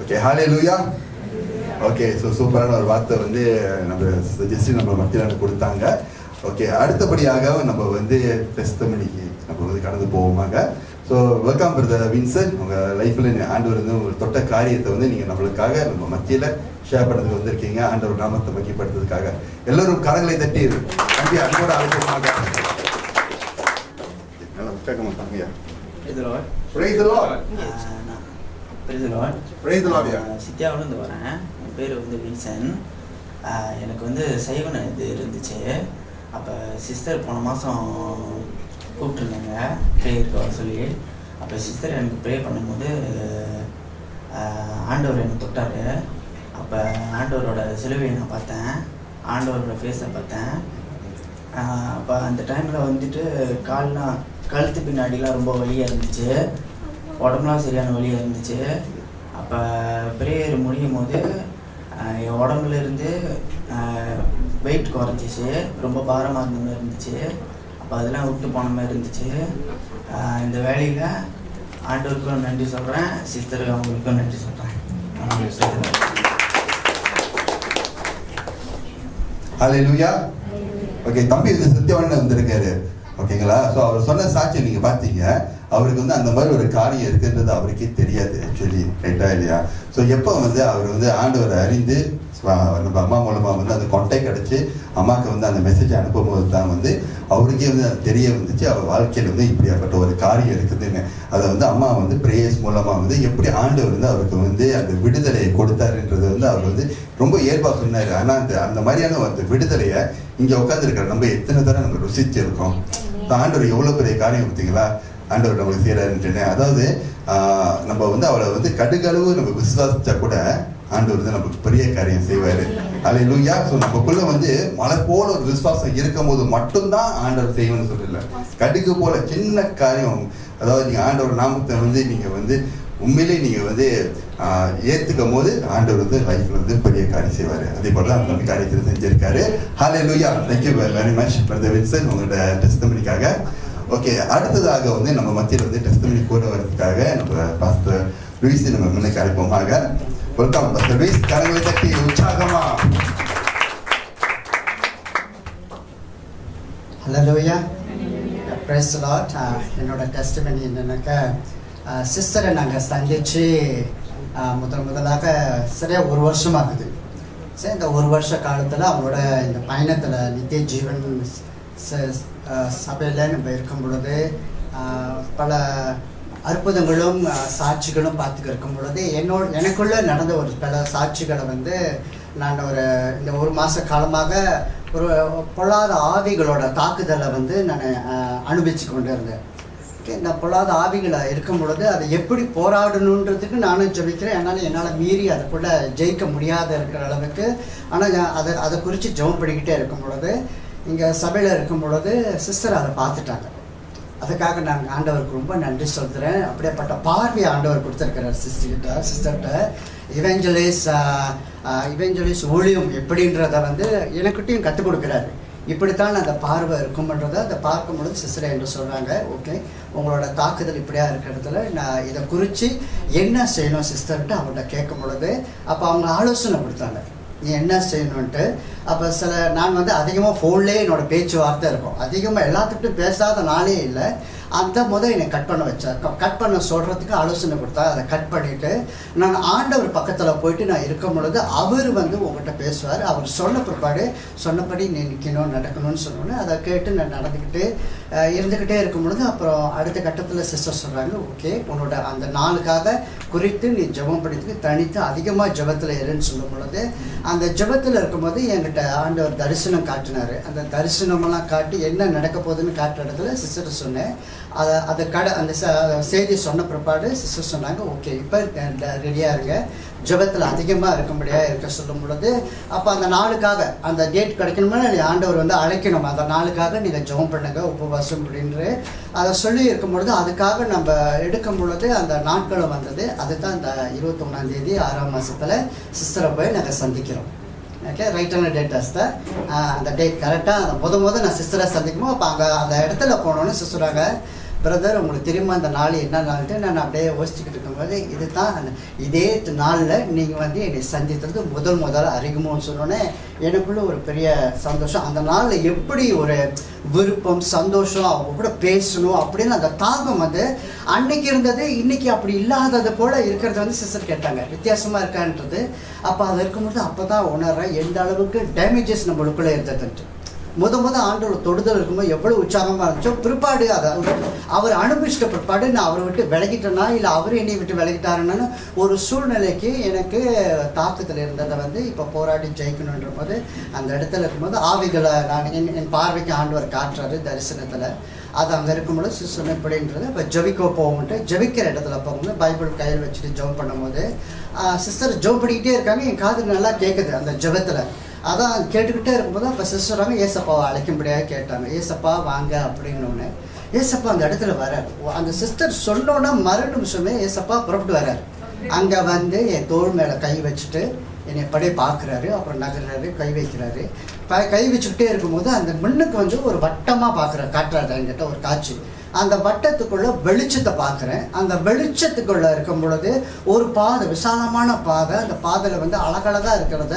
Okay, ஹல்லேலூயா. Okay, so சூப்பரான ஒரு வார்த்தை வந்து நம்ம ஜெஸ்டி நம்ம மத்தியில் கொடுத்தாங்க. ஓகே, அடுத்தபடியாக நம்ம வந்து டெஸ்டிமனிக்கு நம்ம வந்து கடந்து போவோமாங்க. So welcome brother Vincent. உங்கள் லைஃப்பில் ஆண்டவர் வந்து ஒரு தொட்ட காரியத்தை வந்து நீங்கள் நம்மளுக்காக நம்ம மத்தியில் ஷேர் பண்ணுறதுக்கு வந்திருக்கீங்க. ஆண்டவர் நாமத்தை மகிமைப்படுத்துறதுக்காக எல்லோரும் கரங்களை தட்டி நம்பி அன்போட அழைப்போமாக. கேட்க மாட்டாங்கய்யா. சித்தியாவிலேருந்து வரேன். என் பேர் வந்து வின்சன். எனக்கு வந்து சைவன இது இருந்துச்சு. அப்போ சிஸ்டர் போன மாதம் கூப்பிட்டுருந்தாங்க ப்ரேயருக்கு வர சொல்லி. அப்போ சிஸ்டர் எனக்கு ப்ரே பண்ணும்போது ஆண்டவர் எனக்கு தொட்டார். அப்போ ஆண்டவரோட சிலுவையை நான் பார்த்தேன், ஆண்டவரோட ஃபேஸை பார்த்தேன். அப்போ அந்த டைமில் வந்துட்டு கால்லாம் கழுத்து பின்னாடிலாம் ரொம்ப வலியாக இருந்துச்சு, உடம்புலாம் சரியான வலியாக இருந்துச்சு. அப்போ ப்ரேயர் முடியும் போது என் உடம்புல இருந்து வெயிட் குறைஞ்சிச்சு, ரொம்ப பாரமாக இருந்த மாதிரி இருந்துச்சு. அப்போ அதெல்லாம் விட்டு போன மாதிரி இருந்துச்சு. இந்த வேலையில் ஆண்டவருக்கும் நன்றி சொல்கிறேன், சிஸ்டருக்கு அவங்களுக்கும் நன்றி சொல்கிறேன். ஹல்லேலூயா. ஓகே, தம்பி வந்து சத்தியவான வந்திருக்காரு. ஓகேங்களா? ஸோ அவர் சொன்ன சாட்சியை நீங்கள் பார்த்தீங்க. அவருக்கு வந்து அந்த மாதிரி ஒரு காரியம் இருக்குன்றது அவருக்கே தெரியாது ஆக்சுவலி, ரைட்டா இல்லையா? ஸோ எப்போ வந்து அவர் வந்து ஆண்டவரை அறிந்து நம்ம அம்மா மூலமாக வந்து அந்த கான்டாக்ட் கிடச்சி அம்மாவுக்கு வந்து அந்த மெசேஜ் அனுப்பும்போது தான் வந்து அவருக்கே வந்து அது தெரிய வந்துச்சு, அவர் வாழ்க்கையில் வந்து இப்படியாப்பட்ட ஒரு காரியம் இருக்குதுன்னு. அதை வந்து அம்மா வந்து ப்ரேயர்ஸ் மூலமாக வந்து எப்படி ஆண்டவர் வந்து அவருக்கு வந்து அந்த விடுதலையை கொடுத்தாருன்றது வந்து அவர் வந்து ரொம்ப இயல்பாக சொன்னார். ஆனால் அந்த மாதிரியான அந்த விடுதலையை இங்கே உட்காந்துருக்கிற நம்ம எத்தனை தடவை நம்ம ருசிச்சிருக்கோம். ஆண்டவர் எவ்வளோ பெரிய காரியம் பார்த்தீங்களா ஆண்டவர் நம்மளுக்கு செய்கிறாருன்ட்டுன்னு. அதாவது நம்ம வந்து அவளை வந்து கடுகளவு நம்ம விசுவாசிச்சா கூட ஆண்டவர் வந்து நமக்கு பெரிய காரியம் செய்வார். ஹல்லேலூயா. ஸோ நமக்குள்ள வந்து மலை போல ஒரு விசுவாசம் இருக்கும் போது மட்டும்தான் ஆண்டவர் செய்யணும்னு சொல்லல. கடுகு போல சின்ன காரியம், அதாவது நீங்கள் ஆண்டவர் நாமத்தை வந்து நீங்கள் வந்து உண்மையிலே நீங்கள் வந்து ஏற்றுக்கும் போது ஆண்டவர் வந்து லைஃப்பில் வந்து பெரிய காரியம் செய்வார். அதே போல தான் அந்த காரியத்தில் செஞ்சிருக்காரு. Hallelujah. Thank you very much brother Vincent உங்களோட டெஸ்டிமனிக்காக. ஓகே, அடுத்ததாக வந்து நம்ம மத்தியில் வந்து டெஸ்டிமனி கூட வரதுக்காக நம்ம பாஸ்டர் லூயிஸை நம்ம முன்னுக்கு அழைப்போமாக. Welcome pastor Lewis. கரங்களை தட்டி உற்சாகமா. ஹல்லேலூயா. Praise the lord. என்னோட டெஸ்டிமனி என்னன்னாக்கா, சிஸ்டரை நாங்கள் சந்தித்து முதலாக சரியாக 1 வருஷம் ஆகுது. சரி, இந்த 1 வருஷ காலத்தில் அவங்களோட இந்த பயணத்தில் நித்திய ஜீவன் சபையில் நம்ம இருக்கும் பொழுது பல அற்புதங்களும் சாட்சிகளும் பார்த்துக்க இருக்கும் பொழுது எனக்குள்ளே நடந்த ஒரு பல சாட்சிகளை வந்து நான் இந்த 1 மாத காலமாக ஒரு பொல்லாத ஆவிகளோட தாக்குதலை வந்து நான் அனுபவிச்சு கொண்டு இருந்தேன். ஓகே, இந்த பொல்லாத ஆவிகளை இருக்கும் பொழுது அதை எப்படி போராடணுன்றதுக்கு நானும் ஜெபிக்கிறேன். என்னால் மீறி அதுக்குள்ளே ஜெயிக்க முடியாத இருக்கிற அளவுக்கு. ஆனால் அதை குறித்து ஜெபம் பண்ணிக்கிட்டே இருக்கும் பொழுது இங்கே சபையில் இருக்கும் பொழுது சிஸ்டர் அதை பார்த்துட்டாங்க. அதுக்காக நான் ஆண்டவருக்கு ரொம்ப நன்றி சொல்கிறேன். அப்படியேப்பட்ட பார்வையை ஆண்டவர் கொடுத்துருக்கிறார் சிஸ்டர்கிட்ட. இவெஞ்சலிஸ் ஊழியம் எப்படின்றத வந்து எனக்கிட்டையும் கற்றுக் கொடுக்குறாரு. இப்படித்தான் அந்த பார்வை இருக்கும்ன்றதை அதை பார்க்கும் பொழுது சிஸ்டர் என்று சொல்கிறாங்க, ஓகே உங்களோட தாக்குதல் இப்படியா இருக்கிறதுல நான் இதை குறித்து என்ன செய்யணும் சிஸ்டர்கிட்ட அவங்கள்ட்ட கேட்கும் பொழுது அப்போ அவங்க ஆலோசனை கொடுத்தாங்க, நீ என்ன செய்யணுன்ட்டு. அப்போ நான் வந்து அதிகமாக ஃபோன்லேயே என்னோடய பேச்சுவார்த்தை இருக்கும். அதிகமாக எல்லாத்துக்கிட்டும் பேசாத நாளே இல்லை. அந்த என்னை கட் பண்ண வச்சார். கட் பண்ண சொல்கிறதுக்கு ஆலோசனை கொடுத்தா. அதை கட் பண்ணிவிட்டு நான் ஆண்டவர் பக்கத்தில் போயிட்டு நான் இருக்கும் பொழுது அவர் வந்து உங்கள்கிட்ட பேசுவார். அவர் சொன்னபடி நீ நிற்கணும் நடக்கணும்னு சொன்னோன்னே அதை கேட்டு நான் இருந்துக்கிட்டே இருக்கும் பொழுது அப்புறம் அடுத்த கட்டத்தில் சிஸ்டர் சொல்கிறாங்க, ஓகே உன்னோட அந்த நாளுக்காக குறித்து நீ ஜெபம் படித்து தனித்து அதிகமாக ஜெபத்தில் இருன்னு சொல்லும் பொழுது அந்த ஜெபத்தில் இருக்கும்போது என்கிட்ட ஆண்டவர் தரிசனம் காட்டினார். அந்த தரிசனமெல்லாம் காட்டி என்ன நடக்க போகுதுன்னு காட்டுற இடத்துல சிஸ்டர் சொன்னேன். அந்த செய்தி சொன்ன பிற்பாடு சிஸ்டர் சொன்னாங்க, ஓகே இப்போ ரெடியாக இருங்க, ஜெபத்தில் அதிகமாக இருக்கும்படியாக இருக்க சொல்லும் பொழுது அப்போ அந்த நாளுக்காக அந்த டேட் கிடைக்கணும்னா ஆண்டவர் வந்து அழைக்கணும். அந்த நாளுக்காக நீங்கள் ஜெபம் பண்ணுங்க உபவாசம் அப்படின்று அதை சொல்லி இருக்கும் பொழுது அதுக்காக நம்ம எடுக்கும் பொழுது அந்த நாட்களும் வந்தது. அதுதான் இந்த 21ஆம் தேதி 6ஆம் மாதத்தில் சிஸ்டரை போய் நாங்கள் சந்திக்கிறோம். ஓகே, ரைட்டான டேட்டாஸ் தான் அந்த டேட் கரெக்டாக அந்த நான் சிஸ்டரை சந்திக்குமோ அப்போ அங்கே அந்த இடத்துல போனோன்னு சிஸ்டராங்க பிரதர் உங்களுக்கு தெரியுமா அந்த நாள் என்ன நாள்ட்டு நான் அப்படியே யோசிச்சுக்கிட்டு இருக்கும்போது இதே நாளில் நீங்கள் வந்து என்னை சந்தித்தது முதல் அறிமுகம்னு சொன்னோன்னே எனக்குள்ள ஒரு பெரிய சந்தோஷம். அந்த நாளில் எப்படி ஒரு விருப்பம் சந்தோஷம் அவங்க கூட பேசணும் அப்படின்னு அந்த தாகம் வந்து அன்னைக்கு இருந்தது, இன்னைக்கு அப்படி இல்லாதது போல் இருக்கிறது வந்து சிஸ்டர் கேட்டாங்க, வித்தியாசமாக இருக்கான்றது. அப்போ அது இருக்கும்போது அப்போ தான் உணர்றேன் எந்த அளவுக்கு டேமேஜஸ் நம்மளுக்குள்ளே இருந்ததுன்ட்டு. முத ஆண்டோட தொடுதல் இருக்கும்போது எவ்வளோ உற்சாகமாக இருந்துச்சோ, பிற்பாடு அதை அவர் அனுபவிச்சிட்ட பிற்பாடு நான் அவரை விட்டு விலகிட்டேன்னா இல்லை அவர் என்னை விட்டு விலகிட்டாருன்னு ஒரு சூழ்நிலைக்கு எனக்கு தாக்கத்தில் இருந்ததை வந்து இப்போ போராடி ஜெயிக்கணுன்ற போது அந்த இடத்துல இருக்கும்போது ஆவிகளை நான் என் பார்வைக்கு ஆண்டவர் காட்டுறாரு தரிசனத்தில். அது அங்கே இருக்கும்போது சிஸ்டம் எப்படின்றது இப்போ ஜெபிக்க போகும்ட்டு ஜெபிக்கிற இடத்துல போகும்போது பைபிள் கையில் வச்சுட்டு ஜெபம் பண்ணும்போது சிஸ்டர் ஜெபம் பண்ணிக்கிட்டே இருக்காங்க, என் காது நல்லா கேட்குது அந்த ஜெபத்தில். அதான் கேட்டுக்கிட்டே இருக்கும்போது அப்போ சிஸ்டராங்க ஏசப்பாவை அழைக்கும்படியாக கேட்டாங்க, ஏசப்பா வாங்க அப்படின்னு. ஏசப்பா அந்த இடத்துல வராரு. அந்த சிஸ்டர் சொன்னோன்னா மறு நிமிஷமே ஏசப்பா புறப்பட்டு வர்றாரு. அங்கே வந்து என் தோள் மேலே கை வச்சுட்டு என்னை எப்படியே பார்க்குறாரு, அப்புறம் நகர்றாரு, கை வைக்கிறாரு. கை வச்சுக்கிட்டே இருக்கும்போது அந்த மண்ணுக்கு வந்து ஒரு வட்டமாக காட்டுறாரு என்கிட்ட ஒரு காட்சி. அந்த வட்டத்துக்குள்ள வெளிச்சத்தை பார்க்குறேன். அந்த வெளிச்சத்துக்குள்ள இருக்கும் பொழுது ஒரு பாதை, விசாலமான பாதை, அந்த பாதையில் வந்து அழகழகாக இருக்கிறத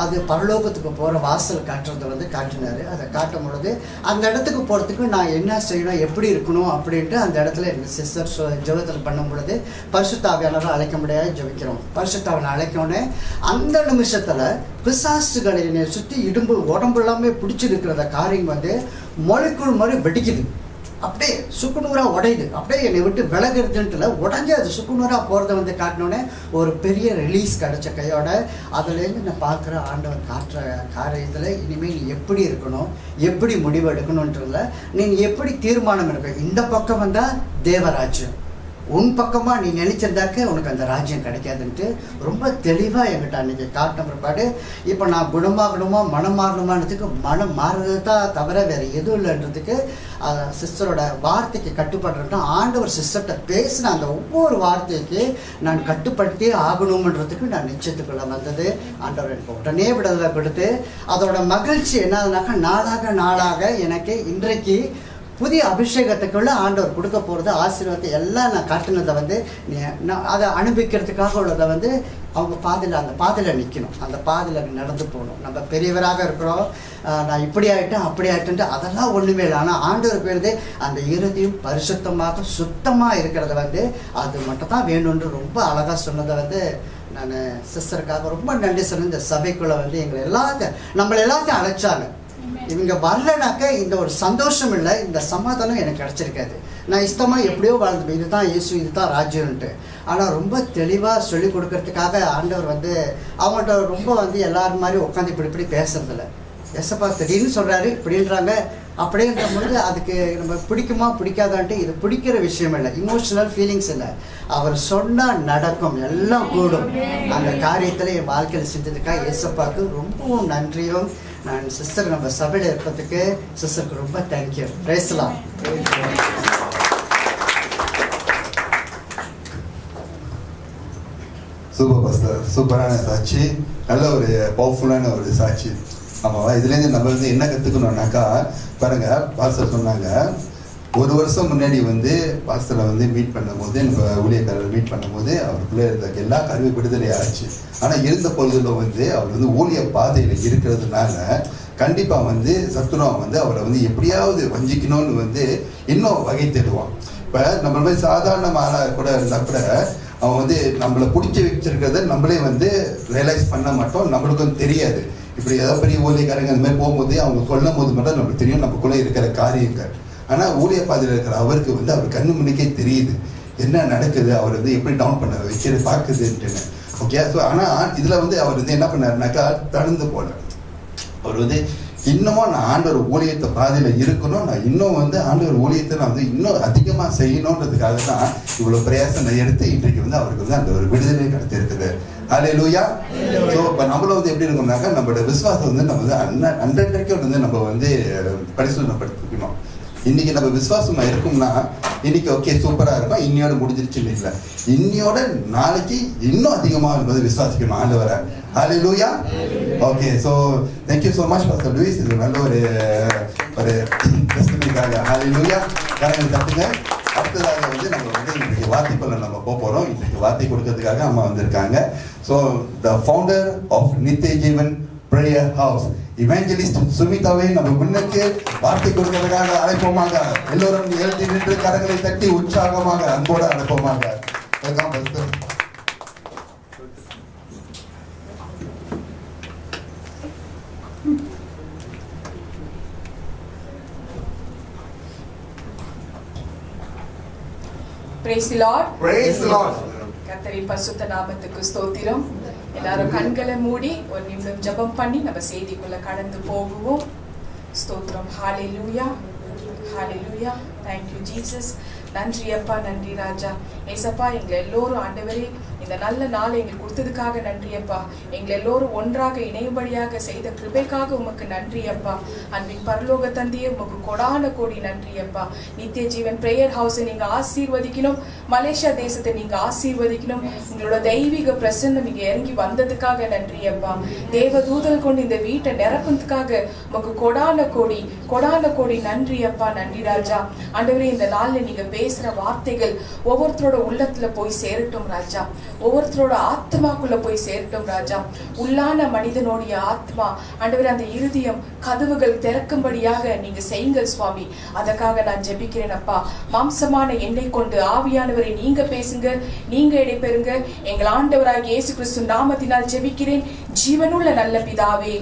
அது பரலோகத்துக்கு போகிற வாசல் காட்டுறதை வந்து காட்டினார். அதை காட்டும் பொழுது அந்த இடத்துக்கு போகிறதுக்கு நான் என்ன செய்யணும், எப்படி இருக்கணும் அப்படின்ட்டு அந்த இடத்துல எனக்கு சிஸ்டர் ஜெபத்தில் பண்ணும் பொழுது பரிசுத்தாவியானவரை அழைக்க முடியாது ஜெபிக்கிறோம். பரிசுத்தாவினை அழைக்கணுன்னே அந்த நிமிஷத்தில் பிசாசுகளை என்னை சுற்றி இடும்பு உடம்பு எல்லாமே பிடிச்சிருக்கிறத காரியம் வந்து மொழிக்குள் மாதிரி வெடிக்குது, அப்படியே சுக்குநூறாக உடையுது. அப்படியே என்னை விட்டு விலகிறதுன்ட்டுல உடஞ்சி அது சுக்குநூறாக போகிறத வந்து காட்டினோன்னே ஒரு பெரிய ரிலீஸ் கிடச்ச கையோட அதுலேருந்து நான் பார்க்குற ஆண்டவர் காட்டுற காரியத்தில் இனிமேல் நீ எப்படி இருக்கணும், எப்படி முடிவு எடுக்கணுன்றதுல நீ எப்படி தீர்மானம் எடுக்கணும். இந்த பக்கம் வந்தால் தேவராஜ்யம், உன் பக்கமாக நீ நினைச்சிருந்தாக்க உனக்கு அந்த ராஜ்யம் கிடைக்காதுன்ட்டு ரொம்ப தெளிவாக என்கிட்ட அன்றைக்கி காட்டின பிற்பாடு இப்போ நான் குணமாகணுமா மனம் மாறணுமான்றதுக்கு மனம் மாறுறது தான் தவிர வேறு எதுவும் இல்லைன்றதுக்கு சிஸ்டரோட வார்த்தைக்கு கட்டுப்படுறேன்னா ஆண்டவர் சிஸ்டர்கிட்ட பேசின அந்த ஒவ்வொரு வார்த்தைக்கு நான் கட்டுப்படுத்தி ஆகணுமன்றதுக்கு நான் நிச்சயத்துக்குள்ளே வந்தது. ஆண்டவர் எனக்கு உடனே விடுதலை கொடுத்து அதோட மகிழ்ச்சி என்னதுனாக்கா நாளாக எனக்கு இன்றைக்கு புதிய அபிஷேகத்துக்குள்ள ஆண்டவர் கொடுக்க போகிறது ஆசீர்வாதத்தை எல்லாம் நான் காட்டினதை வந்து நான் அதை அனுபவிக்கிறதுக்காக உள்ளதை வந்து அவங்க பாதையில் அந்த பாதையில் நிற்கணும், அந்த பாதையில் நடந்து போகணும். நம்ம பெரியவராக இருக்கிறோம், நான் இப்படி ஆகிட்டேன் அப்படி ஆகிட்டேன்ட்டு அதெல்லாம் ஒன்றுமே இல்லை. ஆனால் ஆண்டவர் பேருது அந்த இறுதியும் பரிசுத்தமாக சுத்தமாக இருக்கிறத வந்து அது மட்டும் தான் வேணும்னு ரொம்ப அழகாக சொன்னதை வந்து நான் சிஸ்டருக்காக ரொம்ப நன்றி சொன்னேன். இந்த சபைக்குள்ளே வந்து நம்மளை எல்லாத்தையும் அழைச்சாங்க. இவங்க வரலனாக்க இந்த ஒரு சந்தோஷம் இல்லை, இந்த சமாதானம் எனக்கு கிடச்சிருக்காது. நான் இஷ்டமாக எப்படியோ வாழ்ந்துப்பேன், இதுதான் இயேசு, இதுதான் ராஜ்யம்ன்ட்டு. ஆனால் ரொம்ப தெளிவாக சொல்லிக் கொடுக்கறதுக்காக ஆண்டவர் வந்து அவங்கள்ட்ட ரொம்ப வந்து எல்லாரும் மாதிரி உட்காந்து இப்படி பேசுறதில்ல. எஸ்ஸப்பா திடீர்னு சொல்கிறாரு இப்படின்றாங்க அப்படின்ற பொழுது அதுக்கு நம்ம பிடிக்குமா பிடிக்காதான்ட்டு இது பிடிக்கிற விஷயம் இல்லை, இமோஷனல் ஃபீலிங்ஸ் இல்லை. அவர் சொன்னால் நடக்கும், எல்லாம் கூடும். அந்த காரியத்தில் என் வாழ்க்கையில் செஞ்சதுக்காக எஸ்ஸப்பாவுக்கு ரொம்பவும் நன்றியும். நான் சிஸ்டர் நம்ம சபையில் இருக்கிறதுக்கு சிஸ்டருக்கு ரொம்ப தேங்க்யூ. பேசலாம். சூப்பர் பாஸ்டர், சூப்பரான சாட்சி, நல்ல ஒரு பவர்ஃபுல்லான ஒரு சாட்சி. ஆமாவா, இதுலேருந்து நம்ம வந்து என்ன கற்றுக்கணும்னாக்கா பாருங்க, பாஸ்டர் சொன்னாங்க ஒரு வருஷம் முன்னாடி வந்து பாஸ்டரை வந்து மீட் பண்ணும்போது, நம்ம ஊழியக்காரர் மீட் பண்ணும்போது அவருக்குள்ளே இருந்த எல்லா கருவி விடுதலை ஆச்சு. ஆனால் இருந்த பொழுதுல வந்து அவர் வந்து ஊழிய பாதையில் இருக்கிறதுனால கண்டிப்பாக வந்து சத்துருவம் வந்து அவரை வந்து எப்படியாவது வஞ்சிக்கணும்னு வந்து இன்னும் வகை தேடுவான். இப்போ நம்ம மாதிரி சாதாரண ஆளாக கூட இருந்தால் கூட அவன் வந்து நம்மளை பிடிச்சி வச்சிருக்கிறத நம்மளே வந்து ரியலைஸ் பண்ண மாட்டோம், நம்மளுக்கும் தெரியாது. இப்படி ஏதாவது பெரிய ஊழியக்காரங்க அந்த மாதிரி போகும்போது அவங்க சொல்லும் போது மட்டும் நம்மளுக்கு தெரியும் நமக்குள்ளே இருக்கிற காரியங்கள். ஆனால் ஊழிய பாதையில் இருக்கிற அவருக்கு வந்து அவர் கண்ணு முன்னுக்கே தெரியுது என்ன நடக்குது, அவர் வந்து எப்படி டவுன் பண்ண வைக்கிறது பார்க்குதுன்ட்டுன்னு. ஓகே, ஸோ ஆனால் இதில் வந்து அவர் வந்து என்ன பண்ணாருனாக்கா தழுந்து போல. அவர் வந்து இன்னமும் நான் ஆண்டவர் ஊழியத்தை பாதையில் இருக்கணும், நான் இன்னும் வந்து ஆண்டவர் ஊழியத்தை நான் வந்து இன்னும் அதிகமாக செய்யணுன்றதுக்காக தான் இவ்வளோ பிரயாசம் எடுத்து இன்றைக்கு வந்து அவருக்கு வந்து அந்த ஒரு விடுதலை கிடைத்திருக்குது. ஹல்லேலூயா. ஸோ இப்போ நம்மளும் வந்து எப்படி இருக்கோம்னாக்கா நம்மளோட விசுவாசம் வந்து நம்ம வந்து 100% வந்து நம்ம வந்து பரிசீலனைப்படுத்திக்கணும். இன்னைக்கு நம்ம விசுவாசமா இருக்கும்னா இன்னைக்கு ஓகே சூப்பராக இருக்கும், இன்னையோட முடிஞ்சிருச்சுன்னு இல்லை, இன்னையோட நாளைக்கு இன்னும் அதிகமாக என்பது விசுவாசிக்கணும் ஆண்டவரை. Hallelujah. Okay, so thank you so much pastor Louis, இது நல்ல ஒரு டெஸ்டிமனிக்காக. ஹல்லேலூயா. கரங்களை தட்டுங்க. அடுத்ததாக வந்து நம்ம வந்து இன்றைக்கு வார்த்தைக்குள்ள நம்ம போறோம். இன்றைக்கு வார்த்தை கொடுக்கறதுக்காக அம்மா வந்திருக்காங்க. ஸோ த ஃபவுண்டர் ஆஃப் நித்திய ஜீவன் பிரேயர் ஹவுஸ் இவாஞ்சலிஸ்ட் சுமிதாவை நம்ம முன்னுக்கு வார்த்தை கொடுக்கறதுக்காக அழைப்போமாக. எல்லோரும் எழுதி நின்று கரங்களை தட்டி உற்சாகமாக அன்போடு அழைப்போமாக. Praise the Lord. Praise the Lord. கர்த்தரின் பரிசுத்த நாமத்துக்கு ஸ்தோத்திரம். எல்லாரும் கண்களை மூடி ஒரு நிமிடம் ஜெபம் பண்ணி நம்ம செய்திக்குள்ள கடந்து போகுவோம். ஸ்தோத்திரம். ஹalleluya. ஹalleluya. Thank you Jesus. நன்றி அப்பா, நன்றி ராஜா. ஏசப்பா, எங்களை எல்லோரும் ஆண்டவரே இந்த நல்ல நாளை எங்களுக்கு கொடுத்ததுக்காக நன்றி அப்பா. எங்களை எல்லோரும் ஒன்றாக இணையும்படியாக செய்த கிருபைக்காக உமக்கு நன்றி அப்பா. அன்பின் பரலோக தந்தையே உமக்கு கொடான கோடி நன்றி அப்பா. நித்திய ஜீவன் பிரேயர் ஹவுஸை நீங்க ஆசீர்வதிக்கணும். மலேசியா தேசத்தை நீங்க ஆசீர்வதிக்கணும். உங்களோட தெய்வீக பிரசன்னம் இங்க இறங்கி வந்ததுக்காக நன்றி அப்பா. தேவ தூதல் கொண்டு இந்த வீட்டை நிரப்புறதுக்காக உமக்கு கொடான கோடி நன்றி அப்பா, நன்றி ராஜா. ஆண்டவரே, இந்த நாள்ல நீங்க பேசுற வார்த்தைகள் ஒவ்வொருத்தரோட உள்ளத்துல போய் சேரட்டும் ராஜா. ஒவ்வொருத்தரோட ஆத்மாக்குள்ள போய் சேரட்டும் ராஜா. உள்ளான மனிதனுடைய ஆத்மா ஆண்டவரே, அந்த இருதயம் கதவுகள் திறக்கும்படியாக நீங்க செய்யுங்கள் சுவாமி. அதற்காக நான் ஜெபிக்கிறேன் அப்பா. மாம்சமான என்னை கொண்டு ஆவியானவரை நீங்க பேசுங்க, நீங்க இடைபெறுங்க. எங்கள் ஆண்டவராகிய இயேசு கிறிஸ்து நாமத்தினால் ஜெபிக்கிறேன் ஜீவனுள்ள நல்ல பிதாவே.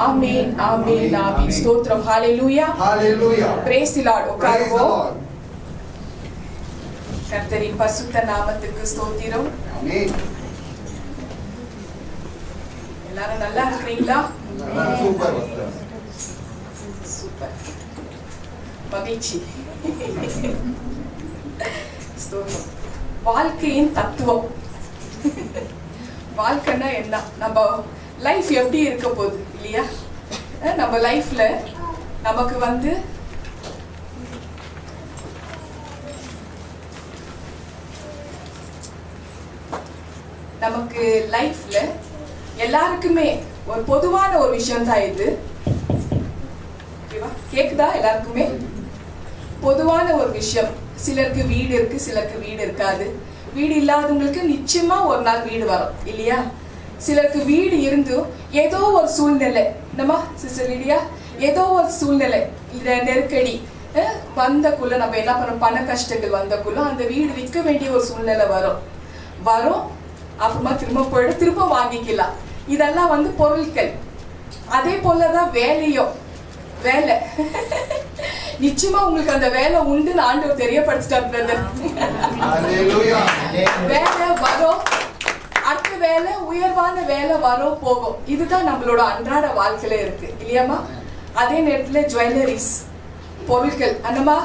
ஆமென், ஆமென், ஆமென். ஸ்தோத்திரம். ஹalleluya. ஹalleluya. Praise the Lord. உட்காருவோம். கர்த்தரின் பரிசுத்த நாமத்துக்கு ஸ்தோத்திரம். ஆமென். எல்லாரும் நல்லா இருக்கீங்களா? சூப்பர். சூப்பர். மகிழ்ச்சி. ஸ்தோத்திரம். வாழ்க்கையின் தத்துவம். வாழ்க்கைன்னா என்ன? நம்ம லைஃப் எப்படி இருக்க போகுது இல்லையா? நம்ம லைஃப்ல நமக்கு வந்து நமக்கு லைஃப்ல எல்லாருக்குமே ஒரு பொதுவான ஒரு விஷயம் தான் இது. கேக்குதா? எல்லாருக்குமே பொதுவான ஒரு விஷயம். சிலருக்கு வீடு இருக்கு, சிலருக்கு வீடு இருக்காது. வீடு இல்லாதவங்களுக்கு நிச்சயமா ஒரு நாள் வீடு வரும் இல்லையா? சிலருக்கு வீடு இருந்தும் ஏதோ ஒரு சூழ்நிலை, என்னமா சிஸ்டர் லிடியா, ஏதோ ஒரு சூழ்நிலை நெருக்கடி வந்தக்குள்ள நம்ம என்ன பண்ணோம், பண கஷ்டங்கள் வந்தக்குள்ள அந்த வீடு விற்க வேண்டிய ஒரு சூழ்நிலை வரும். அப்புறமா திரும்ப போயிட்டு திரும்ப வாங்கிக்கலாம். இதெல்லாம் வந்து பொருட்கள். அதே போலதான் வேலையும். வேலை நிச்சயமா உங்களுக்கு அந்த வேலை உண்டுன்னு ஆண்டவர் தெரியப்படுத்திட்டார் பிரதர். வேலை வரும், அடுத்த வேலை உயர்வான வேலை வரும் போகும். இதுதான் நம்மளோட அன்றாட வாழ்க்கையில இருக்கு இல்லையாமா? அதே நேரத்துல ஜுவல்லரிஸ் பொருட்கள் அந்தமா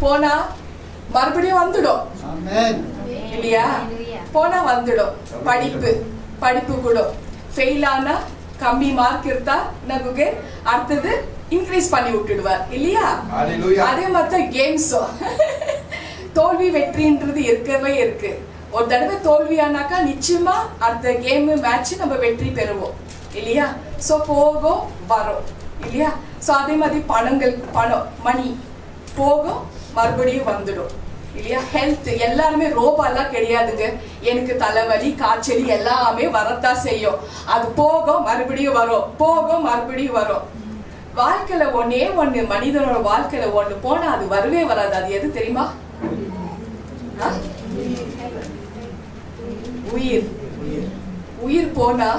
போனா மறுபடியும் வந்துடும் இல்லையா? போனா வந்துடும். படிப்பு கூட ஃபெயில் ஆனா கம்மி மார்க் இருந்தா நமக்கு அடுத்தது இன்க்ரீஸ் பண்ணி விட்டுடுவார் இல்லையா? அதே மாதிரி கேம்ஸும் தோல்வி வெற்றின்றது இருக்கவே இருக்கு. ஒரு தடவை தோல்வி ஆனாக்கா நிச்சயமா அடுத்த கேம் மேட்ச் நம்ம வெற்றி பெறுவோம் இல்லையா? சோ போகும் வரும் இல்லையா? சோ அதே மாதிரி பணம் மணி போகும் மறுபடியும் வந்துடும் இல்லையா? ஹெல்த் எல்லாருமே ரோபாலாம் கிடையாதுங்க. எனக்கு தலைவலி காய்ச்சல் எல்லாமே வரத்தான் செய்யும். அது போகும் மறுபடியும் வரும், போகும் மறுபடியும் வரும். வாழ்க்கையில ஒண்ணு மனிதனோட வாழ்க்கையில ஒண்ணு போனா அது வரவே வராது. அது எது தெரியுமா? உயிர் போனா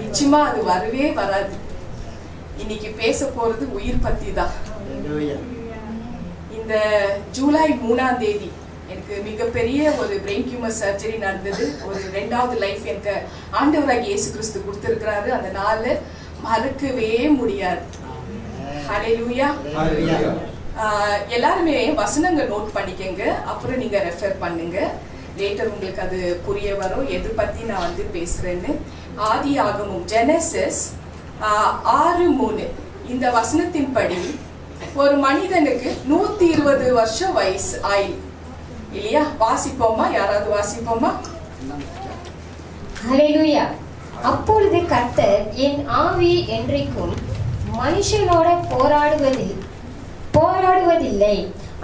நிச்சயமா அது வரவே வராது. இன்னைக்கு பேச போறது உயிர் பத்தி தான். இந்த ஜூலை 3ஆம் தேதி எனக்கு மிகப்பெரிய ஒரு பிரெயின் டியூமர் சர்ஜரி நடந்தது. ஒரு 2வது லைஃப் எனக்கு ஆண்டவராகிய இயேசு கிறிஸ்து கொடுத்திருக்கிறாரு. அந்த நாள் மறக்கவே முடியாது. ஹல்லேலூயா. எல்லாருமே வசனங்கள் நோட் பண்ணிக்கங்க, அப்புறம் நீங்க ரெஃபர் பண்ணுங்க. லேட்டர் உங்களுக்கு அது புரிய வரும் எது பத்தி நான் வந்து பேசுறேன்னு. ஆதியாகமம் ஜெனசிஸ் 6:3 இந்த வசனத்தின்படி ஒரு மனிதனுக்கு 120 வருஷம் வயசு ஆயில் இல்லையா? வாசிப்போமா? யாராவது வாசிப்போமா? ஹல்லேலூயா. அப்பொழுது கர்த்தர், என் ஆவி என்றைக்கும் மனுஷனோட போராடுவதில்லை,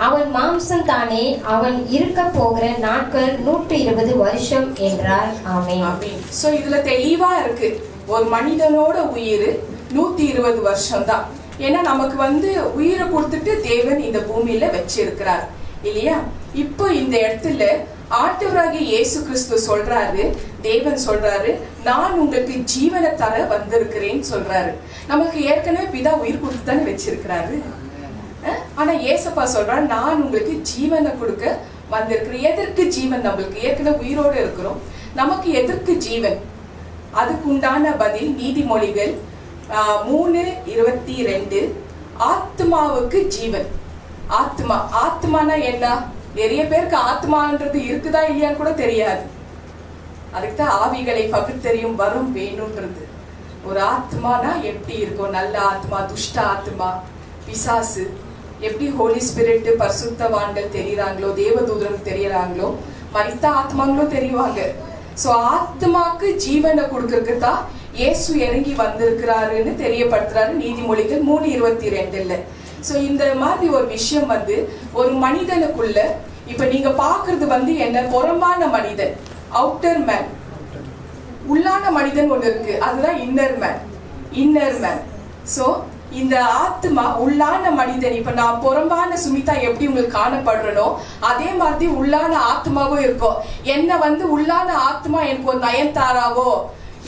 அவன் மாம்சம் தானே, அவன் இருக்க போகிற நாட்கள் 120 வருஷம் என்றார். ஆமென். ஆமென். சோ இதுல தெளிவா இருக்கு, ஒரு மனிதனோட உயிர் 120 வருஷம் தான். ஏன்னா நமக்கு உயிரை கொடுத்துட்டு தேவன் இந்த பூமியில வச்சிருக்கிறார் இல்லையா? இப்போ இந்த இடத்துல ஆண்டவராகிய இயேசு கிறிஸ்து சொல்றாரு, தேவன் சொல்றாரு, நான் உங்களுக்கு ஜீவனை தர வந்திருக்கிறேன்னு சொல்றாரு. நமக்கு ஏற்கனவே பிதா உயிர் கொடுத்து தானே வச்சிருக்கிறாரு. ஆனா ஏசப்பா சொல்றாரு, நான் உங்களுக்கு ஜீவனை கொடுக்க வந்திருக்கிறேன். எதற்கு ஜீவன்? நம்மளுக்கு ஏற்கனவே உயிரோடு இருக்கிறோம், நமக்கு எதற்கு ஜீவன்? அதுக்கு உண்டான பதில் நீதிமொழிகள் 3:22. ஆத்மாவுக்கு ஜீவன். ஆத்மானா என்ன? நிறைய பேருக்கு ஆத்மான்றது இருக்குதா இல்லையான்னு கூட தெரியாது. அதுக்குதான் ஆவிகளை பகுத்தறியும் வரம் வேணும்ன்றது. ஒரு ஆத்மானா எப்படி இருக்கும்? நல்ல ஆத்மா, துஷ்ட ஆத்மா, பிசாசு. எப்படி ஹோலி ஸ்பிரிட் பரிசுத்தவான்கள் தெரியுறாங்களோ, தேவதூதர்கள் தெரியறாங்களோ, மரித்த ஆத்மாங்களும் தெரியுவாங்க. சோ ஆத்மாக்கு ஜீவனை கொடுக்கறதுக்கு தான் இயேசு இறங்கி வந்திருக்கிறாருன்னு தெரியப்படுத்துறாரு நீதிமொழிகள் 3:22. சோ இந்த மாதிரி ஒரு விஷயம் ஒரு மனிதனுக்குள்ள இப்ப நீங்க பாக்குறது என்ன? புறம்பான மனிதன், அவுட்டர் மேன். உள்ளான மனிதன் ஒண்ணு இருக்கு, அதுதான் இன்னர் மேன். சோ இந்த ஆத்மா, உள்ளான மனிதன். இப்ப நான் புறம்பான சுமிதா எப்படி உங்களுக்கு காணப்படுறனோ அதே மாதிரி உள்ளான ஆத்மாவும் இருக்கும். என்ன உள்ளான ஆத்மா எனக்கு ஒரு நயன்தாராவோ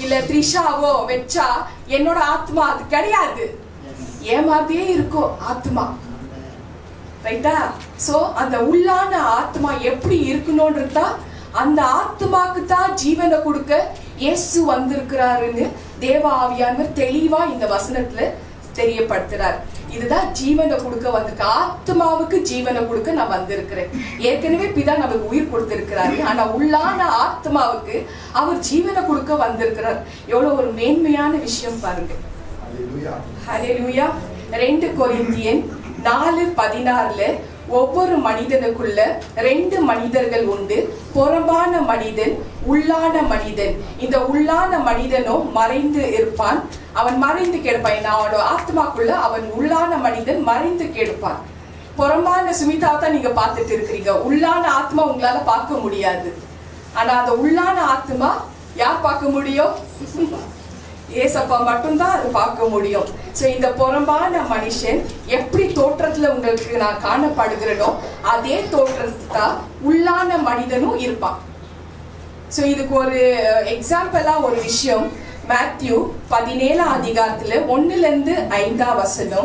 இல்ல த்ரிஷாவோ வச்சா என்னோட ஆத்மா அது கிடையாது. ஏமாதிரியே இருக்கும் ஆத்மா, ரைட்டா? சோ அந்த உள்ளான ஆத்மா எப்படி இருக்கணும்ன்றதா, அந்த ஆத்மாக்கு தான் ஜீவனை கொடுக்க இயேசு வந்திருக்கிறாருன்னு தேவ ஆவியானவர் தெளிவா இந்த வசனத்துல தெரியப்படுத்துறார். இதுதான் ஜீவனை கொடுக்க வந்திருக்க, ஆத்மாவுக்கு ஜீவனை கொடுக்க நான் வந்திருக்கிறேன். ஏற்கனவே பிதா நமக்கு உயிர் கொடுத்திருக்கிறாரு, ஆனா உள்ளான ஆத்மாவுக்கு அவர் ஜீவனை கொடுக்க வந்திருக்கிறார். எவ்வளவு ஒரு மேன்மையான விஷயம் பாருங்க. ஹல்லேலூயா. 2 கொரிந்தியர் 4:16 ஒவ்வொரு மனிதனுக்குள்ள 2 மனிதர்கள் உண்டு, புறம்பான மனிதன், உள்ளான மனிதன். இந்த உள்ளான மனிதனும் மறைந்து இருப்பான், அவன் மறைந்து கெடுப்பான். அவனோட ஆத்மாக்குள்ள அவன் உள்ளான மனிதன் மறைந்து கெடுப்பான். புறம்பான சுமிதாவை தான் நீங்க பார்த்துட்டு இருக்கிறீங்க. உள்ளான ஆத்மா உங்களால பார்க்க முடியாது. ஆனா அந்த உள்ளான ஆத்மா யார் பார்க்க முடியும்? ஏசப்பா மட்டும்தான் அது பார்க்க முடியும். சோ இந்த புறம்பான மனுஷன் எப்படி தோற்றத்துல உங்களுக்கு நான் காணப்படுகிறனோ அதே தோற்றத்துக்கு உள்ளான மனிதனும் இருப்பான். சோ இதுக்கு ஒரு எக்ஸாம்பிளா ஒரு விஷயம், மேத்யூ 17 1-5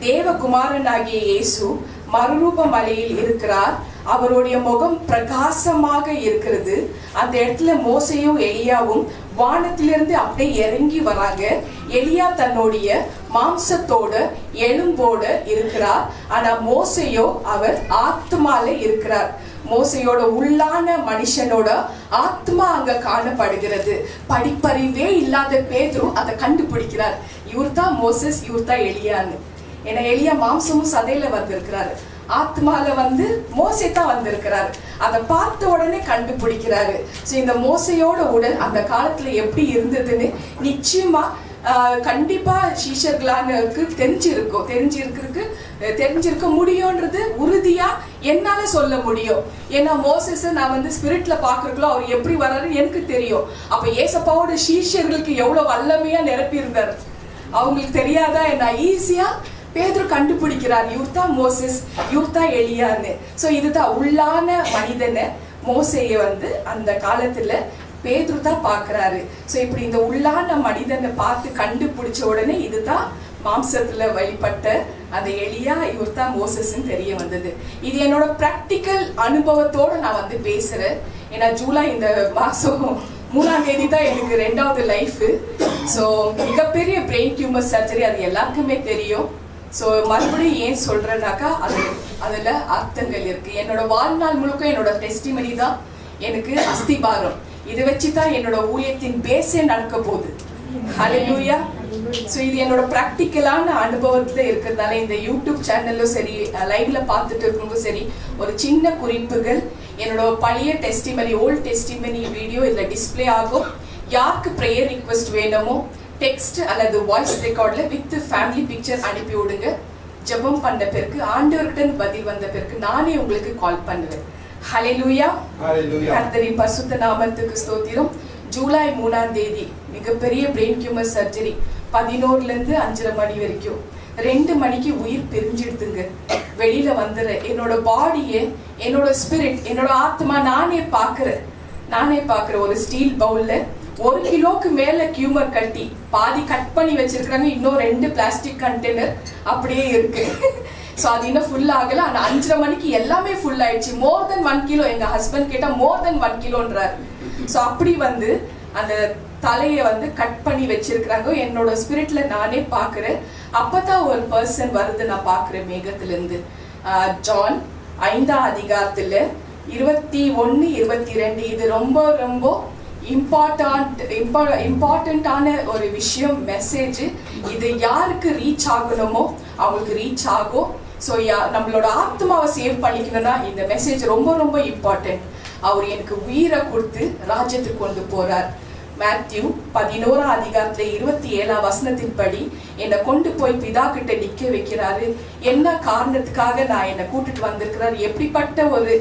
தேவகுமாரனாகிய இயேசு மறுரூப மலையில் இருக்கிறார். அவருடைய முகம் பிரகாசமாக இருக்கிறது. அந்த இடத்துல மோசேயும் எலியாவும் வானத்திலிருந்து அப்படியே இறங்கி வராங்க. எலியா தன்னுடைய மாம்சத்தோட எலும்போட இருக்கிறார், ஆனா மோசேயோ அவர் ஆத்மால இருக்கிறார். மோசையோட உள்ளான மனுஷனோட ஆத்மா அங்க காணப்படுகிறது. படிப்பறிவே இல்லாத பேதுரு அதை கண்டுபிடிக்கிறார். இவர்தான் மோசஸ், இவர்தான் எலியான்னு. ஏன்னா எலியா மாம்சமும் சதையில வந்திருக்கிறாரு, ஆத்மால மோசே தான் வந்திருக்கிறாரு. அதை பார்த்த உடனே கண்டுபிடிக்கிறாரு. சோ இந்த மோசையோட உடல் அந்த காலத்துல எப்படி இருந்ததுன்னு நிச்சயமா கண்டிப்பா சீஷர்களானக்கு தெரிஞ்சிருக்க முடியும்ன்றது உறுதியா என்னால சொல்ல முடியும். ஏன்னா மோசஸ் நான் ஸ்பிரிட்ல பாக்குறதுல அவர் எப்படி வர்றாரு எனக்கு தெரியும். அப்ப ஏசப்பாவோட சீஷர்களுக்கு எவ்வளவு வல்லமையா நிரப்பி இருந்தாரு, அவங்களுக்கு தெரியாதா? என்ன ஈஸியா பேதுரு கண்டுபிடிக்கிறார், இவர்தான் மோசஸ், இவர்தான் எலியான்னு. சோ இதுதான் உள்ளான மனிதனை மோசைய அந்த காலத்துல பேதுரு தான் பாக்குறாரு. சோ இப்படி இந்த உள்ளான மனிதனை பார்த்து கண்டுபிடிச்ச உடனே இதுதான் மாம்சத்துல வழிபட்ட அந்த எலியா, இவர்தான் மோசஸ்ன்னு தெரிய வந்தது. இது என்னோட பிராக்டிக்கல் அனுபவத்தோட நான் பேசுறேன். ஏன்னா ஜூலை இந்த மாசம் 3ஆம் தேதி தான் எனக்கு 2வது லைஃப். ஸோ மிகப்பெரிய பிரெயின் டியூமர் சர்ஜரி, அது எல்லாருக்குமே தெரியும். ஸோ மறுபடியும் ஏன் சொல்றேன்னாக்கா அதுல அர்த்தங்கள் இருக்கு. என்னோட வாழ்நாள் முழுக்க என்னோட டெஸ்டிமனி தான் எனக்கு அஸ்திபாரம். இதை வச்சுதான் என்னோட ஊழியத்தின் பேஸே நடக்க போகுது. ஹல்லேலூயா. ஸோ இது என்னோட ப்ராக்டிக்கலான அனுபவத்துல இருக்கிறதுனால இந்த யூடியூப் சேனல்லும் சரி, லைவ்ல பார்த்துட்டு இருக்கவங்களும் சரி, ஒரு சின்ன குறிப்புகள் என்னோட பழைய டெஸ்டிமனி, ஓல்ட் டெஸ்டிமனி வீடியோ இதுல டிஸ்பிளே ஆகும். யாருக்கு ப்ரேயர் ரிக்வெஸ்ட் வேணுமோ டெக்ஸ்ட் அல்லது வாய்ஸ் ரெக்கார்ட்ல வித் ஃபேமிலி பிக்சர் அனுப்பி விடுங்க. ஜெபம் பண்ண பிறகு ஆண்டவர்கிட்ட இருந்து பதில் வந்த பிறகு நானே உங்களுக்கு கால் பண்ணுவேன். ஹல்லேலூயா. கர்த்தரின் பரிசுத்த நாமத்துக்கு ஸ்தோத்திரம். ஜூலை 3ஆம் தேதி மிகப்பெரிய பிரெயின் டியூமர் சர்ஜரி. 11 இருந்து 5:30 மணி வரைக்கும் 2 மணிக்கு உயிர் பிரிஞ்சிடுதுங்க. வெளியில வந்துற என்னோட பாடியை, என்னோட ஸ்பிரிட், என்னோட ஆத்மா நானே பாக்குறேன். ஒரு ஸ்டீல் பவுல்ல 1 கிலோக்கு மேல டியூமர் கட்டி பாதி கட் பண்ணி வச்சிருக்காங்க. இன்னும் 2 பிளாஸ்டிக் கண்டெய்னர் அப்படியே இருக்கு. ஸோ அது இன்னும் ஃபுல் ஆகல. ஆனா 5:30 மணிக்கு எல்லாமே ஃபுல் ஆயிடுச்சு. மோர் தென் 1 கிலோ. எங்க ஹஸ்பண்ட் கேட்டா மோர் தென் 1 கிலோன்றாரு. ஸோ அப்படி வந்து அந்த தலையை வந்து கட் பண்ணி வச்சிருக்கிறாங்க. என்னோட ஸ்பிரிட்ல நானே பாக்குறேன். அப்பதான் ஒரு பர்சன் வருது நான் பாக்குறேன் மேகத்துல இருந்து. ஜான் 5ஆம் அதிகாரத்துல 21, 22 இது ரொம்ப ரொம்ப இம்பார்ட்டன்டான ஒரு விஷயம், மெசேஜ். இது யாருக்கு ரீச் ஆகணுமோ அவங்களுக்கு ரீச் ஆகும். ஸோ நம்மளோட ஆத்மாவை சேவ் பண்ணிக்கணும்னா இந்த மெசேஜ் ரொம்ப ரொம்ப இம்பார்ட்டன்ட். அவர் எனக்கு உயிரை கொடுத்து ராஜ்யத்துக்கு கொண்டு போறார். மேத்யூ 11ஆம் அதிகாரத்துல 27ஆம் வசனத்தின்படி என்னை கொண்டு போய் பிதா கிட்ட நிக்க வைக்கிறாரு. என்ன காரணத்துக்காக நான் என்னை கூட்டிட்டு வந்திருக்கிறாரு, எப்படிப்பட்ட ஒரு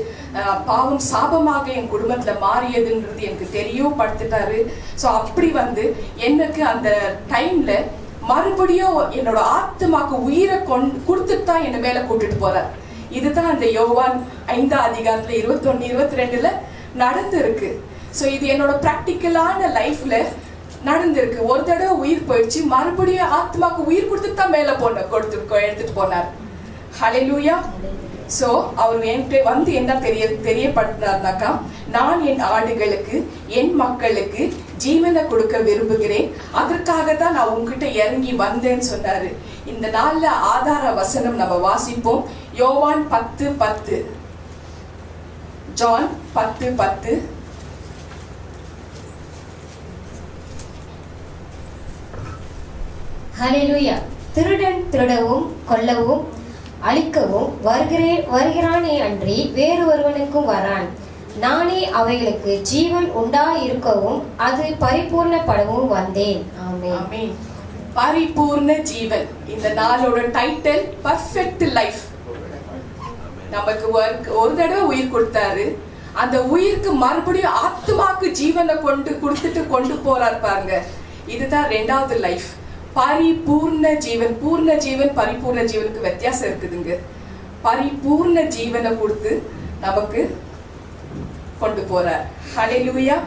பாவம் சாபமாக என் குடும்பத்துல மாறியதுன்றது எனக்கு தெரியப்படுத்திட்டாரு. ஸோ அப்படி வந்து எனக்கு அந்த டைம்ல மறுபடியும் என்னோட ஆத்மாக்கு உயிரை கொடுத்துட்டு தான் என்னை மேல கூட்டிட்டு போறார். இதுதான் அந்த யோவான் 5ஆம் அதிகாரத்துல 21, 22ல நடந்திருக்கு. ஸோ இது என்னோட ப்ராக்டிக்கலான லைஃப்ல நடந்திருக்கு. ஒரு தடவை உயிர் போயிடுச்சு, மறுபடியும் ஆத்மாக்கு உயிர் கொடுத்துட்டு தான் மேல எடுத்துட்டு போனார். ஹல்லேலூயா. ஸோ அவர் என்கிட்ட வந்து என்ன தெரியப்படுத்தினார்னாக்கா, நான் என் ஆடுகளுக்கு, என் மக்களுக்கு ஜீவனை கொடுக்க விரும்புகிறேன். அதற்காக தான் நான் உங்ககிட்ட இறங்கி வந்தேன்னு சொன்னாரு. இந்த நாள்ல ஆதார வசனம் நம்ம வாசிப்போம். யோவான் 10:10. ஜான் 10:10. ஹல்லேலூயா. திருடன் திருடவும் கொல்லவும் அழிக்கவும் வருகிறானே அன்றி வேறு ஒருவனுக்கும் வரான். நானே அவைகளுக்கு ஜீவன் உண்டாயிருக்கவும் அது பரிபூர்ணப்படவும் வந்தேன். ஆமென். பரிபூர்ண ஜீவன். இந்த நாளோட டைட்டில் பர்ஃபெக்ட் லைஃப். நமக்கு ஒரு தடவை உயிர் கொடுத்தாரு. அந்த உயிருக்கு மறுபடியும் ஆத்மாக்கு ஜீவனை கொடுத்துட்டு கொண்டு போறாரு பாருங்க. இதுதான் 2வது லைஃப். பரிபூர்ண ஜீவன். பூர்ண ஜீவன் பரிபூர்ண ஜீவனுக்கு வித்தியாசம் இருக்குதுங்க. பரிபூர்ண ஜீவனை கொடுத்து நமக்கு கொண்டு போறார். Hallelujah.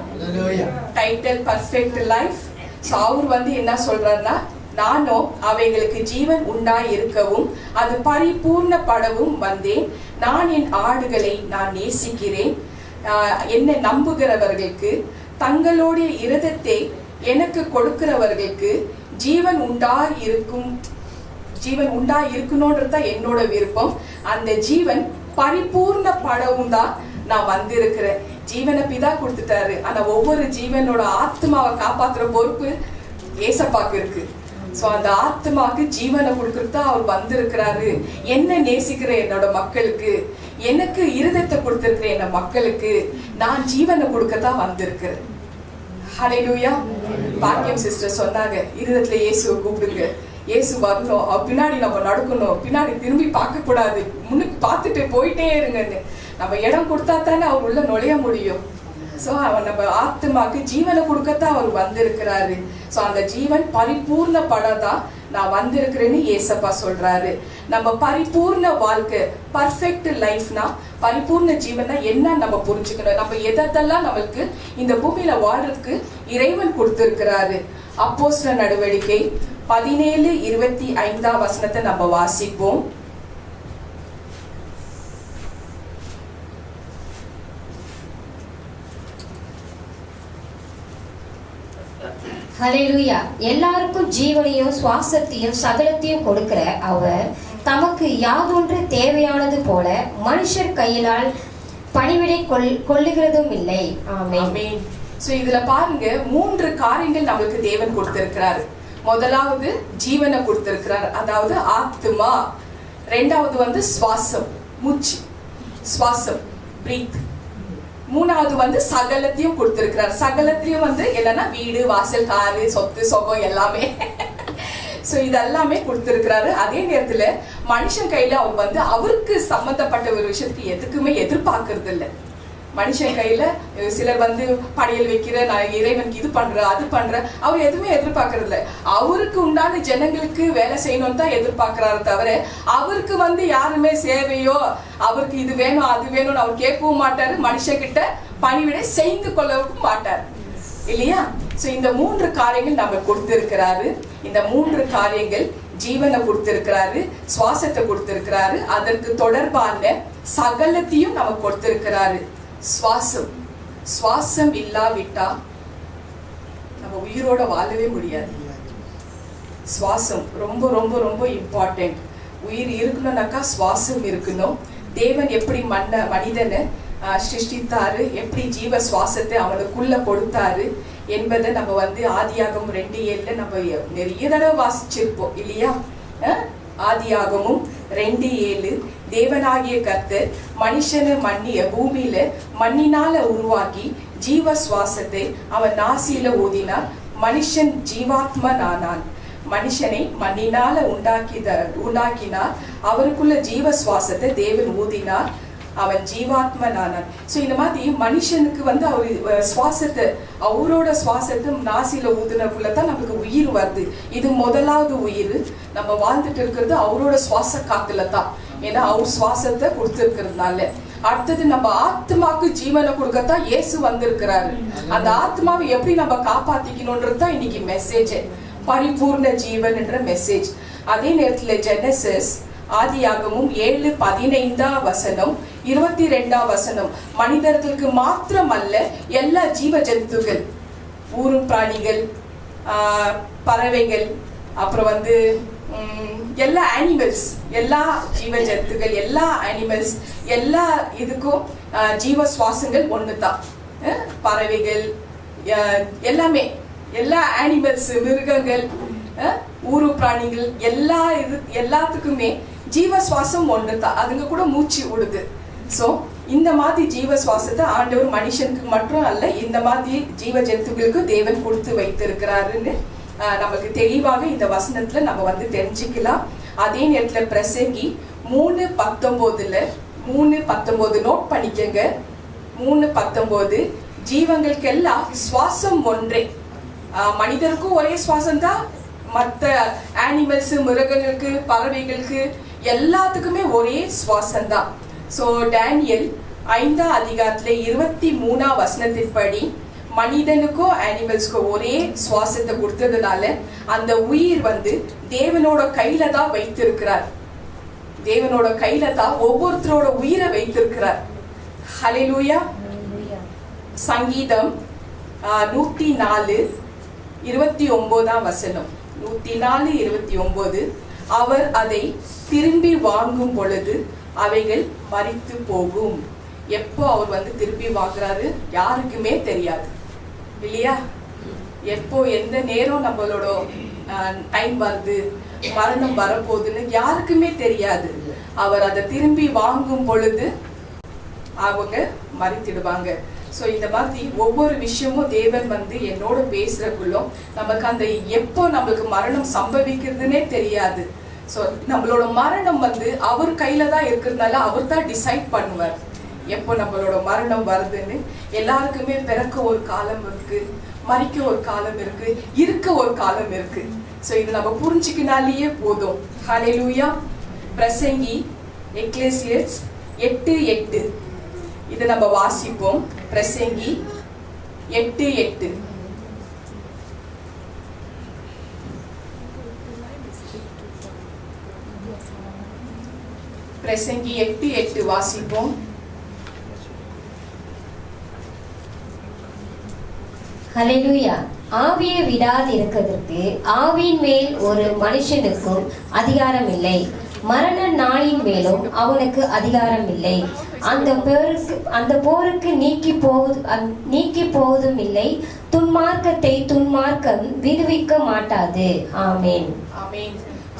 Title perfect life. So அவர் வந்து என்ன சொல்றாருன்னா, நானும் அவைகளுக்கு ஜீவன் உண்டாயிருக்கவும் அது பரிபூர்ணப்படவும் வந்தேன். நான் என் ஆடுகளை நான் நேசிக்கிறேன். என்னை நம்புகிறவர்களுக்கு, தங்களுடைய இருதயத்தை எனக்கு கொடுக்கிறவர்களுக்கு ஜீவன் உண்டாயிருக்கணும்ன்றது என்னோட விருப்பம். அந்த ஜீவன் பரிபூர்ணப்படவும் தான் நான் வந்திருக்கிறேன். ஜீவனை பிதா கொடுத்துட்டாரு. ஆனா ஒவ்வொரு ஜீவனோட ஆத்மாவை காப்பாத்துற பொறுப்பு ஏசப்பாக்கு இருக்கு. சோ அந்த ஆத்மாக்கு ஜீவனை கொடுக்கறதா அவர் வந்திருக்கிறாரு. என்ன நேசிக்கிற என்னோட மக்களுக்கு, எனக்கு இருதயத்தை கொடுத்திருக்கிற என்ன மக்களுக்கு நான் ஜீவனை கொடுக்கத்தான் வந்திருக்கிறேன். ஹல்லேலூயா. பாக்கியம் சிஸ்டர் சொன்னாங்க, இருதயத்துல இயேசுவை கூப்பிடுங்க, இயேசு வரணும், பின்னாடி நம்ம நடக்கணும், பின்னாடி திரும்பி பார்க்க கூடாது, முன்னுக்கு பார்த்துட்டு போயிட்டே இருங்கன்னு. நம்ம இடம் கொடுத்தா தானே அவர் உள்ள நுழைய முடியும். ஸோ அவன் நம்ம ஆத்மாக்கு ஜீவனை கொடுக்கத்தான் அவர் வந்திருக்கிறாரு. ஸோ அந்த ஜீவன் பரிபூர்ணப்படதான் நான் வந்திருக்கிறேன்னு ஏசப்பா சொல்றாரு. நம்ம பரிபூர்ண வாழ்க்கை, பர்ஃபெக்ட் லைஃப்னா, பரிபூர்ண ஜீவனா என்ன நம்ம புரிஞ்சுக்கணும். நம்ம எதெல்லாம் நம்மளுக்கு இந்த பூமியில வாழ்றதுக்கு இறைவன் கொடுத்திருக்கிறாரு. அப்போஸ்தலர் நடவடிக்கை 17:25 நம்ம வாசிப்போம். ஹல்லேலூயா. எல்லாருக்கும் ஜீவனையும் சுவாசத்தையும் சகலத்தையும் கொடுக்கிற அவர் தமக்கு யாதொன்று தேவையானது போல மனுஷர் கையிலால் பணிவிடை கொள்ளுகிறதும் இல்லை. ஆமென். சோ இதுல பாருங்க, 3 காரியங்கள் நம்மளுக்கு தேவன் கொடுத்திருக்கிறாரு. முதலாவது ஜீவனை கொடுத்திருக்கிறார், அதாவது ஆத்மா. ரெண்டாவது வந்து சுவாசம், மூச்சு, சுவாசம், பிரீத். மூணாவது வந்து சகலத்தையும் கொடுத்திருக்கிறார். சகலத்தையும் வந்து என்னன்னா வீடு, வாசல், காரு, சொத்து, சொகம் எல்லாமே. ஸோ இதெல்லாமே கொடுத்துருக்கிறாரு. அதே நேரத்துல மனுஷன் கையில அவர் வந்து அவருக்கு சம்பந்தப்பட்ட ஒரு விஷயத்துக்கு எதுக்குமே எதிர்பார்க்கறது இல்லை. மனுஷன் கையில சிலர் வந்து படையல் வைக்கிற, நான் இறைவனுக்கு இது பண்ற அது பண்ற, அவர் எதுவுமே எதிர்பார்க்கறது இல்லை. அவருக்கு உண்டான ஜனங்களுக்கு வேலை செய்யணும்னு தான் எதிர்பார்க்கிறாரு தவிர அவருக்கு வந்து யாருமே சேவையோ அவருக்கு இது வேணும் அது வேணும்னு அவர் கேட்கவும் மாட்டாரு. மனுஷங்கிட்ட பணிவிடை செய்து கொள்ளவும் மாட்டார் இல்லையா? சோ இந்த 3 காரியங்கள் நம்ம கொடுத்திருக்கிறாரு. இந்த 3 காரியங்கள் ஜீவனை கொடுத்திருக்கிறாரு, சுவாசத்தை கொடுத்திருக்கிறாரு, அதற்கு தொடர்பான சகலத்தையும் நம்ம கொடுத்திருக்கிறாரு. சுவாசம் இல்லாவிட்டா நம்ம உயிரோட வாழவே முடியாது. சுவாசம் ரொம்ப ரொம்ப ரொம்ப இம்பார்ட்டன்ட். உயிர் இருக்கணும்னாக்கா சுவாசம் இருக்கணும். தேவன் எப்படி மனிதனை சிருஷ்டித்தாரு, எப்படி ஜீவ சுவாசத்தை அவனுக்குள்ள கொடுத்தாரு என்பதை நம்ம வந்து ஆதியாகமம் 2:7 நம்ம நிறைய தடவை வாசிச்சிருப்போம் இல்லையா? ஆதியாகமும் 2:7 தேவனாகிய கர்த்தர் மனுஷனை பூமியில மண்ணினால உருவாக்கி ஜீவ சுவாசத்தை அவன் நாசியில ஊதினார், மனுஷன் ஜீவாத்மனானான். மனுஷனை மண்ணினால உண்டாக்கினார், அவருக்குள்ள ஜீவ சுவாசத்தை தேவன் ஊதினார், அவன் ஜீவாத்மனானான். ஸோ இந்த மாதிரி மனுஷனுக்கு வந்து அவர் சுவாசத்தை, அவரோட சுவாசத்தை நாசியில ஊதுனக்குள்ளதான் நமக்கு உயிர் வருது. இது முதலாவது உயிர். நம்ம வாழ்ந்துட்டு இருக்கிறது அவரோட சுவாச காத்துல தான், ஏன்னா அவர் சுவாசத்தை கொடுத்துருக்கிறதுனால. அடுத்தது நம்ம ஆத்மாக்கு ஜீவனை கொடுக்கத்தான் இயேசு வந்திருக்கிறாரு. அந்த ஆத்மாவை எப்படி நம்ம காப்பாத்திக்கணும்ன்றது தான் இன்னைக்கு மெசேஜ், பரிபூர்ண ஜீவன் என்ற மெசேஜ். அதே நேரத்துல ஜெனசிஸ் ஆதியாகமும் 7:15 22 மனிதர்களுக்கு மாத்திரம் அல்ல, எல்லா ஜீவ ஜந்துகள், ஊரும் பிராணிகள், பறவைகள், அப்புறம் வந்து எல்லா அனிமல்ஸ், எல்லா ஜீவ ஜந்துகள், எல்லா அனிமல்ஸ், எல்லா இதுக்கும் ஜீவ சுவாசங்கள் ஒண்ணுதான். பறவைகள் எல்லாமே, எல்லா அனிமல்ஸ், மிருகங்கள், ஊரு பிராணிகள், எல்லாத்துக்குமே ஜீவ சுவாசம் ஒண்ணுதான். அதுங்க கூட மூச்சு விடுது. சோ இந்த மாதிரி ஜீவ சுவாசத்தை ஆண்டவர் மனுஷனுக்கு மட்டும் அல்ல, இந்த மாதிரி ஜீவ ஜந்துக்களுக்கு தேவன் கொடுத்து வைத்திருக்கிறாருன்னு நமக்கு தெளிவாக இந்த வசனத்துல நம்ம வந்து தெரிஞ்சுக்கலாம். அதே நேரத்துல பிரசங்கி 3:19 நோட் பண்ணிக்கங்க. 3:19 ஜீவங்களுக்கெல்லாம் சுவாசம் ஒன்றே. மனிதருக்கும் ஒரே சுவாசம் தான், மற்ற அனிமல்ஸ், மிருகங்களுக்கு, பறவைகளுக்கு எல்லாத்துக்குமே ஒரே சுவாசம் தான். ஸோ டேனியல் 5:23 படி மனிதனுக்கும் அனிமல்ஸ்க்கும் ஒரே சுவாசத்தை கொடுத்ததுனால அந்த உயிர் வந்து தேவனோட கையில தான் வைத்திருக்கிறார். தேவனோட கையில தான் ஒவ்வொருத்தரோட உயிரை வைத்திருக்கிறார். ஹல்லேலூயா. சங்கீதம் 104:29 104:29 அவர் அதை திரும்பி வாங்கும் பொழுது அவைகள் மரித்து போகும். எப்போ அவர் வந்து திரும்பி வாங்குறாரு யாருக்குமே தெரியாது இல்லையா? எப்போ எந்த நேரம் நம்மளோட டைம் வருது, மரணம் வரப்போகுதுன்னு யாருக்குமே தெரியாது. அவர் அதை திரும்பி வாங்கும் பொழுது அவங்க மரித்திடுவாங்க. ஸோ இந்த மாதிரி ஒவ்வொரு விஷயமும் தேவன் வந்து என்னோட பேசுறக்குள்ளும் நமக்கு அந்த எப்போ நம்மளுக்கு மரணம் சம்பவிக்கிறதுனே தெரியாது. ஸோ நம்மளோட மரணம் வந்து அவர் கையில தான் இருக்கிறதுனால அவர் தான் டிசைட் பண்ணுவார் எப்போ நம்மளோட மரணம் வருதுன்னு. எல்லாருக்குமே பிறக்க ஒரு காலம் இருக்கு, மரிக்க ஒரு காலம் இருக்கு, இருக்க ஒரு காலம் இருக்கு. ஸோ இது நம்ம புரிஞ்சுக்கினாலேயே போதும். ஹல்லேலூயா. பிரசங்கி எக்லேசியஸ் 8:8 இது நம்ம வாசிப்போம். பிரசங்கி 8:8 பிரசங்கி 8:8 வாசிப்போம். ஹல்லேலூயா. ஆவியை விடாது இருக்கிறதற்கு ஆவியின் மேல் ஒரு மனுஷனுக்கும் அதிகாரம் இல்லை, மரண நாளின் மேலும் அவனுக்கு அதிகாரம் இல்லை. அந்த போருக்கு நீக்கி போவதும் இல்லை, துன்மார்க்கத்தை துன்மார்க்கம் விடுவிக்க மாட்டாது. ஆமேன். ஆமேன்.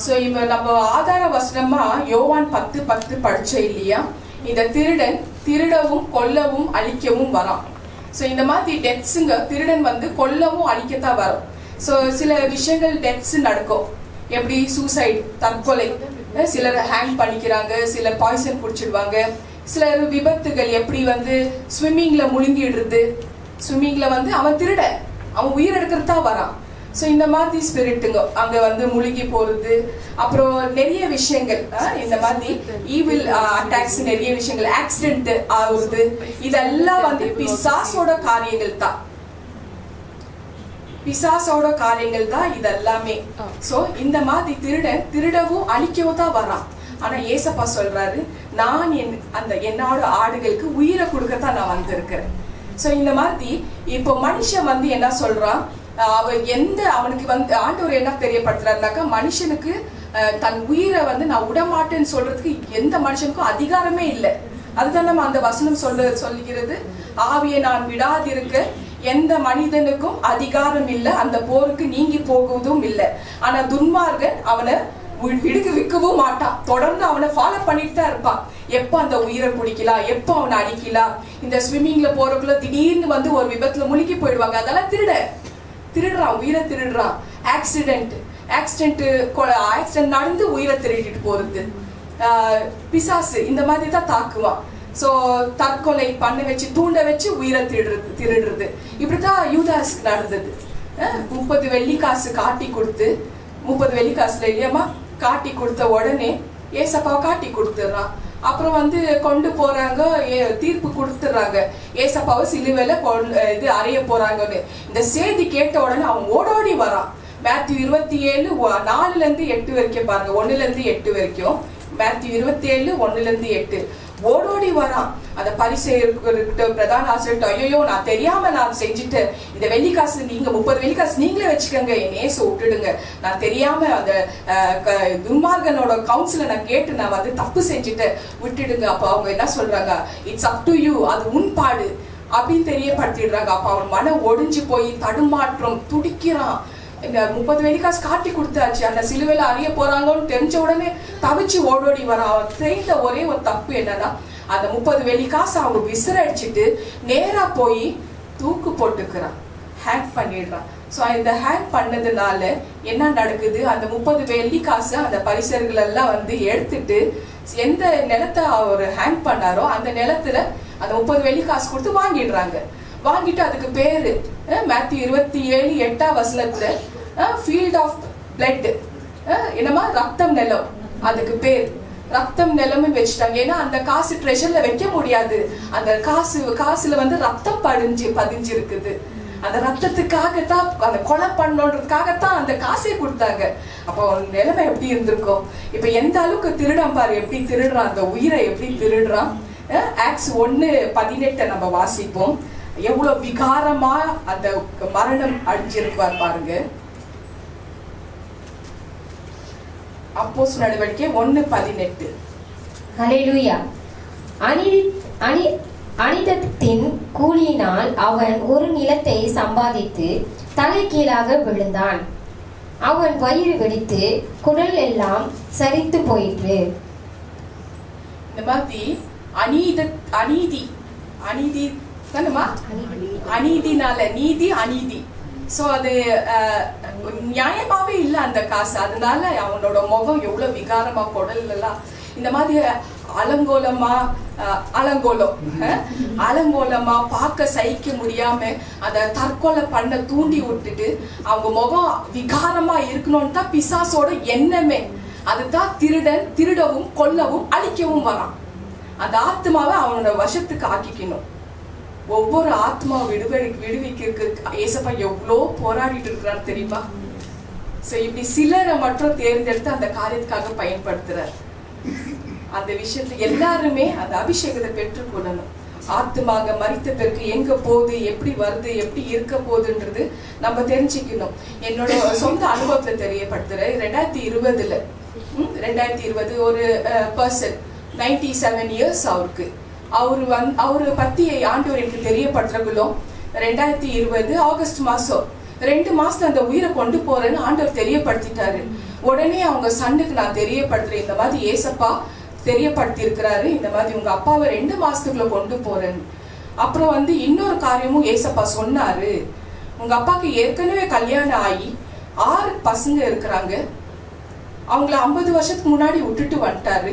ஸோ இப்போ நம்ம ஆதார வசனமா யோவான் 10:10 படிச்சோம் இல்லையா? இந்த திருடன் திருடவும் கொல்லவும் அழிக்கவும் வரான். ஸோ இந்த மாதிரி டெத்ஸுங்க, திருடன் வந்து கொல்லவும் அழிக்கத்தான் வரும். ஸோ சில விஷயங்கள் டெத்ஸ் நடக்கும் எப்படி சூசைட், தற்கொலை, சிலர் ஹேங் பண்ணிக்கிறாங்க, சிலர் பாய்சன் குடிச்சிடுவாங்க, சிலர் விபத்துகள் எப்படி வந்து ஸ்விம்மிங்ல முழுங்கிடுறது. ஸ்விம்மிங்ல வந்து அவன் திருட, அவன் உயிர் எடுக்கிறதா வரான். ஸோ இந்த மாதிரி ஸ்பிரிட்டுங்க அங்கே வந்து முழுகி போகிறது. அப்புறம் நிறைய விஷயங்கள் இந்த மாதிரி ஈவில் அட்டாக்ஸ், நிறைய விஷயங்கள், ஆக்சிடென்ட் ஆகுறது, இதெல்லாம் வந்து பிசாசோட காரியங்கள் தான். பிசாசோட காரியங்கள் தான் இதெல்லாமே. ஸோ இந்த மாதிரி திருடவும் அழிக்கவும் தான் வரான். ஆனா ஏசப்பா சொல்றாரு, நான் என்னோட ஆடுகளுக்கு உயிரை கொடுக்கத்தான் நான் வந்திருக்கிறேன். ஸோ இந்த மாதிரி இப்போ மனுஷன் வந்து என்ன சொல்றான், அவனுக்கு வந்து ஆண்டவர் என்ன தெரியப்படுத்துறாருனாக்கா, மனுஷனுக்கு தன் உயிரை வந்து நான் விடமாட்டேன்னு சொல்றதுக்கு எந்த மனுஷனுக்கும் அதிகாரமே இல்லை. அதுதான் நம்ம அந்த வசனம் சொல்லுகிறது, ஆவியை நான் விடாதிருக்க எந்த மனிதனுக்கும் அதிகாரம் இல்லை, அந்த போருக்கு நீங்கி போகுவதும் இல்லை. ஆனா துன்மார்கன் அவனை விற்கவும் மாட்டான், தொடர்ந்து அவனை ஃபாலோ பண்ணிட்டு தான் இருப்பான். எப்போ அந்த உயிரை குடிக்கலாம், எப்போ அவனை அடிக்கலாம். இந்த ஸ்விம்மிங்ல போறதுக்குள்ள திடீர்னு வந்து ஒரு விபத்துல முழுகி போயிடுவாங்க. அதெல்லாம் திருடுறான், உயிரை திருடுறான். ஆக்சிடென்ட் நடந்து உயிரை திருடிட்டு போறது பிசாசு இந்த மாதிரி தான் தாக்குவான். ஸோ தற்கொலை பண்ண வச்சு, தூண்ட வச்சு உயிரை திருடுறது. இப்படித்தான் யூதாஸ்க்கு நடந்தது. 30 வெள்ளிக்காசு காட்டி கொடுத்து, 30 வெள்ளிக்காசுல இல்லையாமா காட்டி கொடுத்த உடனே ஏசப்பாவை காட்டி கொடுத்துடுறான். அப்புறம் வந்து கொண்டு போறாங்க, தீர்ப்பு கொடுத்துடுறாங்க, ஏசப்பாவை சிலுவையில அறைய போறாங்கன்னு. இந்த செய்தி கேட்ட உடனே அவன் ஓடோடி வரான். மேத்யூ 27 4-8 வரைக்கும் பாருங்க, 1-8 வரைக்கும். மேத்யூ 27 1-8 ஓடோடி வரான். அந்த பரிசேயர்கிட்ட, பிரதான ஆசிரியர்கிட்ட, ஐயோ நான் தெரியாம நான் செஞ்சுட்டு, இந்த வெள்ளிக்காசு நீங்க 30 வெள்ளிக்காசு நீங்களே வச்சுக்கோங்க, என் ஏச விட்டுடுங்க, நான் தெரியாம அந்த துன்மார்கனோட கவுன்சில நான் கேட்டு நான் வந்து தப்பு செஞ்சுட்டு விட்டுடுங்க. அப்ப அவங்க என்ன சொல்றாங்க, இட்ஸ் அப் டு யூ, அது உன் பாடு அப்படின்னு தெரியப்படுத்திடுறாங்க. அப்ப அவன் மனம் ஒடிஞ்சு போய் தடுமாற்றம், துடிக்கிறான். இந்த 30 வெள்ளிக்காசு காட்டி கொடுத்தாச்சு, அந்த சிலுவையில அறிய போறாங்கன்னு தெரிஞ்ச உடனே தவிச்சு ஓடோடி வரான். அவன் செய்த ஒரே ஒரு தப்பு என்னன்னா, அந்த 30 வெள்ளிக்காசு அவங்க விசிறடிச்சுட்டு நேரா போய் தூக்கு போட்டுக்கிறான், ஹேங் பண்ணிடுறான். ஸோ இந்த ஹேங் பண்ணதுனால என்ன நடக்குது, அந்த 30 வெள்ளிக்காசு அந்த பரிசர்கள் எல்லாம் வந்து எடுத்துட்டு எந்த நிலத்தை அவர் ஹேங் பண்ணாரோ அந்த நிலத்துல அந்த 30 வெள்ளிக்காசு கொடுத்து வாங்கிடுறாங்க. வாங்கிட்டு அதுக்கு பேரு மேத்யூ 27:8 ஃபீல்ட் ஆஃப் பிளட், என்னமா ரத்தம் நிலம், அதுக்கு பேர் ரத்தம் நிலமும் வச்சுட்டாங்க. ஏன்னா அந்த காசு ட்ரெஷர்ல வைக்க முடியாது, அந்த காசுல வந்து ரத்தம் பதிஞ்சு இருக்குது. அந்த ரத்தத்துக்காகத்தான், அந்த கொலை பண்ணணுன்றதுக்காகத்தான் அந்த காசை கொடுத்தாங்க. அப்போ நிலைமை எப்படி இருந்திருக்கும். இப்ப எந்த அளவுக்கு திருடான் பாரு, எப்படி திருடுறான், அந்த உயிரை எப்படி திருடுறான். ஆக்ஸ் 1:18 நம்ம வாசிப்போம். எவ்வளவு விகாரமா அந்த மரணம் அழிஞ்சிருப்பார் பாருங்க. அப்போஸ்தலர் நடவடிக்கை 1:18. ஹல்லேலூயா. அனிதத்தின் கூலியினால் அவன் ஒரு நிலத்தை சம்பாதித்து தலைகீழாக விழுந்தான். அவன் வயிறு வெடித்து குடல் எல்லாம் சரித்து போயிற்று. இந்த மாதிரி அநீதி தானமா, அநீதினால நீதி அநீதி. ஸோ அது நியாயமாவே இல்லை அந்த காசு. அதனால அவனோட முகம் எவ்வளவு விகாரமா, குடல் எல்லாம் இந்த மாதிரி அலங்கோலமா பார்க்க சகிக்க முடியாம அந்த தற்கொலை பண்ண தூண்டி விட்டுட்டு அவங்க முகம் விகாரமா இருக்கணும்னு தான் பிசாசோட எண்ணமே. அதுதான் திருடவும் கொல்லவும் அழிக்கவும் வரான். அந்த ஆத்மாவை அவனோட வசத்துக்கு ஆக்கிக்கணும். ஒவ்வொரு ஆத்மா விடுவிக்கிறதுக்கு ஏசப்பா எவ்வளோ போராடிட்டு இருக்கிறார் தெரியுமா. சோ இப்படி சிலரை மட்டும் தேர்ந்தெடுத்து அந்த காரியத்துக்காக பயன்படுத்துறார். அந்த விஷயத்துல எல்லாருமே அந்த அபிஷேகத்தை பெற்றுக்கொள்ளணும். ஆத்மாக மரித்த பிறகு எங்க போகுது, எப்படி வருது, எப்படி இருக்க போகுதுன்றது நம்ம தெரிஞ்சுக்கணும். என்னோட சொந்த அனுபவத்துல தெரியப்படுத்துறேன். 2020 ஒரு பர்சன் 97 இயர்ஸ் அவருக்கு. அவரு பத்தி ஆண்டவர் எனக்கு தெரியப்படுத்துறதும் 2020 ஆகஸ்ட் மாசம் 2 மாசத்துல அந்த உயிரை கொண்டு போறேன்னு ஆண்டவர் தெரியப்படுத்திட்டாரு. உடனே அவங்க சன்னுக்கு நான் தெரியப்படுத்துறேன், இந்த மாதிரி ஏசப்பா தெரியப்படுத்தி இருக்கிறாரு, இந்த மாதிரி உங்க அப்பாவை 2 மாசத்துக்குள்ள கொண்டு போறேன்னு. அப்புறம் இன்னொரு காரியமும் ஏசப்பா சொன்னாரு, உங்க அப்பாவுக்கு ஏற்கனவே கல்யாணம் ஆகி 6 பசங்க இருக்கிறாங்க, அவங்கள 50 வருஷத்துக்கு முன்னாடி விட்டுட்டு வந்துட்டாரு.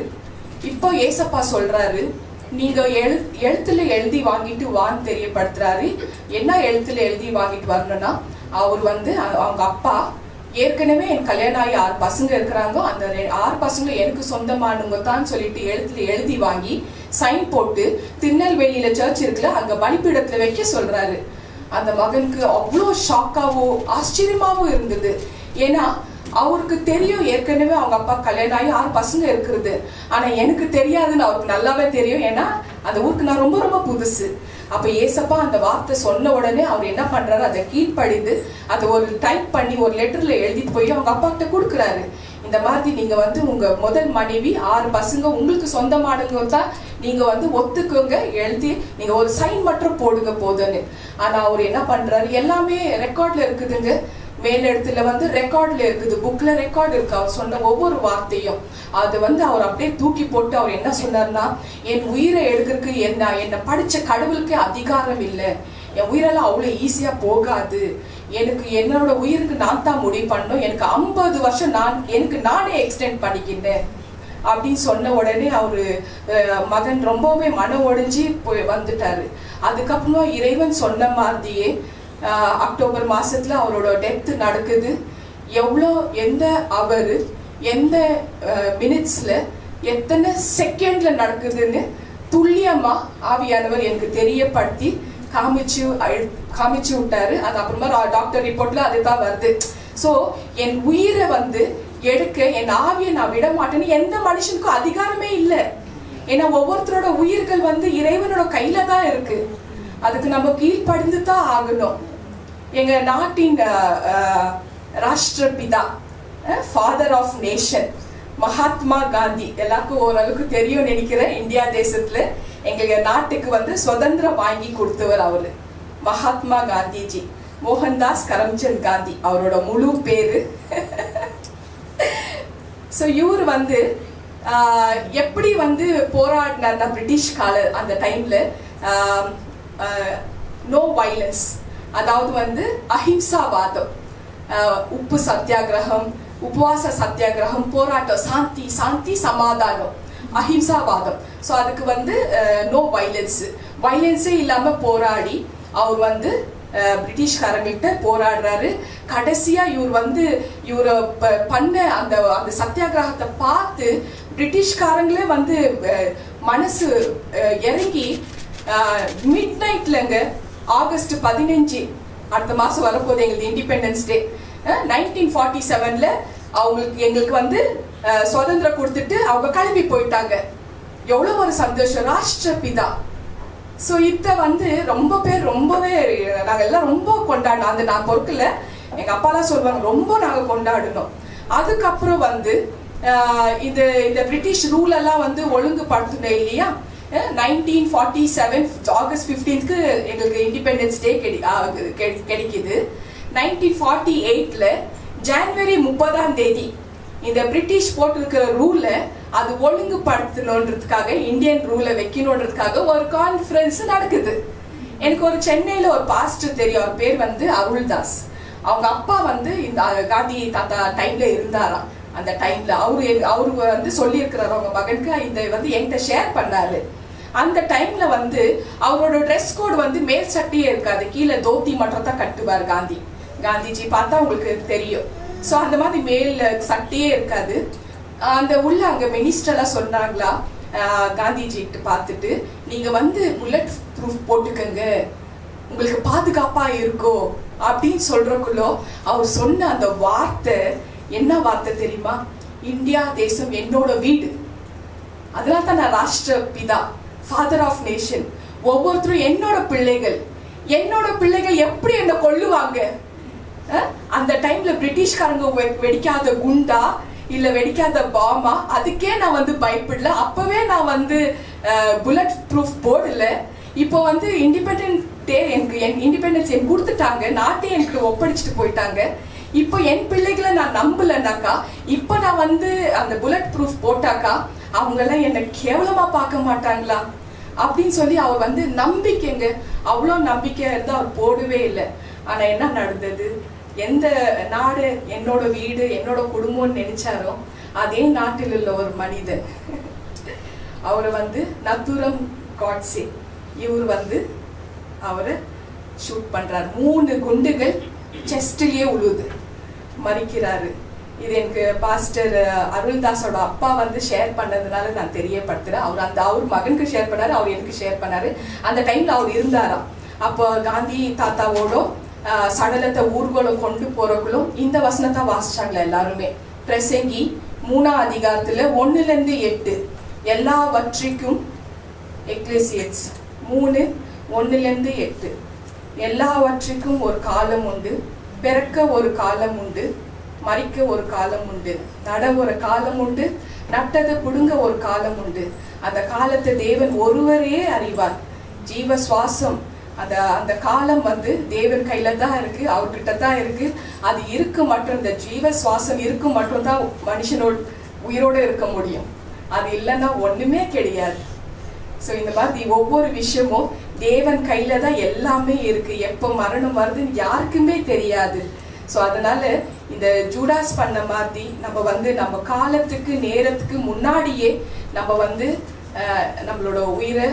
இப்போ ஏசப்பா சொல்றாரு, நீங்க எழுத்துல எழுதி வாங்கிட்டு வான்னு தெரியப்படுத்துறாரு. என்ன எழுத்துல எழுதி வாங்கிட்டு வரணும்னா, அவர் வந்து அவங்க அப்பா ஏற்கனவே என் கல்யாணம் ஆகி 6 பசங்க இருக்கிறாங்க, அந்த 6 பசங்க எனக்கு சொந்தமானுங்க தான் சொல்லிட்டு எழுத்துல எழுதி வாங்கி சைன் போட்டு திருநெல்வேலியில சர்ச் இருக்குல்ல அங்க பலிபீடத்துல வைக்க சொல்றாரு. அந்த மகனுக்கு அவ்வளோ ஷாக்காவோ ஆச்சரியமாவும் இருந்தது. ஏன்னா அவருக்கு தெரியும் ஏற்கனவே அவங்க அப்பா கல்யாணம் ஆகி 6 பசங்க இருக்கிறது. ஆனா எனக்கு தெரியாதுன்னு அவருக்கு நல்லாவே தெரியும். ஏன்னா அந்த ஊருக்கு நான் ரொம்ப ரொம்ப புதுசு. அப்ப ஏசப்பா அந்த வார்த்தை சொன்ன உடனே அவர் என்ன பண்றாரு, அதை கீழ்ப்படிந்து அதை ஒரு டைப் பண்ணி ஒரு லெட்டர்ல எழுதிட்டு போய் அவங்க அப்பா கிட்ட கொடுக்குறாரு. இந்த மாதிரி நீங்க வந்து உங்க முதல் மனைவி 6 பசங்க உங்களுக்கு சொந்தமானவங்க தான் நீங்க வந்து ஒத்துக்குங்க, எழுதி நீங்க ஒரு சைன் மட்டும் போடுங்க போதுன்னு. ஆனா அவர் என்ன பண்றாரு, எல்லாமே ரெக்கார்ட்ல இருக்குதுங்க. மேலிடத்துல வந்து ரெக்கார்ட்ல இருக்குது, புக்ல ரெக்கார்ட் இருக்கு. அவர் சொன்ன ஒவ்வொரு வார்த்தையும் அது வந்து அவர் அப்படியே தூக்கி போட்டு அவர் என்ன சொன்னார்னா, என் உயிரை எடுக்கிறதுக்கு என்ன படிச்ச கடவுளுக்கு அதிகாரம் இல்லை, என் உயிரெல்லாம் அவ்வளோ ஈஸியா போகாது, எனக்கு என்னோட உயிருக்கு நான் தான் முடிவு பண்ணணும், எனக்கு 50 வருஷம் எனக்கு நானே எக்ஸ்டெண்ட் பண்ணிக்கிட்டேன் அப்படின்னு சொன்ன உடனே அவரு மகன் ரொம்பவே மன ஒடிஞ்சு போய் வந்துட்டாரு. அதுக்கப்புறமா இறைவன் சொன்ன மாதிரியே அக்டோபர் மாசத்துல அவரோட டெத் நடக்குது. எவ்வளோ எந்த அவர் எந்த மினிட்ஸ்ல எத்தனை செகண்ட்ல நடக்குதுன்னு துல்லியமா ஆவியானவர் எனக்கு தெரியப்படுத்தி காமிச்சு விட்டாரு. அது அப்புறமா டாக்டர் ரிப்போர்ட்ல அதுதான் வருது. ஸோ என் உயிரை வந்து எடுக்க என் ஆவியை நான் விட மாட்டேன்னு எந்த மனுஷனுக்கும் அதிகாரமே இல்லை. ஏன்னா ஒவ்வொருத்தரோட உயிர்கள் வந்து இறைவனோட கையில தான் இருக்கு. அதுக்கு நம்ம கீழ்ப்படிந்து தான் ஆகணும். எங்க நாட்டின் ராஷ்டிரபிதா, father of nation Mahatma Gandhi, எல்லாருக்கும் ஓரளவுக்கு தெரியும் நினைக்கிறேன். இந்தியா தேசத்துல எங்க நாட்டுக்கு வந்து சுதந்திரம் வாங்கி கொடுத்தவர் அவரு மகாத்மா காந்திஜி, மோகன்தாஸ் கரம்சந்த் காந்தி அவரோட முழு பேரு. ஸோ இவர் வந்து எப்படி வந்து போராடினார்னா, பிரிட்டிஷ் கால அந்த டைம்ல நோ வைலன்ஸ், அதாவது வந்து அஹிம்சாவாதம், உப்பு சத்தியாகிரகம், உபவாச சத்தியாகிரகம், போராட்டம், சாந்தி சாந்தி சமாதானம், அஹிம்சாவாதம். ஸோ அதுக்கு வந்து நோ வைலன்ஸே இல்லாம போராடி அவர் வந்து பிரிட்டிஷ்காரங்கள்ட்ட போராடுறாரு. கடைசியா இவர் பண்ண அந்த சத்தியாகிரகத்தை பார்த்து பிரிட்டிஷ்காரங்களே வந்து மனசு இறங்கி மிட் நைட்லங்க ஆகஸ்ட் 15 அடுத்த மாசம் வரப்போகுது எங்களுக்கு இண்டிபெண்டன்ஸ் டே 1947ல எங்களுக்கு வந்து சுதந்திரம் கொடுத்துட்டு அவங்க கிளம்பி போயிட்டாங்க. எவ்வளவு ஒரு சந்தோஷம், ராஷ்டிரபிதா. ஸோ இதை வந்து ரொம்ப பேர் ரொம்பவே நாங்கள் எல்லாம் ரொம்ப கொண்டாடணும். அந்த நான் பொறுக்கல, எங்க அப்பாலாம் சொல்லுவாங்க ரொம்ப நாங்கள் கொண்டாடணும். அதுக்கப்புறம் வந்து இந்த பிரிட்டிஷ் ரூல் எல்லாம் வந்து ஒழுங்குபடுத்தணும் இல்லையா. 1947 ஆகஸ்ட் 15க்கு எங்களுக்கு இண்டிபெண்டன்ஸ் டே கிடைக்குது. 1948ல ஜனவரி 30ஆம் தேதி இந்த பிரிட்டிஷ் போட்டிருக்கிற ரூலை அது ஒழுங்குபடுத்தணுன்றதுக்காக, இந்தியன் ரூலை வைக்கணுன்றதுக்காக ஒரு கான்ஃபரன்ஸ் நடக்குது. எனக்கு ஒரு சென்னையில ஒரு பாஸ்டர் தெரியும், அவர் பேர் வந்து அருள்தாஸ். அவங்க அப்பா வந்து இந்த காந்தி தாத்தா டைம்ல இருந்தாராம். அந்த டைம்ல அவரு வந்து சொல்லியிருக்கிறாரு அவங்க மகனுக்கு, இதை வந்து என்கிட்ட ஷேர் பண்ணாரு. அந்த டைம்ல வந்து அவரோட ட்ரெஸ் கோட் வந்து மேல் சட்டையே இருக்காது, கீழே தோத்தி மட்டும் தான் கட்டுவார் காந்திஜி பார்த்தா உங்களுக்கு தெரியும். ஸோ அந்த மாதிரி மேல் சட்டையே இருக்காது. அந்த உள்ள அங்க மினிஸ்டர்லாம் சொன்னாங்களா காந்திஜிட்டு பார்த்துட்டு, நீங்க வந்து புல்லட் ப்ரூஃப் போட்டுக்கங்க, உங்களுக்கு பாதுகாப்பா இருக்கோ அப்படின்னு சொல்றக்குள்ளோ அவர் சொன்ன அந்த வார்த்தை என்ன வார்த்தை தெரியுமா? இந்தியா தேசம் என்னோட வீடு. அதனால தான் நான் ராஷ்டிரபிதா, ஃபாதர் ஆஃப் நேஷன். ஒவ்வொருத்தரும் என்னோட பிள்ளைகள் எப்படி என்ன கொல்லுவாங்க? அந்த டைம்ல பிரிட்டிஷ்காரங்க வெடிக்காத குண்டா இல்ல வெடிக்காத பாமா, அதுக்கே நான் வந்து பயப்படல. அப்பவே நான் வந்து புல்லட் ப்ரூஃப் போடல. இப்போ வந்து இண்டிபெண்டன்ஸ் எனக்கு கொடுத்துட்டாங்க, நாட்டை எனக்கு ஒப்படைச்சிட்டு போயிட்டாங்க. இப்போ என் பிள்ளைகளை நான் நம்பலனாக்கா, இப்போ நான் வந்து அந்த புல்லட் ப்ரூஃப் போட்டாக்கா அவங்க எல்லாம் என்ன கேவலமா பார்க்க மாட்டாங்களா அப்படின்னு சொல்லி அவர் வந்து நம்பிக்கைங்க, அவ்வளோ நம்பிக்கை இருந்து அவர் போடவே இல்லை. ஆனா என்ன நடந்தது? எந்த நாடு என்னோட வீடு என்னோட குடும்பம்னு நினைச்சாரோ அதே நாட்டில் உள்ள ஒரு மனிதன், அவரை வந்து நத்துரம் காட்ஸே, இவர் வந்து அவரை ஷூட் பண்றாரு. 3 குண்டுகள் செஸ்ட்லயே உழுது, மறிக்கிறாரு. இது எனக்கு பாஸ்டர் அருள்தாஸோட அப்பா வந்து ஷேர் பண்ணதுனால நான் தெரியப்படுத்துறேன். அவர் மகனுக்கு ஷேர் பண்ணாரு, அவர் எனக்கு ஷேர் பண்ணாரு. அந்த டைம்ல அவர் இருந்தாராம். அப்போ காந்தி தாத்தாவோட சடலத்தை ஊர்வலம் கொண்டு போறக்குள்ளும் இந்த வசனத்தை வாசிச்சாங்களா எல்லாருமே. பிரசங்கி 3ஆம் அதிகாரத்துல 1-8 எல்லாவற்றிற்கும், எக்லேசியஸ் 3:1-8 எல்லாவற்றிற்கும் ஒரு காலம் உண்டு, பிறக்க ஒரு காலம் உண்டு, மறிக்க ஒரு காலம் உண்டு, நட ஒரு காலம் உண்டு, நட்டதை புடுங்க ஒரு காலம் உண்டு. அந்த காலத்தை தேவன் ஒருவரே அறிவார். ஜீவ சுவாசம் அந்த காலம் வந்து தேவன் கையில தான் இருக்கு, அவர்கிட்ட தான் இருக்கு. அது இருக்கு மட்டும், இந்த ஜீவ சுவாசம் இருக்கு மட்டும் தான் மனுஷனோட உயிரோட இருக்க முடியும். அது இல்லைன்னா ஒண்ணுமே கிடையாது. ஸோ இந்த மாதிரி ஒவ்வொரு விஷயமும் தேவன் கையில தான் எல்லாமே இருக்கு. எப்போ மரணம் வருதுன்னு யாருக்குமே தெரியாது. ஸோ அதனால இந்த ஜூடாஸ் பண்ண மாதிரி நம்ம வந்து நம்ம காலத்துக்கு நேரத்துக்கு முன்னாடியே நம்ம வந்து நம்மளோட உயிரை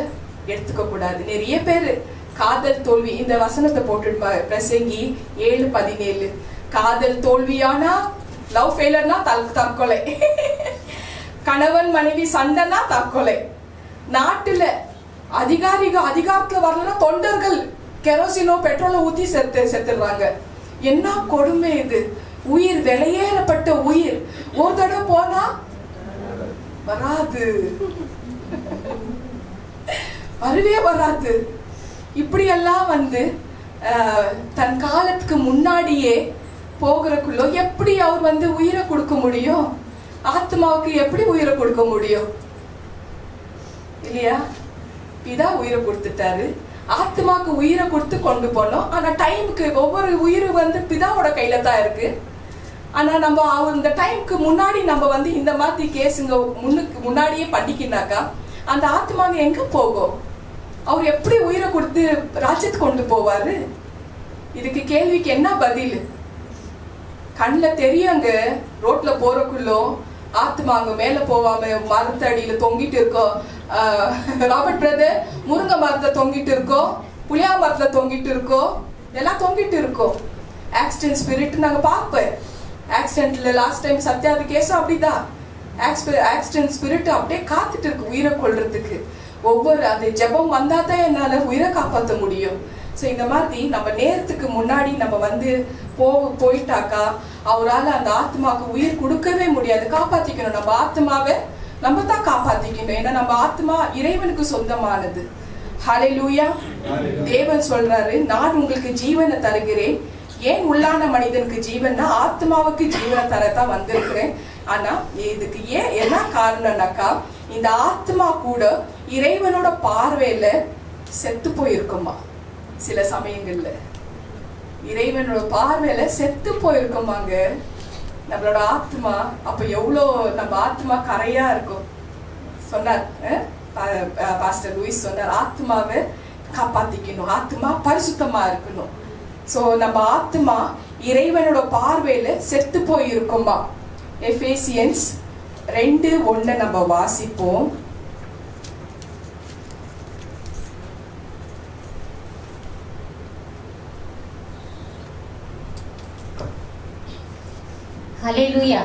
எடுத்துக்க கூடாது. நிறைய பேர் காதல் தோல்வி, இந்த வசனத்தை போட்டு பிரசங்கி 7:17, காதல் தோல்வியானா, லவ் ஃபெயிலர்னா தற்கொலை, கணவன் மனைவி சண்டைனா தற்கொலை, நாட்டுல அதிகாரத்துல வரலன்னா தொண்டர்கள் கெரோசினோ பெட்ரோலை ஊத்தி செத்துடுறாங்க. என்ன கொடுமை இது! உயிர், வெளியேறப்பட்ட உயிர் ஒரு தடவை போனா வராது, வரவே வராது. இப்படியெல்லாம் வந்து தன் காலத்துக்கு முன்னாடியே போகிறக்குள்ளோ எப்படி அவர் வந்து உயிரை கொடுக்க முடியும்? ஆத்மாவுக்கு எப்படி உயிரை கொடுக்க முடியும்? இல்லையா? பிதா உயிரை கொடுத்துட்டாரு, ஆத்மாக்கு உயிரை கொடுத்து கொண்டு போனோம். ஆனா டைமுக்கு ஒவ்வொரு உயிர் வந்து பிதாவோட கையில தான் இருக்கு. ஆனா நம்ம அவர் இந்த டைமுக்கு முன்னாடி நம்ம வந்து இந்த மாதிரி கேஸுங்க முன்னாடியே பண்ணிக்கினாக்கா அந்த ஆத்மாங்க எங்க போகும்? அவர் எப்படி உயிரை கொடுத்து ராஜ்யத்துக்கு கொண்டு போவாரு? இதுக்கு கேள்விக்கு என்ன பதில்? கண்ணில் தெரியுங்க, ரோட்ல போறக்குள்ளோ ஆத்மா அங்க மேல போவாம மரத்தடியில தொங்கிட்டு இருக்கோம். ராபர்ட் பிரதர் முருங்கை மரத்துல தொங்கிட்டு இருக்கோம், புளியா மரத்துல தொங்கிட்டு இருக்கோம், எல்லாம் தொங்கிட்டு இருக்கோம். ஆக்சிடென்ட் ஸ்பிரிட் நாங்க பார்ப்பேன். ஆக்சிடென்ட்ல லாஸ்ட் டைம் சத்யாவது கேஸும் அப்படிதான். ஆக்சிடென்ட் ஸ்பிரிட் அப்படியே காத்துட்டு இருக்கு உயிரை கொள்றதுக்கு. ஒவ்வொரு அந்த ஜெபம் வந்தா தான் என்னால உயிரை காப்பாற்ற முடியும். ஸோ இந்த மாதிரி நம்ம நேரத்துக்கு முன்னாடி நம்ம வந்து போயிட்டாக்கா அவரால் அந்த ஆத்மாவுக்கு உயிர் கொடுக்கவே முடியாது. காப்பாத்திக்கணும், நம்ம ஆத்மாவை நம்ம தான் காப்பாத்திக்கணும். ஏன்னா நம்ம ஆத்மா இறைவனுக்கு சொந்தமானது. ஹல்லேலூயா. தேவன் சொல்றாரு, நான் உங்களுக்கு ஜீவனை தருகிறேன். ஏன் உள்ளான மனிதனுக்கு ஜீவன்னா ஆத்மாவுக்கு ஜீவனை தரத்தான் வந்திருக்கிறேன். ஆனா இதுக்கு ஏன் என்ன காரணம்னாக்கா இந்த ஆத்மா கூட இறைவனோட பார்வையில செத்து போயிருக்குமா. சில சமயங்கள்ல இறைவனோட பார்வையில செத்து போயிருக்குமாங்க நம்மளோட ஆத்மா. அப்ப எவ்வளோ நம்ம ஆத்மா கரையா இருக்கும். சொன்னார் பாஸ்டர் லூயிஸ் சொன்னார், ஆத்மாவை காப்பாத்திக்கணும், ஆத்மா பரிசுத்தமா இருக்கணும். ஸோ நம்ம ஆத்மா இறைவனோட பார்வையில செத்து போயிருக்குமா. எபேசியன்ஸ் 2:1 நம்ம வாசிப்போம். ஹல்லேலூயா.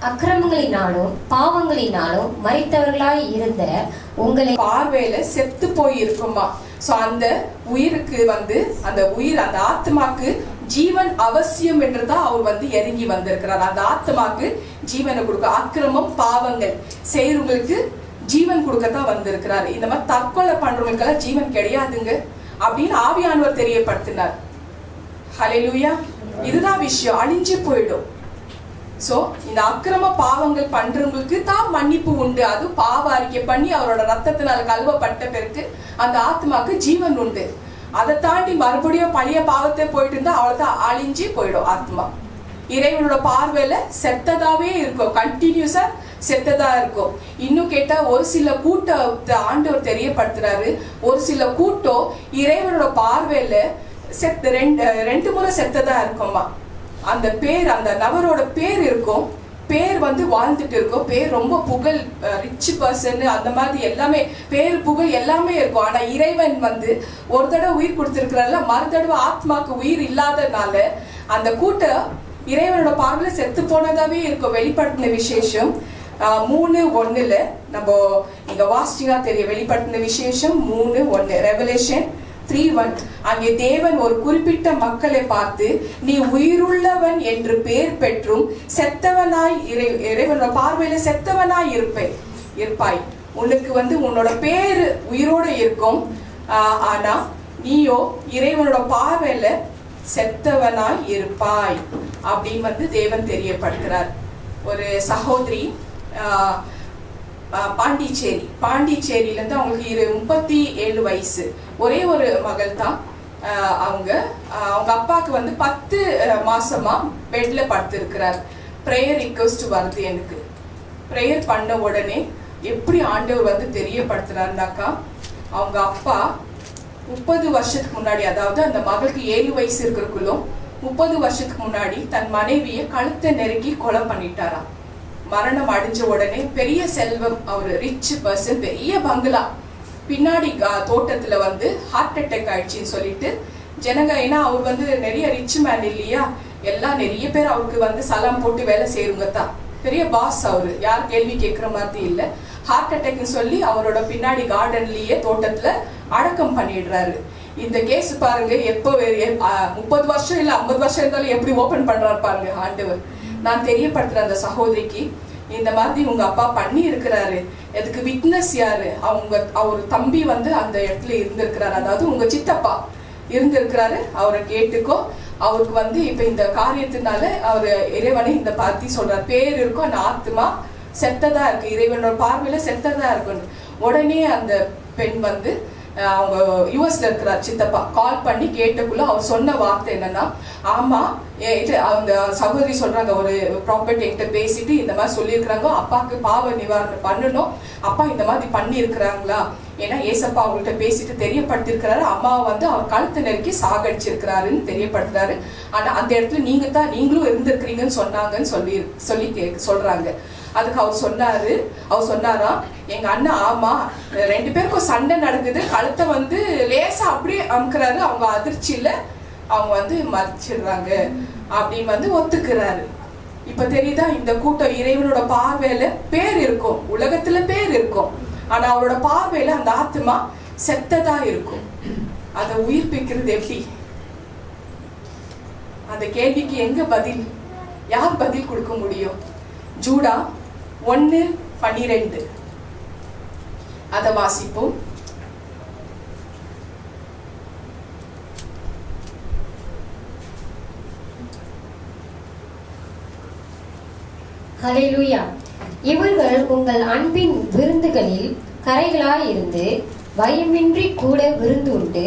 அக்கிரமங்களினாலும் பாவங்களினாலும் மரித்தவர்களாய் இருந்த உங்களை பார்வையில செத்து போயிருக்குமா. சோ அந்த உயிருக்கு வந்து அந்த உயிர் அந்த ஆத்மாக்கு ஜீவன் அவசியம் என்றுதான் அவர் வந்து இறங்கி வந்திருக்கிறார். அந்த ஆத்மாக்கு ஜீவனை கொடுக்க, அக்கிரமம் பாவங்கள் செய்யறவங்களுக்கு ஜீவன் கொடுக்கத்தான் வந்திருக்கிறார். இந்த மாதிரி தற்கொலை பண்றவங்களுக்கெல்லாம் ஜீவன் கிடையாதுங்க அப்படின்னு ஆவியானவர் தெரியப்படுத்தினார். ஹல்லேலூயா. இதுதான் விஷயம், அழிஞ்சு போயிடும். சோ இந்த அக்கிரம பாவங்கள் பண்றவங்களுக்கு தான் மன்னிப்பு உண்டு. அது பாவ அறிக்கை பண்ணி அவரோட ரத்தத்தினால கழுவப்பட்ட பிறகு அந்த ஆத்மாக்கு ஜீவன் உண்டு. அதை தாண்டி மறுபடியும் பழைய பாவத்தை போயிட்டு இருந்தா அவ்வளவுதான், அழிஞ்சு போயிடும் ஆத்மா. இறைவனோட பார்வையில செத்ததாவே இருக்கும், கண்டினியூஸா செத்ததா இருக்கும். இன்னும் கேட்டா ஒரு சில கூட்டத்தை ஆண்டவர் தெரியப்படுத்துறாரு, ஒரு சில கூட்டம் இறைவனோட பார்வையில ரெண்டு முறை செத்ததா இருக்குமா. அந்த பேர், அந்த நபரோட பேர் இருக்கும், பேர் வந்து வாழ்ந்துட்டு இருக்கும், பேர் ரொம்ப புகழ், ரிச் பர்சன், அந்த மாதிரி எல்லாமே பேர் புகழ் எல்லாமே இருக்கும். ஆனா இறைவன் வந்து ஒரு தடவை உயிர் கொடுத்திருக்கிறாருல, மறு தடவை ஆத்மாக்கு உயிர் இல்லாதனால அந்த கூட்டம் இறைவனோட பார்வையில செத்து போனதாவே இருக்கும். வெளிப்படுத்தின விசேஷம் 3:1 நம்ம இங்க வாசிச்சா தெரியும். வெளிப்படுத்தின விசேஷம் 3:1, ரெவலேஷன் 3:1. அங்கே தேவன் ஒரு குறிப்பிட்ட மக்களை பார்த்து, நீ உயிருள்ளவன் என்று பெயர் பெற்றும் செத்தவனாய் இறைவனோட பார்வையில செத்தவனாய் இருப்பாய். உனக்கு வந்து உன்னோட பேரு உயிரோட இருக்கும், ஆனா நீயோ இறைவனோட பார்வையில செத்தவனாய் இருப்பாய் அப்படின்னு வந்து தேவன் தெரியப்படுகிறார். ஒரு சகோதரி பாண்டிச்சேரியிலேருந்து அவங்களுக்கு 37 வயசு, ஒரே ஒரு மகள் தான். அவங்க அப்பாவுக்கு வந்து 10 மாசமா பெட்ல படுத்திருக்கிறார். ப்ரேயர் ரிக்வெஸ்ட் வருது. எனக்கு ப்ரேயர் பண்ண உடனே எப்படி ஆண்டவர் வந்து தெரியப்படுத்துறாருனாக்கா, அவங்க அப்பா 30 வருஷத்துக்கு முன்னாடி, அதாவது அந்த மகளுக்கு 7 வயசு இருக்கிறக்குள்ள 30 வருஷத்துக்கு முன்னாடி தன் மனைவியை கழுத்தை நெருக்கி கொலை பண்ணிட்டாராம். மரணம் அடைஞ்ச உடனே பெரிய செல்வம், அவர் ரிச் பர்சன், பெரிய பங்களா, பின்னாடி தோட்டத்துல வந்து ஹார்ட் அட்டாக் ஆயிடுச்சுன்னு சொல்லிட்டு ஜனங்க, ஏன்னா அவர் வந்து நிறைய ரிச் மேன் இல்லையா, எல்லாம் நிறைய பேர் அவருக்கு வந்து சலாம் போட்டு வேலை செய்யுங்க தான், பெரிய பாஸ் அவரு, யார் கேள்வி கேட்குற மாதிரி இல்லை. ஹார்ட் அட்டாக்னு சொல்லி அவரோட பின்னாடி கார்டன்லயே தோட்டத்துல அடக்கம் பண்ணிடுறாரு. இந்த கேஸ் பாருங்க, எப்போ 30 வருஷம் இல்ல 50 வருஷம் இருந்தாலும் எப்படி ஓபன் பண்றாரு பாருங்க ஆண்டவர். நான் தெரியப்படுத்துற அந்த சகோதரிக்கு, இந்த மாதிரி உங்க அப்பா பண்ணி இருக்கிறாரு, எதுக்கு விட்னஸ் யாரு, அவர் தம்பி வந்து அந்த இடத்துல இருந்திருக்கிறாரு, அதாவது உங்க சித்தப்பா இருந்திருக்கிறாரு, அவரை கேட்டுக்கோ. அவருக்கு வந்து இப்ப இந்த காரியத்தினால அவர் இறைவனை இந்த பார்த்தி சொல்றாரு, பேர் இருக்கும், அந்த ஆத்மா செத்ததா இருக்கு, இறைவனோட பார்வையில செத்ததா இருக்குன்னு. உடனே அந்த பெண் வந்து அவங்க யூஎஸ்ல இருக்கிறார் சித்தப்பா, கால் பண்ணி கேட்டக்குள்ள அவர் சொன்ன வார்த்தை என்னன்னா, ஆமா அவங்க சகோதரி சொல்றாங்க, ஒரு ப்ராப்பர்ட்டி என்கிட்ட பேசிட்டு இந்த மாதிரி சொல்லியிருக்கிறாங்க, அப்பாவுக்கு பாவ நிவாரணம் பண்ணணும், அப்பா இந்த மாதிரி பண்ணி இருக்கிறாங்களா, ஏன்னா ஏசப்பா அவங்கள்ட்ட பேசிட்டு தெரியப்படுத்திருக்கிறாரு, அம்மாவை வந்து அவர் கழுத்து நெருக்கி சாகடிச்சிருக்கிறாருன்னு தெரியப்படுத்துறாரு. ஆனா அந்த இடத்துல நீங்களும் இருந்திருக்கிறீங்கன்னு சொன்னாங்கன்னு சொல்றாங்க. அதுக்கு அவர் சொன்னாரா, எங்க அண்ணன் ஆமா 2 பேருக்கும் சண்டை நடக்குது, கழுத்தை வந்து லேசா அப்படியே அமுக்குறாரு, அவங்க அதிர்ச்சியில அவங்க வந்து மறிச்சிடுறாங்க அப்படின்னு வந்து ஒத்துக்கிறாரு. இப்ப தெரியுதா, இந்த கூட்டம் இறைவனோட பார்வையில பேர் இருக்கும், உலகத்துல பேர் இருக்கும், ஆனா அவரோட பார்வையில அந்த ஆத்மா செத்ததா இருக்கும். அதை உயிர்ப்பிக்கிறது எப்படி? அந்த கேள்விக்கு எங்க பதில், யார் பதில் கொடுக்க முடியும்? ஜூடா 1:12 அதை வாசிப்போம். ஹல்லேலூயா. இவர்கள் உங்கள் அன்பின் விருந்துகளில் கரைகளாயிருந்து பயமின்றி கூட விருந்து உண்டு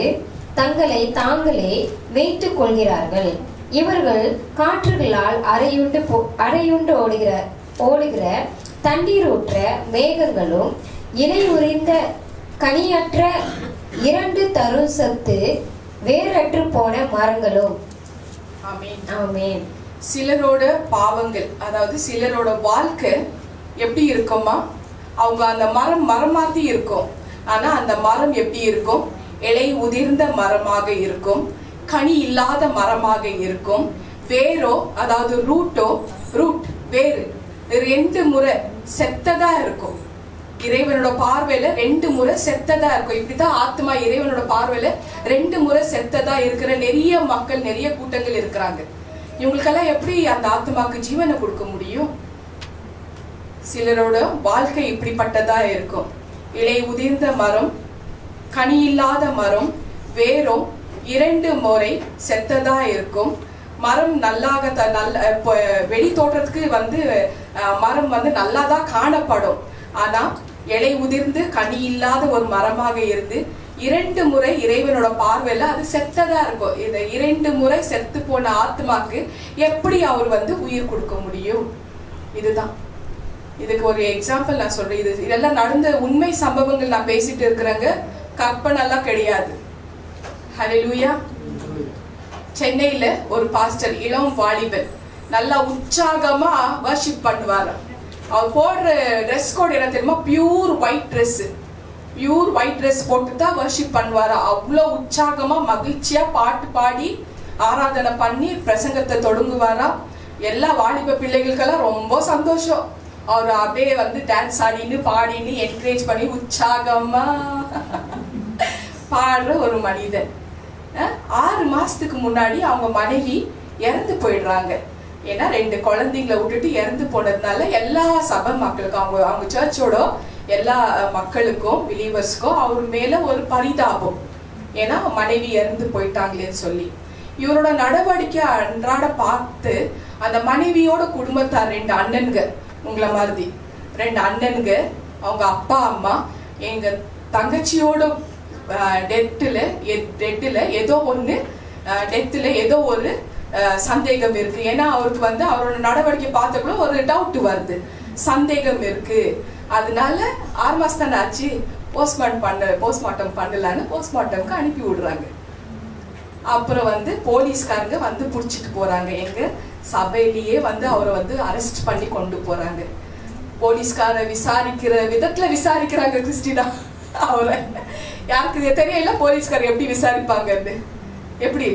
தங்களை தாங்களே மேய்த்துக் கொள்கிறார்கள். இவர்கள் காற்றுகளால் அறையுண்டு ஓடுகிற தண்ணீரூற்ற மேகங்களும் இலை உறிந்த கனியற்ற 2 தருசத்து வேரற்று போன மரங்களும். ஆமென். சிலரோட பாவங்கள், அதாவது சிலரோட வாழ்க்கை எப்படி இருக்குமா, அவங்க அந்த மரம் மாதிரி இருக்கும், ஆனா அந்த மரம் எப்படி இருக்கும், இலை உதிர்ந்த மரமாக இருக்கும், கனி இல்லாத மரமாக இருக்கும். வேரோ, அதாவது ரூட் வேறு 2 முறை செத்ததா இருக்கும். இறைவனோட பார்வையில 2 முறை செத்ததா இருக்கும். இப்படிதான் ஆத்மா இறைவனோட பார்வையில 2 முறை செத்ததா இருக்கிற நிறைய மக்கள், நிறைய கூட்டங்கள் இருக்கிறாங்க. இவங்களுக்கெல்லாம் எப்படி அந்த ஆத்மாக்கு ஜீவனை கொடுக்க முடியும்? சிலரோட வாழ்க்கை இப்படிப்பட்டதா இருக்கும். இலை உதிர்ந்த மரம், கனி இல்லாத மரம், வேரும் 2 முறை செத்ததா இருக்கும். மரம் வெளி தோற்றத்துக்கு வந்து மரம் வந்து நல்லாதான் காணப்படும், ஆனா இலை உதிர்ந்து கனி இல்லாத ஒரு மரமாக இருந்து 2 முறை இறைவனோட பார்வையில அது செத்ததா இருக்கும். இந்த 2 முறை செத்து போன ஆத்மாக்கு எப்படி அவர் வந்து உயிர் கொடுக்க முடியும்? இதுதான் இதுக்கு ஒரு எக்ஸாம்பிள் நான் சொல்றேன். இதெல்லாம் நடந்த உண்மை சம்பவங்கள் நான் பேசிட்டு இருக்கிறேங்க, கற்பனை எல்லாம் கிடையாது. ஹல்லேலூயா. சென்னையில ஒரு பாஸ்டர், இளம் வாலிபன், நல்லா உற்சாகமா வர்ஷிப் பண்ணுவாரு. அவர் போடுற ட்ரெஸ் கோட் என்ன தெரியுமா? பியூர் ஒயிட் ட்ரெஸ் போட்டு தான் வர்ஷிப் பண்ணுவாரு. அவ்வளோ உற்சாகமா மகிழ்ச்சியா பாட்டு பாடி ஆராதனை பண்ணி பிரசங்கத்தை தொடங்குவாரா. எல்லா வாலிப பிள்ளைகளுக்கெல்லாம் ரொம்ப சந்தோஷம். அவர் அப்படியே வந்து டான்ஸ் ஆடின்னு பாடின்னு என்கரேஜ் பண்ணி உற்சாகமா பாடுற ஒரு மனிதன். 6 மாசத்துக்கு முன்னாடி அவங்க மனைவி இறந்து போயிடுறாங்க. ஏன்னா 2 குழந்தைங்களை விட்டுட்டு இறந்து போனதுனால எல்லா சபை மக்களுக்கும், அவங்க சர்ச்சோட எல்லா மக்களுக்கும், பிலீவர்ஸ்க்கும் அவர் மேல ஒரு பரிதாபம். ஏன்னா மனைவி இறந்து போயிட்டாங்களேன்னு சொல்லி இவரோட நடவடிக்கை அன்றாட பார்த்து அந்த மனைவியோட குடும்பத்தார் 2 அண்ணனுங்க, உங்களை மாதிரி 2 அண்ணனுங்க, அவங்க அப்பா அம்மா, எங்க தங்கச்சியோட டெத்தில் ஏதோ ஒரு சந்தேகம் இருக்கு. ஏன்னா அவருக்கு வந்து அவரோட நடவடிக்கை பார்த்தக்குள்ள ஒரு டவுட் வருது, சந்தேகம் இருக்கு. அதனால 6 மாசம் தானே ஆச்சு, போஸ்ட்மார்ட்டம் பண்ணலான்னு போஸ்ட்மார்ட்டம்க்கு அனுப்பி விடுறாங்க. அப்புறம் வந்து போலீஸ்காரங்க வந்து புடிச்சிட்டு போறாங்க. எங்க சபையிலேயே வந்து அவரை வந்து அரெஸ்ட் பண்ணி கொண்டு போறாங்க. போலீஸ்கார விசாரிக்கிற விதத்துல விசாரிக்கிறாங்க கிறிஸ்டினா. அவரை யாருக்கு தெரியல போலீஸ்காரர் எப்படி விசாரிப்பாங்கன்னு. எப்படி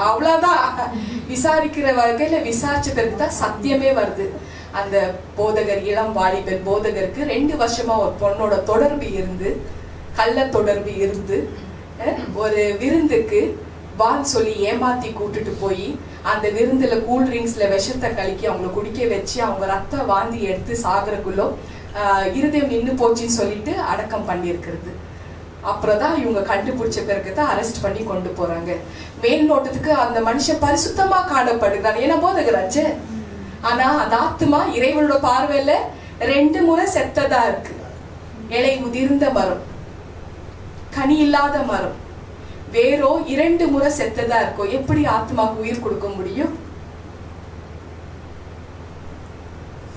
அவ்வளவுதான் விசாரிக்கிற வகையில விசாரிச்சதற்கு தான் சத்தியமே வருது. அந்த போதகர், இளம் வாலிபர் போதகருக்கு 2 வருஷமா ஒரு பொண்ணோட தொடர்பு இருந்து, கள்ள தொடர்பு இருந்து, ஒரு விருந்துக்கு வான்னு சொல்லி ஏமாத்தி கூட்டிட்டு போய் அந்த விருந்துல கூல்ட்ரிங்க்ஸ்ல விஷத்தை கலக்கி அவங்களை குடிக்க வச்சு அவங்க ரத்த வாந்தி எடுத்து சாகரக்குள்ளோ இருதயம் நின்று போச்சுன்னு சொல்லிட்டு அடக்கம் பண்ணியிருக்கிறது. அப்புறம் தான் இவங்க கண்டுபிடிச்ச பிறகு தான் அரெஸ்ட் பண்ணி கொண்டு போறாங்க. மேல் நோட்டத்துக்கு அந்த மனுஷன் பரிசுத்தமா காணப்படுகிறான், ஏன்னா போதகராச்சு. ஆனா அந்த ஆத்மா இறைவனோட பார்வையில 2 முறை செத்ததா இருக்கு. இலை உதிர்ந்த மரம், கனி இல்லாத மரம், வேறோ 2 முறை செத்ததா இருக்கும். எப்படி ஆத்மாவுக்கு உயிர் கொடுக்க முடியும்?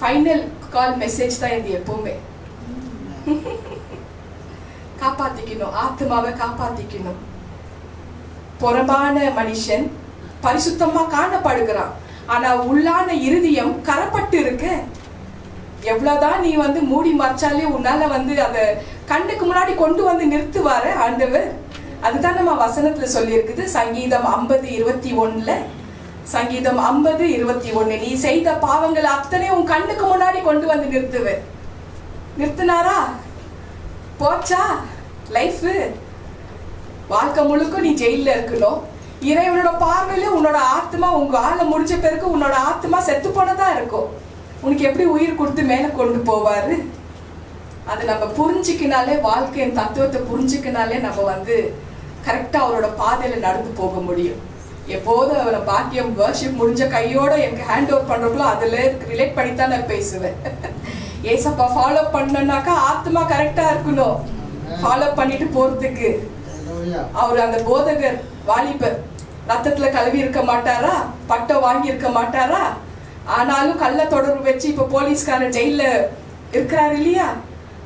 ஃபைனல் கால் மெசேஜ் தான் இது. எப்பவுமே காப்பாத்திக்கணும், ஆத்மாவை காப்பாத்திக்கணும். புறம்பான மனுஷன் பரிசுத்தமா காணப்படுகிறான், ஆனா உள்ளான இருதயம் கரப்பட்டு இருக்கு. எவ்வளவுதான் நீ வந்து மூடி மறைச்சாலே உன்னால வந்து அத கண்ணுக்கு முன்னாடி கொண்டு வந்து நிறுத்துவாரு ஆண்டவர். அதுதான் நம்ம வசனத்துல சொல்லி இருக்குது. சங்கீதம் 50:21. சங்கீதம் 50:21, நீ செய்த பாவங்கள் அத்தனை உன் கண்ணுக்கு முன்னாடி கொண்டு வந்து நிறுத்துவேன். நிறுத்தினாரா? போச்சா லைஃப்? வாழ்க்கை முழுக்க நீ ஜெயில இருக்கணும். இறைவனோட பார்வையில உன்னோட ஆத்மா, உங்க ஆளை முடிஞ்ச பிறகு உன்னோட ஆத்மா செத்து போனதா இருக்கும். உனக்கு எப்படி உயிர் கொடுத்து மேல கொண்டு போவாரு? அது நம்ம புரிஞ்சுக்கினாலே, வாழ்க்கையின் தத்துவத்தை புரிஞ்சுக்கினாலே நம்ம வந்து கரெக்டா அவரோட பாதையில நடந்து போக முடியும். எப்போதும் அவரை பாக்கியம் வர்ஷிப் முடிஞ்ச கையோட எனக்கு ஹேண்ட் ஓவர் பண்றப்போ அதுல ரிலேட் பண்ணித்தான் நான் பேசுவேன். ஏசப்பா ஃபாலோ பண்ணனாக்கா ஆத்மா கரெக்டா இருக்கணும், ஃபாலோ பண்ணிட்டு போறதுக்கு. அவர் அந்த போதகர் வாலிபர் ரத்தத்துல கழுவி இருக்க மாட்டாரா, பட்டம் வாங்கி இருக்க மாட்டாரா, ஆனாலும் கள்ள தொடர்பு வச்சு இப்ப போலீஸ்காரன் ஜெயில இருக்கிறாரு இல்லையா?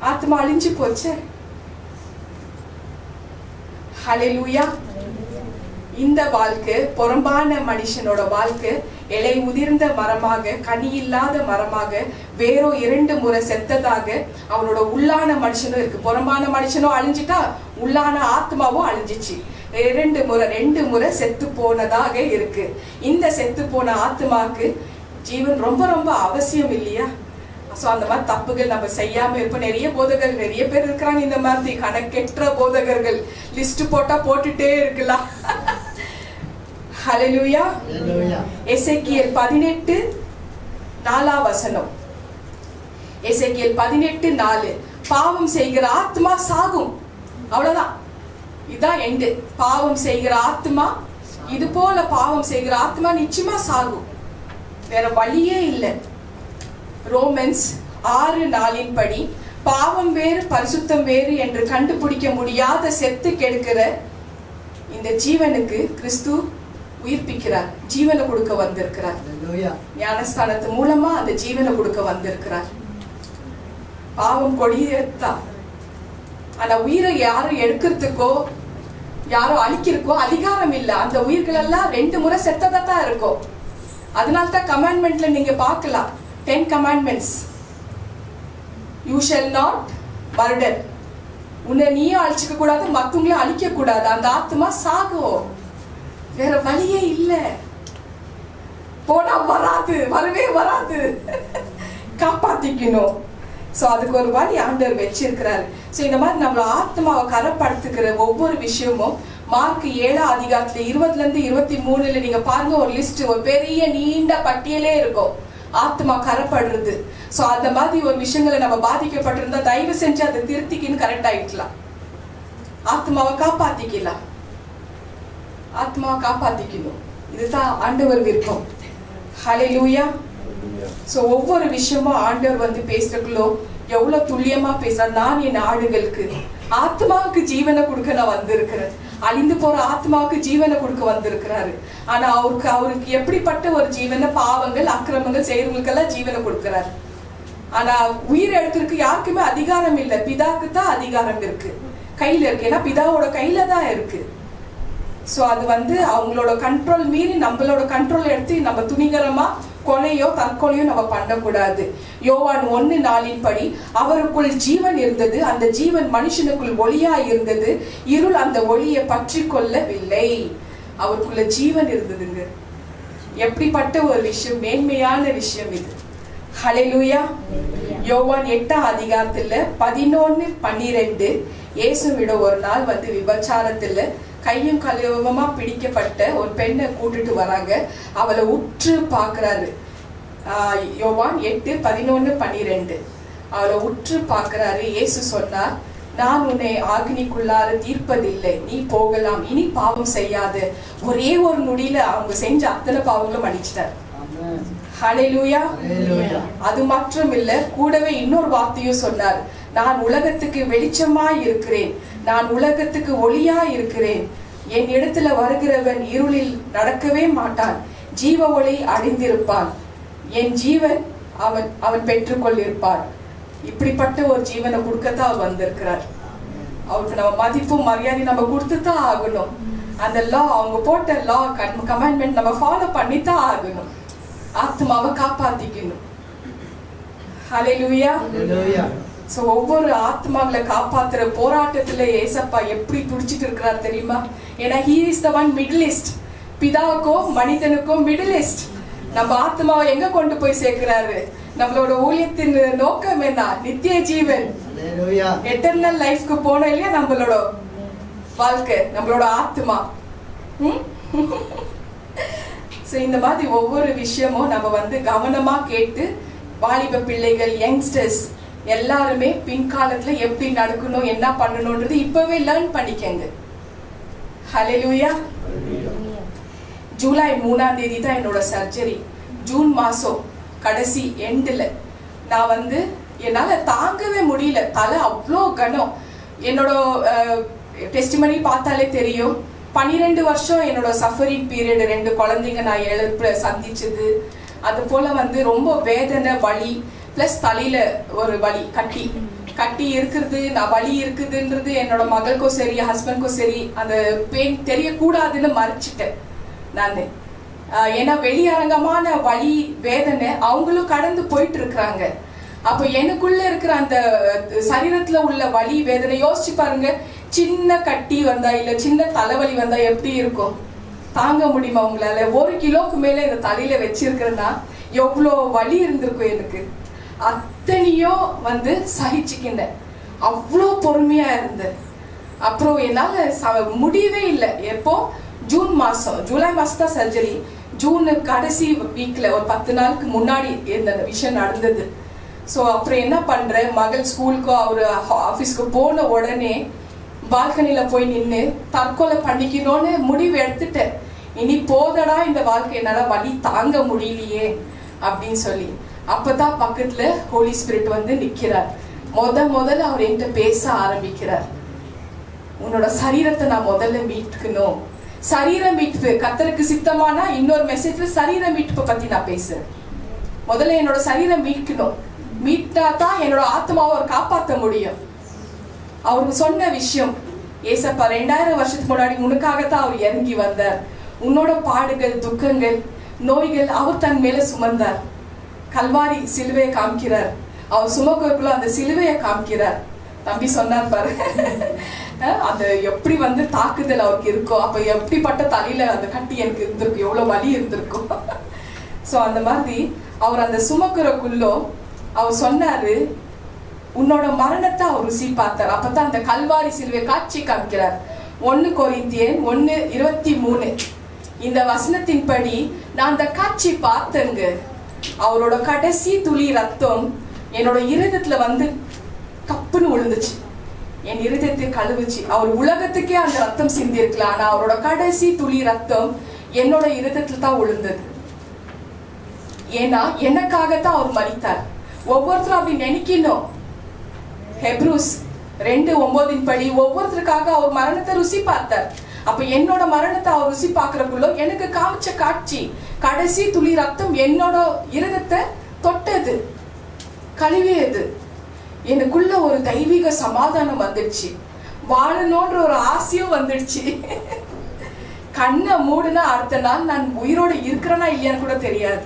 ஆத்மா அழிஞ்சு போச்சு. ஹல்லேலூயா. இந்த வாழ்க்கை புறம்பான மனுஷனோட வாழ்க்கை இலை உதிர்ந்த மரமாக, கனி இல்லாத மரமாக, வேறோ 2 முறை செத்ததாக அவனோட உள்ளான மனுஷனும் இருக்கு. புறம்பான மனுஷனும் அழிஞ்சிட்டா, உள்ளான ஆத்மாவும் அழிஞ்சிச்சு. 2 முறை செத்து போனதாக இருக்கு. இந்த செத்து போன ஆத்மாக்கு ஜீவன் ரொம்ப ரொம்ப அவசியம் இல்லையா? ஸோ அந்த மாதிரி தப்புகள் நம்ம செய்யாம இருப்போம். நிறைய போதகர்கள், நிறைய பேர் இருக்கிறாங்க இந்த மாதிரி கணக்கெற்ற போதகர்கள். லிஸ்ட் போட்டா போட்டுட்டே இருக்கலாம். ஹல்லேலூயா. எசேக்கியேல் 18:4. எசேக்கியேல் 18:4, பாவம் செய்கிற ஆத்மா சாகும். அவ்வளவுதான், இதான் எண்டு. பாவம் செய்கிற ஆத்மா, இது போல பாவம் செய்கிற ஆத்மா நிச்சயமா சாகும், வேற வழியே இல்லை. ரோமன்ஸ் 6:4 படி பாவம் வேறு பரிசுத்தம் வேறு என்று கண்டுபிடிக்க முடியாத செத்து கெடுக்கிற இந்த ஜீவனுக்கு கிறிஸ்து உயிர்ப்பிக்கிறார், ஜீவனை கொடுக்க வந்திருக்கிறார். ஞானஸ்தானத்து மூலமா அந்த ஜீவனை கொடுக்க வந்திருக்கிறார். பாவம் கொடியேத்தா, ஆனா உயிரை யாரும் எடுக்கிறதுக்கோ யாரோ அழிக்கிறக்கோ அதிகாரம் இல்லை. அந்த உயிர்கள் எல்லாம் 2 முறை செத்ததா தான் இருக்கும். அதனால தான் கமாண்ட்மெண்ட்ல நீங்க பார்க்கலாம் 10 commandments. You shall not murder. உன்னை நீயும் அழிச்சிக்க கூடாது, மற்றவங்களையும் அழிக்க கூடாது. அந்த ஆத்மா சாகும், வேற வழியே இல்லை. போனா வராது, வரவே வராது, காப்பாத்திக்கணும். ஸோ அதுக்கு ஒரு வழி ஆண்டவர் வச்சிருக்கிறாரு. ஸோ இந்த மாதிரி நம்மள ஆத்மாவை கரப்படுத்துக்கிற ஒவ்வொரு விஷயமும் மார்க் 7:20-23 நீங்க பாருங்க, ஒரு லிஸ்ட், ஒரு பெரிய நீண்ட பட்டியலே இருக்கும் ஆத்மா கரப்படுறது. ஸோ அந்த மாதிரி ஒரு விஷயங்களை நம்ம பாதிக்கப்பட்டிருந்தா தயவு செஞ்சு அதை திருத்திக்கின்னு கரெக்ட் ஆயிக்கலாம். ஆத்மாவை காப்பாத்திக்கலாம், ஆத்மாவை காப்பாத்திக்கணும். இதுதான் ஆண்டவர் விருப்பம். ஹல்லேலூயா. ஸோ ஒவ்வொரு விஷயமும் ஆண்டவர் வந்து பேசுறக்குள்ளோ எவ்வளவு துல்லியமா பேசுறார். நான் என் ஆடுகளுக்கு ஆத்மாவுக்கு ஜீவனை கொடுக்க நான் வந்திருக்கிறேன். அழிந்து போற ஆத்மாவுக்கு ஜீவனை கொடுக்க வந்திருக்கிறாரு. ஆனா அவருக்கு எப்படிப்பட்ட ஒரு ஜீவனை, பாவங்கள் அக்கிரமங்கள் செய்யறவங்களுக்கெல்லாம் ஜீவனை கொடுக்கிறாரு. ஆனா உயிர் எடுக்கிறதுக்கு யாருக்குமே அதிகாரம் இல்லை. பிதாக்கு தான் அதிகாரம் இருக்கு, கையில இருக்கு. ஏன்னா பிதாவோட கையில தான் இருக்கு. ஸோ அது வந்து அவங்களோட கண்ட்ரோல் மீறி நம்மளோட கண்ட்ரோல் எடுத்து நம்ம துணிகரமா கொலையோ தற்கொலையோ நம்ம பண்ணக்கூடாது. யோவான் 1:4 படி அவருக்குள் ஜீவன் இருந்தது, அந்த ஜீவன் மனுஷனுக்குள் ஒளியா இருந்தது, இருள் அந்த ஒளியை பற்றி கொள்ளவில்லை. அவருக்குள்ள ஜீவன் இருந்ததுங்க. எப்படிப்பட்ட ஒரு விஷயம், மேன்மையான விஷயம் இது. ஹல்லேலூயா. யோவான் 8:11-12 இயேசுவிட ஒரு நாள் வந்து விபச்சாரத்துல கையும் கழுவமா பிடிக்கப்பட்ட ஒரு பெண்ணை கூட்டிட்டு வராங்க. அவளை உற்று பார்க்கிறாரு. யோவான் 8:11-12 அவளை உற்று பார்க்கிறாரு. இயேசு சொன்னார், நான் உன்னை ஆக்கினிக்குள்ளார தீர்ப்பதில்லை, நீ போகலாம், இனி பாவம் செய்யாத. ஒரே ஒரு நொடியில அவங்க செஞ்ச அத்தனை பாவங்களும் மன்னிச்சிட்டார். ஹல்லேலூயா. அது மட்டும் இல்ல, கூடவே இன்னொரு வார்த்தையும் சொன்னார், நான் உலகத்துக்கு வெளிச்சமாய் இருக்கிறேன், நான் உலகத்துக்கு ஒளியா இருக்கிறேன். என் இடத்துல வருகிறவன் இருளில் நடக்கவே மாட்டான், ஜீவ ஒளி அடைந்திருப்பான், என் ஜீவன் அவன் பெற்றுக்கொள்ளிருப்பான். இப்படிப்பட்ட ஒரு ஜீவனை கொடுக்கத்தான் அவர் வந்திருக்கிறார். அவருக்கு நம்ம மதிப்பும் மரியாதை நம்ம கொடுத்துதான் ஆகணும். அந்த லா, அவங்க போட்ட லா கமாண்ட்மெண்ட் நம்ம ஃபாலோ பண்ணித்தான் ஆகணும். ஆத்மாவை காப்பாத்திக்கணும். ஹல்லேலூயா. சோ ஒவ்வொரு ஆத்மாக்களை காப்பாத்துற போராட்டத்துல ஏசப்பா எப்படி துடிச்சிட்டு இருக்கிறார் தெரியுமா? ஏன்னா he is the one மிடிலிஸ்ட். பிதாவுக்கும் மனிதனுக்கும் மிடிலிஸ்ட். நம்ம ஆத்மாவை எங்க கொண்டு போய் சேர்க்கிறாரு? நம்மளோட ஊழியத்தின் நோக்கம் என்ன? நித்திய ஜீவன், எட்டர்னல் லைஃப்க்கு போனோம் இல்லையா? நம்மளோட வாழ்க்கை, நம்மளோட ஆத்மா. சோ இந்த மாதிரி ஒவ்வொரு விஷயமும் நம்ம வந்து கவனமா கேட்டு, வாலிப பிள்ளைகள், யங்ஸ்டர்ஸ் எல்லாருமே பின்காலத்துல எப்படி நடக்கணும், என்ன பண்ணணும்ன்றது இப்பவே லேர்ன் பண்ணிக்கங்க. ஹல்லேலூயா. ஜூலை 3ஆம் தேதி தான் என்னோட சர்ஜரி. ஜூன் மாசம் கடைசி எண்டில் நான் வந்து என்னால தாங்கவே முடியல, தலை அவ்வளோ கனம். என்னோட டெஸ்டிமனி பார்த்தாலே தெரியும். 12 வருஷம் என்னோட சஃபரிங் பீரியட், 2 குழந்தைங்க நான் இழப்பு சந்திச்சது, அது போல வந்து ரொம்ப வேதனை, வலி, பிளஸ் தலையில ஒரு வலி, கட்டி இருக்கிறது, நான் வலி இருக்குதுன்றது என்னோட மகளுக்கும் சரி ஹஸ்பண்ட்க்கும் சரி அந்த பெயின் தெரியக்கூடாதுன்னு மறைச்சிட்டேன் நான். ஏன்னா வெளியரங்கமான வலி வேதனை அவங்களும் கடந்து போயிட்டு இருக்கிறாங்க. அப்போ எனக்குள்ள இருக்கிற அந்த சரீரத்துல உள்ள வலி வேதனை யோசிச்சு பாருங்க. சின்ன கட்டி வந்தா இல்ல சின்ன தலைவலி வந்தா எப்படி இருக்கும்? தாங்க முடியுமா உங்களால? 1 கிலோக்கு மேல இந்த தலையில வச்சிருக்கிறேன்னா எவ்வளோ வலி இருந்திருக்கும் எனக்கு. அத்தனையும் வந்து சகிச்சுக்கின்றேன், அவ்வளோ பொறுமையா இருந்தேன். அப்புறம் என்னால முடியவே இல்லை. எப்போ? ஜூன் மாசம், ஜூலை மாசம் தான் சர்ஜரி. ஜூன் கடைசி வீக்ல ஒரு 10 நாளுக்கு முன்னாடி இந்த விஷயம் நடந்தது. ஸோ அப்புறம் என்ன பண்றேன், மகள் ஸ்கூலுக்கோ அவர் ஆஃபீஸ்க்கு போன உடனே பால்கனில போய் நின்று தற்கொலை பண்ணிக்கணும்னு முடிவு எடுத்துட்டேன். இனி போதடா இந்த வாழ்க்கை, என்னால வலி தாங்க முடியலையே அப்படின்னு சொல்லி. அப்பதான் பக்கத்துல ஹோலி ஸ்பிரிட் வந்து நிக்கிறார். முதல்ல அவர் என்கிட்ட பேச ஆரம்பிக்கிறார். உன்னோட சரீரத்தை நான் முதல்ல மீட்கணும். சரீர மீட்பு கர்த்தருக்கு சித்தமானா இன்னொரு மெசேஜ்ல சரீர மீட்பை பத்தி நான் பேசுறேன். முதல்ல என்னோட சரீரம் மீட்கணும், மீட்டா தான் என்னோட ஆத்மாவை அவர் காப்பாற்ற முடியும். அவருக்கு சொன்ன விஷயம், ஏசப்பா 2000 வருஷத்துக்கு முன்னாடி உனக்காகத்தான் அவர் இறங்கி வந்தார். உன்னோட பாடுகள், துக்கங்கள், நோய்கள் அவர் தன் மேல சுமந்தார். கல்வாரி சிலுவையை காமிக்கிறார். அவர் சுமக்குள்ள அந்த சிலுவையை காமிக்கிறார். தம்பி சொன்னார் பாரு, அந்த எப்படி வந்து தாக்குதல் அவருக்கு இருக்கோ, அப்ப எப்படிப்பட்ட தலையில அந்த கட்டி எனக்கு இருந்திருக்கும், எவ்வளவு வலி இருந்திருக்கும். ஸோ அந்த மாதிரி அவர் அந்த சுமக்குறக்குள்ளோ அவர் சொன்னாரு, உன்னோட மரணத்தை அவர் ருசி பார்த்தார். அப்பதான் அந்த கல்வாரி சிலுவை காட்சி காமிக்கிறார். 1 கொரிந்தியர் 1:23 இந்த வசனத்தின்படி நான் அந்த காட்சி பார்த்தேங்க. அவரோட கடைசி துளி ரத்தம் என்னோட இருதயத்துல வந்து கப்புன்னு விழுந்துச்சு, என் இருதயத்தை கழுவுச்சு. அவர் உலகத்துக்கே அந்த ரத்தம் சிந்தி இருக்கலாம், ஆனா அவரோட கடைசி துளி ரத்தம் என்னோட இருதயத்துல தான் விழுந்தது. ஏன்னா எனக்காகத்தான் அவர் மரித்தார். ஒவ்வொருத்தரும் அப்படி நினைக்கணும். ஹெப்ரூஸ் 2:9 படி ஒவ்வொருத்தருக்காக அவர் மரணத்தை ருசி பார்த்தார். அப்ப என்னோட மரணத்தை அவர் ருசி பார்க்கறக்குள்ள எனக்கு காமிச்ச காட்சி, கடைசி துளி ரத்தம் என்னோட இருதயத்தை தொட்டது, கழுவியது. எனக்குள்ள ஒரு தெய்வீக சமாதானம் வந்துடுச்சு, வாழணும்ன்ற ஒரு ஆசையும் வந்துடுச்சு. கண்ணை மூடுனா அடுத்த நாள் நான் உயிரோட இருக்கிறேனா இல்லையான்னு கூட தெரியாது.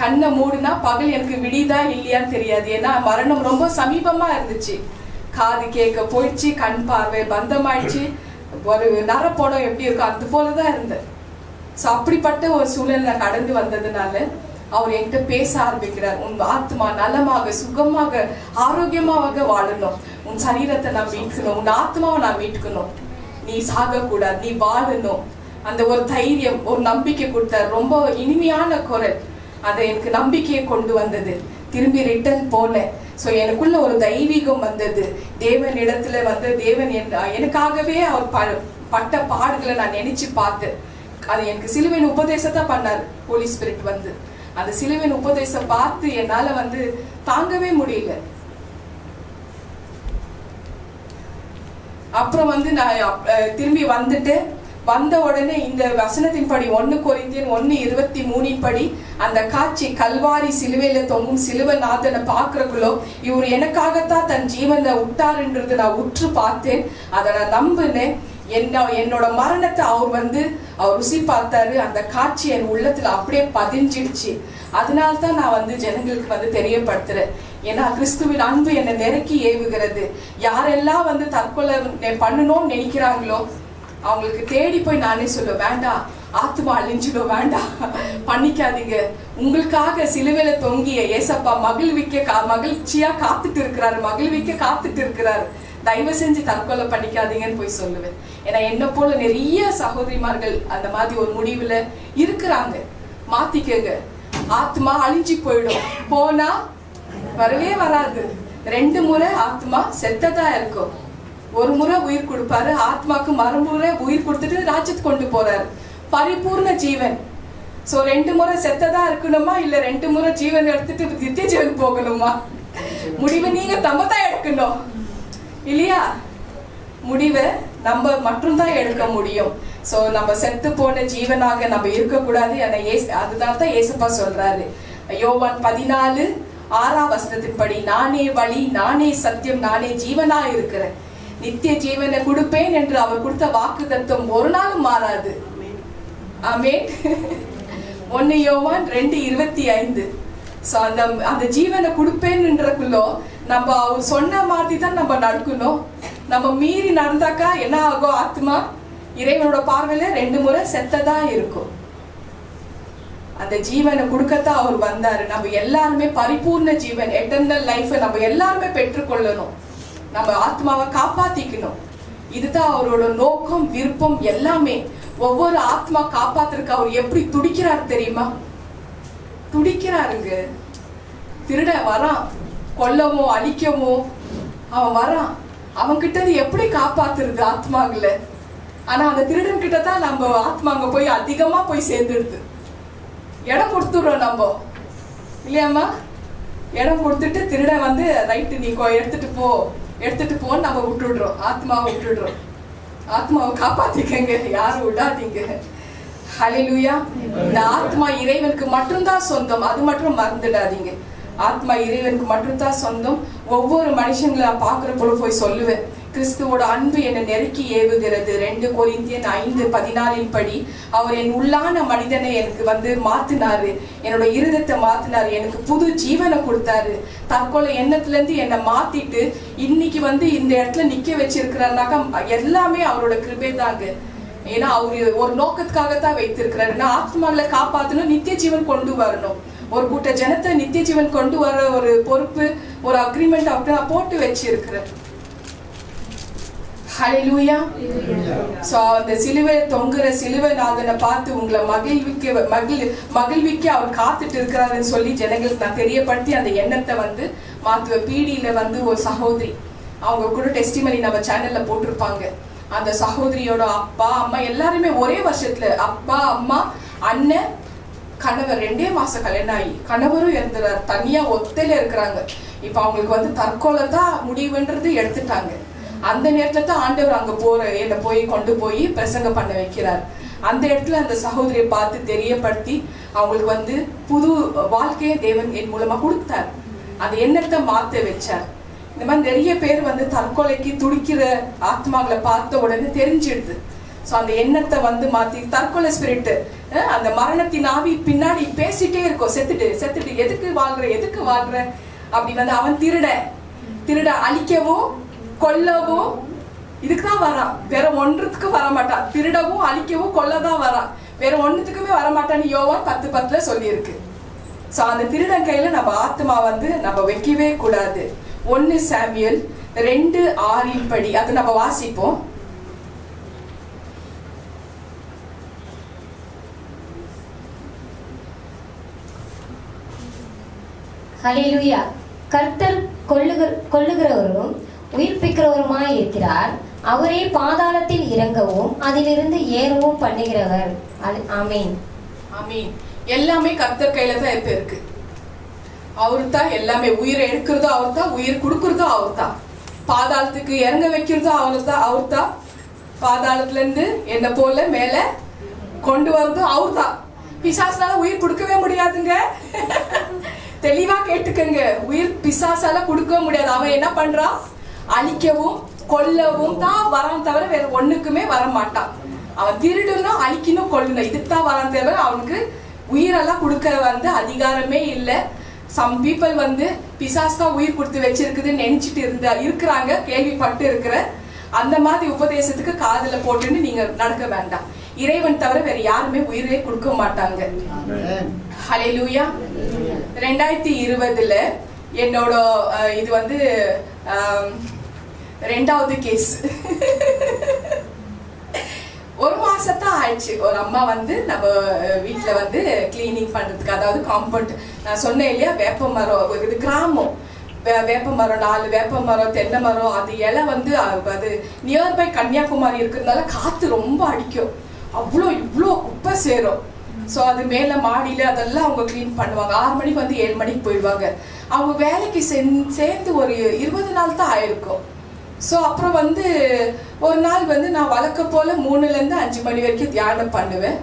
கண்ணை மூடுனா பகல் எனக்கு விடிதா இல்லையான்னு தெரியாது. ஏன்னா மரணம் ரொம்ப சமீபமா இருந்துச்சு. காது கேட்க போயிடுச்சு, கண் பார்வை பந்தமாயிடுச்சு, ஒரு நரப்போடம் எப்படி இருக்கும் அது போலதான் இருந்தேன். ஸோ அப்படிப்பட்ட ஒரு சூழலை கடந்து வந்ததுனால அவர் என்கிட்ட பேச ஆரம்பிக்கிறார். உன் ஆத்மா நலமாக, சுகமாக, ஆரோக்கியமாக வாழணும், உன் சரீரத்தை நான் மீட்கணும், உன் ஆத்மாவை நான் மீட்கணும், நீ சாகக்கூடாது, நீ வாழணும். அந்த ஒரு தைரியம், ஒரு நம்பிக்கை கொடுத்தார். ரொம்ப இனிமையான குரல், அதை எனக்கு நம்பிக்கையை கொண்டு வந்தது. திரும்பி ரிட்டர்ன் போனேன். ஸோ எனக்குள்ள ஒரு தெய்வீகம் வந்தது. தேவன் இடத்துல வந்து தேவன் எனக்காகவே அவர் பட்ட பாடுகளை நான் நினைச்சு பார்த்தேன். அது எனக்கு சிலுவையின் உபதேசத்தை பண்ணார் ஹோலி ஸ்பிரிட் வந்து. அந்த சிலுவையின் உபதேசம் பார்த்து என்னால வந்து தாங்கவே முடியல. அப்புறம் வந்து நான் திரும்பி வந்துட்டு வந்த உடனே இந்த வசனத்தின்படி 1 கொரிந்தியர் 1:23 படி அந்த காட்சி கல்வாரி சிலுவையில தொங்கும் சிலுவநாதனை பார்க்கறக்குள்ளோ இவர் எனக்காகத்தான் தன் ஜீவனை விட்டாருன்றது நான் உற்று பார்த்தேன். அதை நான் நம்பினேன். என்னோட மரணத்தை அவர் ருசி பார்த்தாரு. அந்த காட்சி என் உள்ளத்துல அப்படியே பதிஞ்சிடுச்சு. அதனால்தான் நான் வந்து ஜனங்களுக்கு வந்து தெரியப்படுத்துறேன். ஏன்னா கிறிஸ்துவின் அன்பு என்னை நெருக்கி ஏவுகிறது. யாரெல்லாம் வந்து தற்கொலை பண்ணணும்னு நினைக்கிறாங்களோ அவங்களுக்கு தேடி போய் நானே சொல்லுவேன், வேண்டாம், ஆத்மா அழிஞ்சிடும், வேண்டாம், பண்ணிக்காதீங்க. உங்களுக்காக சிலுவையில தொங்கிய ஏசப்பா மகிழ்ச்சியா காத்துட்டு இருக்கிறாரு, மகிழ்விக்க காத்துட்டு இருக்கிறாரு. தயவு செஞ்சு தற்கொலை பண்ணிக்காதீங்கன்னு போய் சொல்லுவேன். ஏன்னா என்ன போல நிறைய சகோதரிமார்கள் அந்த மாதிரி ஒரு முடிவுல இருக்கிறாங்க. மாத்திக்கங்க, ஆத்மா அழிஞ்சு போயிடும், போனா வரவே வராது. 2 முறை ஆத்மா செத்ததா இருக்கும். ஒரு முறை உயிர் கொடுப்பாரு, ஆத்மாக்கு மறுமுறை உயிர் கொடுத்துட்டு ராஜ்யத்துக்கு கொண்டு போறாரு, பரிபூர்ண ஜீவன். சோ 2 முறை செத்ததா இருக்கணுமா இல்ல 2 முறை ஜீவன் எடுத்துட்டு நித்திய ஜீவன் போகணுமா? முடிவை நீங்க தான் எடுக்கணும் இல்லையா? முடிவை நம்ம மட்டும்தான் எடுக்க முடியும். சோ நம்ம செத்து போன ஜீவனாக நம்ம இருக்கக்கூடாது. அதுதான் தான் ஏசப்பா சொல்றாரு. யோவான் 14:6 நானே வழி, நானே சத்தியம், நானே ஜீவனா இருக்கிறேன், நித்திய ஜீவனை கொடுப்பேன் என்று அவர் கொடுத்த வாக்கு தத்துவம் ஒரு நாளும் மாறாது. ஆமென். 1 யோவான் 2:25 அந்த ஜீவனை கொடுப்பேன்ன்றக்குள்ளோ நம்ம அவர் சொன்ன மாதிரி தான் நம்ம நடக்கணும். நம்ம மீறி நடந்தாக்கா என்ன ஆகும்? ஆத்மா இறைவனோட பார்வையில 2 முறை செத்ததா இருக்கும். அந்த ஜீவனை கொடுக்கத்தான் அவர் வந்தாரு. நம்ம எல்லாருமே பரிபூர்ண ஜீவன், எட்டர்னல் லைஃப் நம்ம எல்லாருமே பெற்றுக்கொள்ளணும். நம்ம ஆத்மாவை காப்பாத்திக்கணும். இதுதான் அவரோட நோக்கம், விருப்பம் எல்லாமே. ஒவ்வொரு ஆத்மா காப்பாத்துறதுக்கு அவர் எப்படி துடிக்கிறாரு தெரியுமா? துடிக்கிறாருங்க. திருட வரான், கொல்லவோ அழிக்கவோ அவன் வரான். அவன் கிட்ட எப்படி காப்பாத்துறது ஆத்மாங்கள? ஆனா அந்த திருடன் கிட்ட தான் நம்ம ஆத்மாங்க போய் அதிகமா போய் சேர்ந்துடுது. இடம் கொடுத்துடுறோம் நம்ம இல்லையாம்மா? இடம் கொடுத்துட்டு திருடன் வந்து ரைட்டு நீ எடுத்துட்டு போன்னு நம்ம விட்டுடுறோம், ஆத்மாவை விட்டுடுறோம். ஆத்மாவை காப்பாத்திக்கங்க, யாரும் விடாதீங்க. ஹல்லேலூயா. இந்த ஆத்மா இறைவனுக்கு மட்டும்தான் சொந்தம், அது மட்டும் மறந்துடாதீங்க. ஆத்மா இறைவனுக்கு மட்டும்தான் சொந்தம். ஒவ்வொரு மனுஷங்களை பார்க்குற போல போய் சொல்லுவேன், கிறிஸ்துவோட அன்பு என்னை நெருக்கி ஏவுகிறது. 2 கொரிந்தியர் 5:14 படி அவர் என் உள்ளான மனிதனை எனக்கு வந்து மாத்தினாரு, என்னோட இருதயத்தை மாத்தினாரு, எனக்கு புது ஜீவனை கொடுத்தாரு. தற்கொலை எண்ணத்துல இருந்து என்னை மாத்திட்டு இன்னைக்கு வந்து இந்த இடத்துல நிக்க வச்சிருக்கிறாருனாக்கா எல்லாமே அவரோட கிருபை தாங்க. ஏன்னா அவரு ஒரு நோக்கத்துக்காகத்தான் வைத்திருக்கிறாரு. நான் ஆத்மாக்களை காப்பாற்றணும், நித்திய ஜீவன் கொண்டு வரணும். ஒரு கூட்ட ஜனத்தை நித்திய ஜீவன் கொண்டு வர ஒரு பொறுப்பு, ஒரு அக்ரிமெண்ட் அவர்கிட்ட நான் போட்டு வச்சிருக்கிறேன். ஹல்லேலூயா. சோ அந்த சிலுவை தொங்குற சிலுவை நாதனை பார்த்து உங்களை மகிழ்விக்க அவர் காத்துட்டு இருக்கிறாருன்னு சொல்லி ஜனங்களுக்கு நான் தெரியப்படுத்தி அந்த எண்ணத்தை வந்து மாத்துவேன். பீடியில வந்து ஒரு சகோதரி, அவங்க கூட டெஸ்டிமனி நம்ம சேனல்ல போட்டிருப்பாங்க. அந்த சகோதரியோட அப்பா அம்மா எல்லாருமே ஒரே வருஷத்துல, அப்பா அம்மா அண்ணன் கணவர் 2 மாசம் கல்யாணம் ஆகி கணவரும் இறந்துறாரு, தனியா ஒத்தையில இருக்கிறாங்க. இப்ப அவங்களுக்கு வந்து தற்கொலை தான் முடிவுன்றது எடுத்துட்டாங்க. அந்த நேரத்துல தான் ஆண்டவர் அங்க என்னை போய் கொண்டு போய் பிரசங்கம் பண்ண வைக்கிறார். அந்த இடத்துல அந்த சகோதரியை பார்த்து தெரியப்படுத்தி அவங்களுக்கு வந்து புது வாழ்க்கையை தேவன் என் மூலமா கொடுத்தார். அந்த எண்ணத்தை மாத்த வச்சார். இந்த மாதிரி நிறைய பேர் வந்து தற்கொலைக்கு துடிக்கிற ஆத்மாக்களை பார்த்த உடனே தெரிஞ்சிடுது. ஸோ அந்த எண்ணத்தை வந்து மாத்தி தற்கொலை ஸ்பிரிட், அந்த மரணத்தின் ஆவி பின்னாடி பேசிட்டே இருக்கும், செத்துட்டு எதுக்கு வாழ்ற அப்படி வந்து அவன் திருட அழிக்கவும் கொல்லவும் இதுக்குதான் வரான், வேற ஒன்றுத்துக்கு வரமாட்டான். திருடவும் அழிக்கவும் கொல்லதான் வரான், வேற ஒன்றுத்துக்குமே வரமாட்டான்னு யோவான் 10:10 சொல்லியிருக்கு. ஸோ அந்த திருடன் கையில நம்ம ஆத்மா வந்து நம்ம வைக்கவே கூடாது. 1 சாமுவேல் 2:6 படி அதை நம்ம வாசிப்போம். ஹல்லேலூயா. கர்த்தர் கொல்லுகிறவரும் உயிர்ப்பிக்கிறவருமாய் இருக்கிறார். அவரே பாதாளத்தில் இறங்கவும் அதிலிருந்து ஏறவும் பண்ணுகிறவர். ஆமீன். ஆமீன். எல்லாமே கர்த்தர் கையில தான் இப்ப இருக்கு. அவரு தான் எல்லாமே. உயிரை எடுக்கிறதும் அவர் தான், உயிர் கொடுக்கறதும் அவர் தான், பாதாளத்துக்கு இறங்க வைக்கிறதும் அவர் தான், பாதாளத்துல இருந்து என்ன போல மேல கொண்டு வரதும் அவர் தான். பிசாசால உயிர் கொடுக்கவே முடியாதுங்க. தெளிவா கேட்டுக்கங்க, உயிர் பிசாசால கொடுக்க முடியாது. அவன் என்ன பண்றான்? அழிக்கவும் கொல்லவும் தான் வரான் தவிர வேற ஒண்ணுக்குமே வர மாட்டான். அவன் திருடணும், அழிக்கணும், கொல்லணும், இதுதான் வரான் தவிர அவனுக்கு உயிரெல்லாம் கொடுக்க வந்து அதிகாரமே இல்லை. சம் பீப்புள் வந்து பிசாஸ் தான் உயிர் கொடுத்து வச்சிருக்குதுன்னு நினைச்சிட்டு இருக்கிறாங்க, கேள்விப்பட்டு இருக்கிற. அந்த மாதிரி உபதேசத்துக்கு காதுல போட்டுன்னு நீங்க நடக்க வேண்டாம். இறைவன் தவிர வேற யாருமே உயிரே கொடுக்க மாட்டாங்க. ஹல்லேலூயா. 2020 என்னோட இது வந்து 2வது கேஸ். 1 மாசத்தான் ஆயிடுச்சு. ஒரு அம்மா வந்து நம்ம வீட்டுல வந்து கிளீனிங் பண்றதுக்கு, அதாவது காம்பவுண்ட், நான் சொன்னேன் இல்லையா, வேப்ப மரம், இது கிராமம், வேப்ப மரம், 4 வேப்ப மரம், தென்னை மரம், அது இலை வந்து அது நியர்பை கன்னியாகுமரி இருக்கிறதுனால காத்து ரொம்ப அடிக்கும், இவ்வளோ குப்பை சேரும். ஸோ அது மேலே மாடியில் அதெல்லாம் அவங்க க்ளீன் பண்ணுவாங்க. 6 மணிக்கு வந்து 7 மணிக்கு போயிடுவாங்க. அவங்க வேலைக்கு சேர்ந்து ஒரு 20 நாள் தான் ஆயிருக்கும். ஸோ அப்புறம் வந்து ஒரு நாள் வந்து நான் வழக்க போல் 3லேருந்து 5 மணி வரைக்கும் தியானம் பண்ணுவேன்.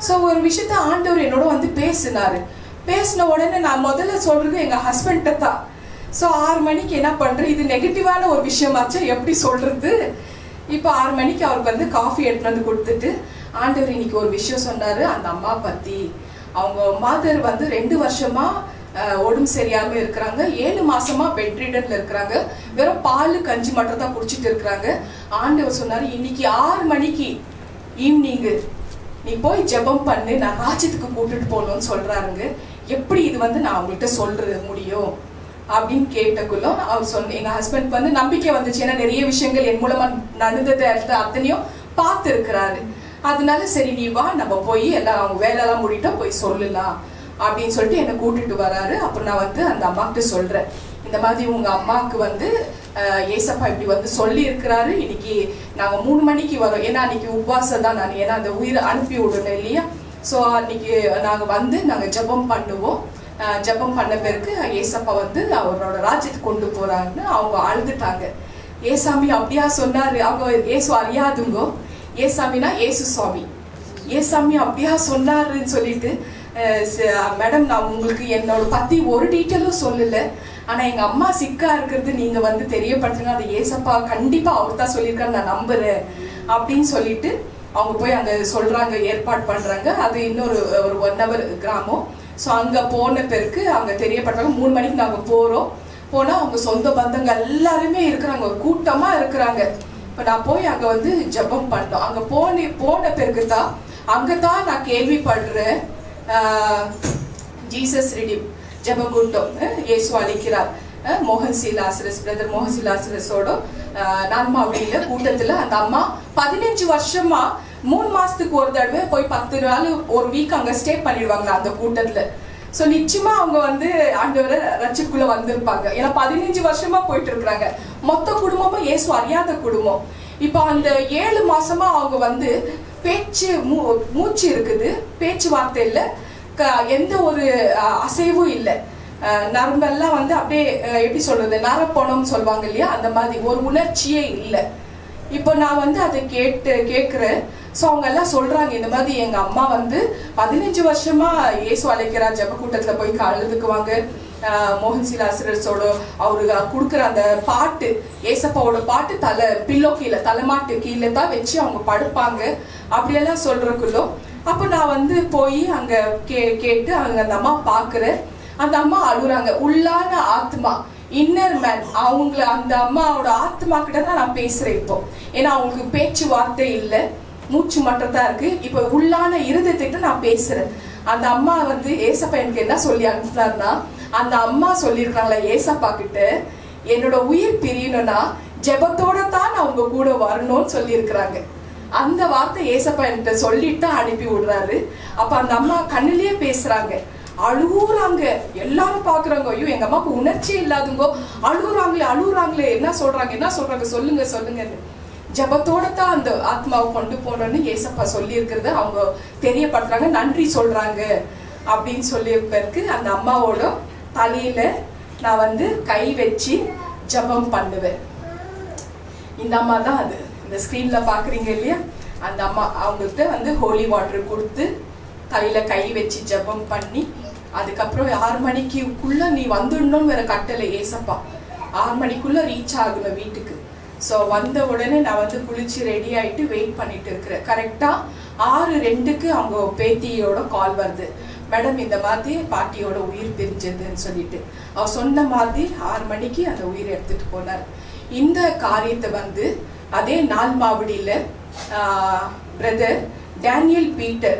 ஸோ ஒரு விஷயத்த ஆண்டவர் என்னோட வந்து பேசின உடனே நான் முதல்ல சொல்கிறது எங்கள் ஹஸ்பண்ட்டை தான். ஸோ 6 மணிக்கு என்ன பண்ணுறேன், இது நெகட்டிவான ஒரு விஷயமாச்சு, எப்படி சொல்கிறது. இப்போ 6 மணிக்கு அவருக்கு வந்து காஃபி எடுத்துட்டு வந்து கொடுத்துட்டு, ஆண்டவர் இன்னைக்கு ஒரு விஷயம் சொன்னாரு அந்த அம்மா பத்தி. அவங்க மாதர் வந்து 2 வருஷமா உடம்பு சரியாம இருக்கிறாங்க, 7 மாசமா பெட் ரிடன்ல இருக்கிறாங்க, வெறும் பால் கஞ்சி மட்டும் தான் குடிச்சிட்டு இருக்கிறாங்க. ஆண்டவர் சொன்னாரு இன்னைக்கு 6 மணிக்கு ஈவினிங் நீ போய் ஜெபம் பண்ணு, நான் ராஜ்யத்துக்கு கூட்டிட்டு போகணும்னு சொல்றாருங்க. எப்படி இது வந்து நான் அவங்கள்ட்ட சொல்றது முடியும் அப்படின்னு கேட்டக்குள்ள அவர் எங்க ஹஸ்பண்ட் வந்து நம்பிக்கை வந்துச்சு. ஏன்னா நிறைய விஷயங்கள் என் மூலமா நடந்தது அத்தனையும் பார்த்து இருக்கிறாரு. அதனால சரி நீ வா, நம்ம போய் எல்லாம் அவங்க வேலையெல்லாம் முடிட்டா போய் சொல்லலாம் அப்படின்னு சொல்லிட்டு என்னை கூட்டிட்டு வராரு. அப்புறம் நான் வந்து அந்த அம்மாக்கிட்ட சொல்றேன், இந்த மாதிரி உங்க அம்மாவுக்கு வந்து ஏசப்பா இப்படி வந்து சொல்லி இருக்கிறாரு, இன்னைக்கு நாங்க 3 மணிக்கு வரோம். ஏன்னா அன்னைக்கு உபவாசம் தான் நான், ஏன்னா அந்த உயிரை அனுப்பி விடணும் இல்லையா. ஸோ அன்னைக்கு நாங்க ஜெபம் பண்ணுவோம். ஜெபம் பண்ண பிறகு ஏசப்பா வந்து அவரோட ராஜ்யத்துக்கு கொண்டு போறாருன்னு அவங்க அழுதுட்டாங்க. ஏசாமி அப்படியா சொன்னாரு. அவங்க ஏசு அறியாதுங்கோ, ஏசாமினா ஏசு சுவாமி, ஏசாமி அப்படியா சொன்னாருன்னு சொல்லிட்டு மேடம் நான் உங்களுக்கு என்னோட பற்றி ஒரு டீட்டெயிலும் சொல்லலை, ஆனால் எங்கள் அம்மா சிக்கா இருக்கிறது நீங்கள் வந்து தெரியப்படுத்துங்க, அது ஏசப்பா கண்டிப்பாக அவர் தான் சொல்லியிருக்காரு, நான் நம்புகிறேன் அப்படின்னு சொல்லிட்டு அவங்க போய் அங்கே சொல்கிறாங்க, ஏற்பாடு பண்ணுறாங்க. அது இன்னொரு ஒரு 1 hour கிராமம். ஸோ அங்கே போன பிறகு அங்கே தெரியப்படுறாங்க. 3 மணிக்கு நாங்கள் போகிறோம். போனால் அவங்க சொந்த பந்தங்கள் எல்லாருமே இருக்கிறாங்க, ஒரு கூட்டமாக இருக்கிறாங்க. இப்போ நான் போய் அங்கே வந்து ஜெபம் பண்ணோம். அங்கே போன பிறகு தான் அங்கே தான் நான் கேள்விப்படுறேன், ஜீசஸ் ரிடீம் ஜெபக்கூட்டம் இயேசு அழைக்கிறார். மோகன் சி லாசரஸ், பிரதர் மோகன் சி லாசரஸோட நான்மாவடியில் கூட்டத்தில் அந்த அம்மா 15 வருஷமா 3 மாசத்துக்கு ஒரு தடவை போய் 10 நாள் ஒரு வீக் அங்கே ஸ்டே பண்ணிடுவாங்க அந்த கூட்டத்தில். ஸோ நிச்சயமா அவங்க வந்து ஆண்டவரை ரட்சிப்புக்குள்ள வந்திருப்பாங்க. ஏன்னா 15 வருஷமா போயிட்டு இருக்கிறாங்க. மொத்த குடும்பமும் இயேசு அறியாத குடும்பம். இப்போ அந்த 7 மாசமா அவங்க வந்து மூச்சு இருக்குது, பேச்சுவார்த்தை இல்லை, எந்த ஒரு அசைவும் இல்லை, நரம்பெல்லாம் வந்து அப்படியே எப்படி சொல்றது, நரப்பணம்னு சொல்லுவாங்க இல்லையா, அந்த மாதிரி ஒரு உணர்ச்சியே இல்லை. இப்போ நான் வந்து அதை கேட்குறேன். ஸோ அவங்க எல்லாம் சொல்றாங்க, இந்த மாதிரி எங்க அம்மா வந்து 15 வருஷமா இயேசு அழைக்கிறா ஜெபக்கூட்டத்தில் போய் அழுதுக்குவாங்க. மோகன் சி லாசரஸோட அவரு கொடுக்குற அந்த பாட்டு, ஏசப்பாவோட பாட்டு பில்லோ கீழே, தலைமாட்டு கீழே தான் வச்சு அவங்க படுப்பாங்க, அப்படியெல்லாம் சொல்றதுக்குள்ளோ. அப்போ நான் வந்து போய் அங்க கேட்டு அங்க அந்த அம்மா பார்க்குறேன். அந்த அம்மா அழுகுறாங்க. உள்ளான ஆத்மா, இன்னர் மேன், அவங்கள அந்த அம்மாவோட ஆத்மா கிட்ட தான் நான் பேசுறேன் இப்போ. ஏன்னா அவங்களுக்கு பேச்சுவார்த்தை இல்லை, மூச்சு மட்டும் தான் இருக்கு. இப்போ உள்ளான இருதயத்திட்ட நான் பேசுறேன். அந்த அம்மா வந்து ஏசப்பா எனக்கு என்ன சொல்லி அனுப்புனாருன்னா, அந்த அம்மா சொல்லியிருக்காங்களா ஏசப்பா கிட்ட, என்னோட உயிர் பிரியணும்னா ஜெபத்தோட தான் நான் உங்க கூட வரணும்னு சொல்லியிருக்கிறாங்க. அந்த வார்த்தை ஏசப்பா என்கிட்ட சொல்லிட்டு தான் அனுப்பி விடுறாரு. அப்ப அந்த அம்மா கண்ணிலேயே பேசுறாங்க, அழுகுறாங்க, எல்லாரும் பாக்குறாங்க. ஐயோ எங்க அம்மாவுக்கு உணர்ச்சி இல்லாதுங்கோ, அழுகுறாங்களே, என்ன சொல்றாங்க சொல்லுங்கன்னு. ஜபத்தோட தான் அந்த ஆத்மாவை கொண்டு போனோன்னு ஏசப்பா சொல்லி இருக்கிறத அவங்க தெரியப்படுத்துறாங்க, நன்றி சொல்றாங்க அப்படின்னு சொல்லி பிறகு அந்த அம்மாவோட தலையில நான் வந்து கை வச்சு ஜபம் பண்ணுவேன். இந்த அம்மா தான் அது, இந்த ஸ்கிரீன்ல பாக்குறீங்க இல்லையா, அந்த அம்மா அவங்கள்ட்ட வந்து ஹோலி வாட்டர் கொடுத்து தலையில கை வச்சு ஜபம் பண்ணி, அதுக்கப்புறம் 6 மணிக்குள்ள நீ வந்துடணும்னு வேற கட்டளை ஏசப்பா, 6 மணிக்குள்ள ரீச் ஆகணும் வீட்டுக்கு. ஸோ வந்த உடனே நான் வந்து குளிச்சு ரெடி ஆகிட்டு வெயிட் பண்ணிட்டு இருக்கிறேன். கரெக்டாக 6:02 அவங்க பேத்தியோட கால் வருது, மேடம் இந்த மாதிரி பாட்டியோட உயிர் பிரிஞ்சதுன்னு சொல்லிட்டு. அவர் சொன்ன மாதிரி 6 மணிக்கு அந்த உயிரை எடுத்துட்டு போனார். இந்த காரியத்தை வந்து அதே நால்மாவடியில் brother Daniel Peter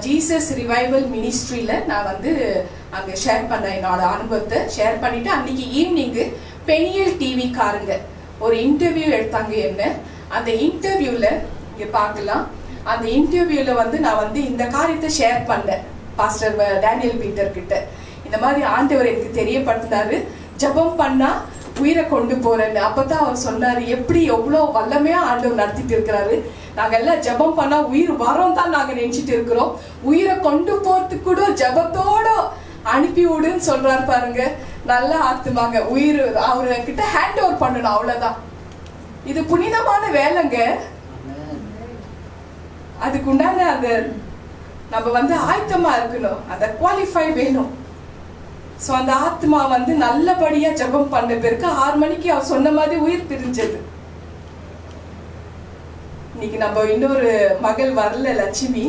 Jesus revival மினிஸ்ட்ரியில் நான் வந்து அங்கே ஷேர் பண்ணேன், என்னோட அனுபவத்தை ஷேர் பண்ணிட்டு அன்னைக்கு ஈவினிங்கு பெனியல் டிவிக்காரங்க ஒரு இன்டர்வியூ எடுத்தாங்க என்ன. அந்த இன்டர்வியூவில் இங்கே பார்க்கலாம், அந்த இன்டர்வியூவில் வந்து நான் வந்து இந்த காரியத்தை ஷேர் பண்ணேன் பாஸ்டர் டேனியல் பீட்டர் கிட்ட. இந்த மாதிரி ஆண்டவர் எனக்கு தெரியப்படுத்தினாரு, ஜபம் பண்ணா உயிரை கொண்டு போறேன்னு. அப்பதான் அவர் சொன்னாரு, எப்படி எவ்வளோ வல்லமையா ஆண்டவர் நடத்திட்டு இருக்கிறாரு. நாங்க எல்லாம் ஜபம் பண்ணா உயிர் வரோம் தான் நாங்க நினைச்சிட்டு இருக்கிறோம், உயிரை கொண்டு போறதுக்கு கூட ஜபத்தோட அனுப்பி விடுன்னு சொல்றாரு பாருங்க. நல்லா ஆத்துமாங்க, உயிர் அவர்கிட்ட ஹேண்ட் ஓவர் பண்ணணும், அவ்வளவுதான். இது புனிதமான வேலைங்க. அதுக்கு உண்டான அது நம்ம வந்து ஆயத்தமா இருக்கணும், அந்த குவாலிஃபை வேணும். ஸோ அந்த ஆத்மா வந்து நல்லபடியா ஜபம் பண்ண பிறகு 6 மணிக்கு அவர் சொன்ன மாதிரி உயிர் பிரிஞ்சது. இன்னைக்கு நம்ம இன்னொரு மகள் வரல லட்சுமி,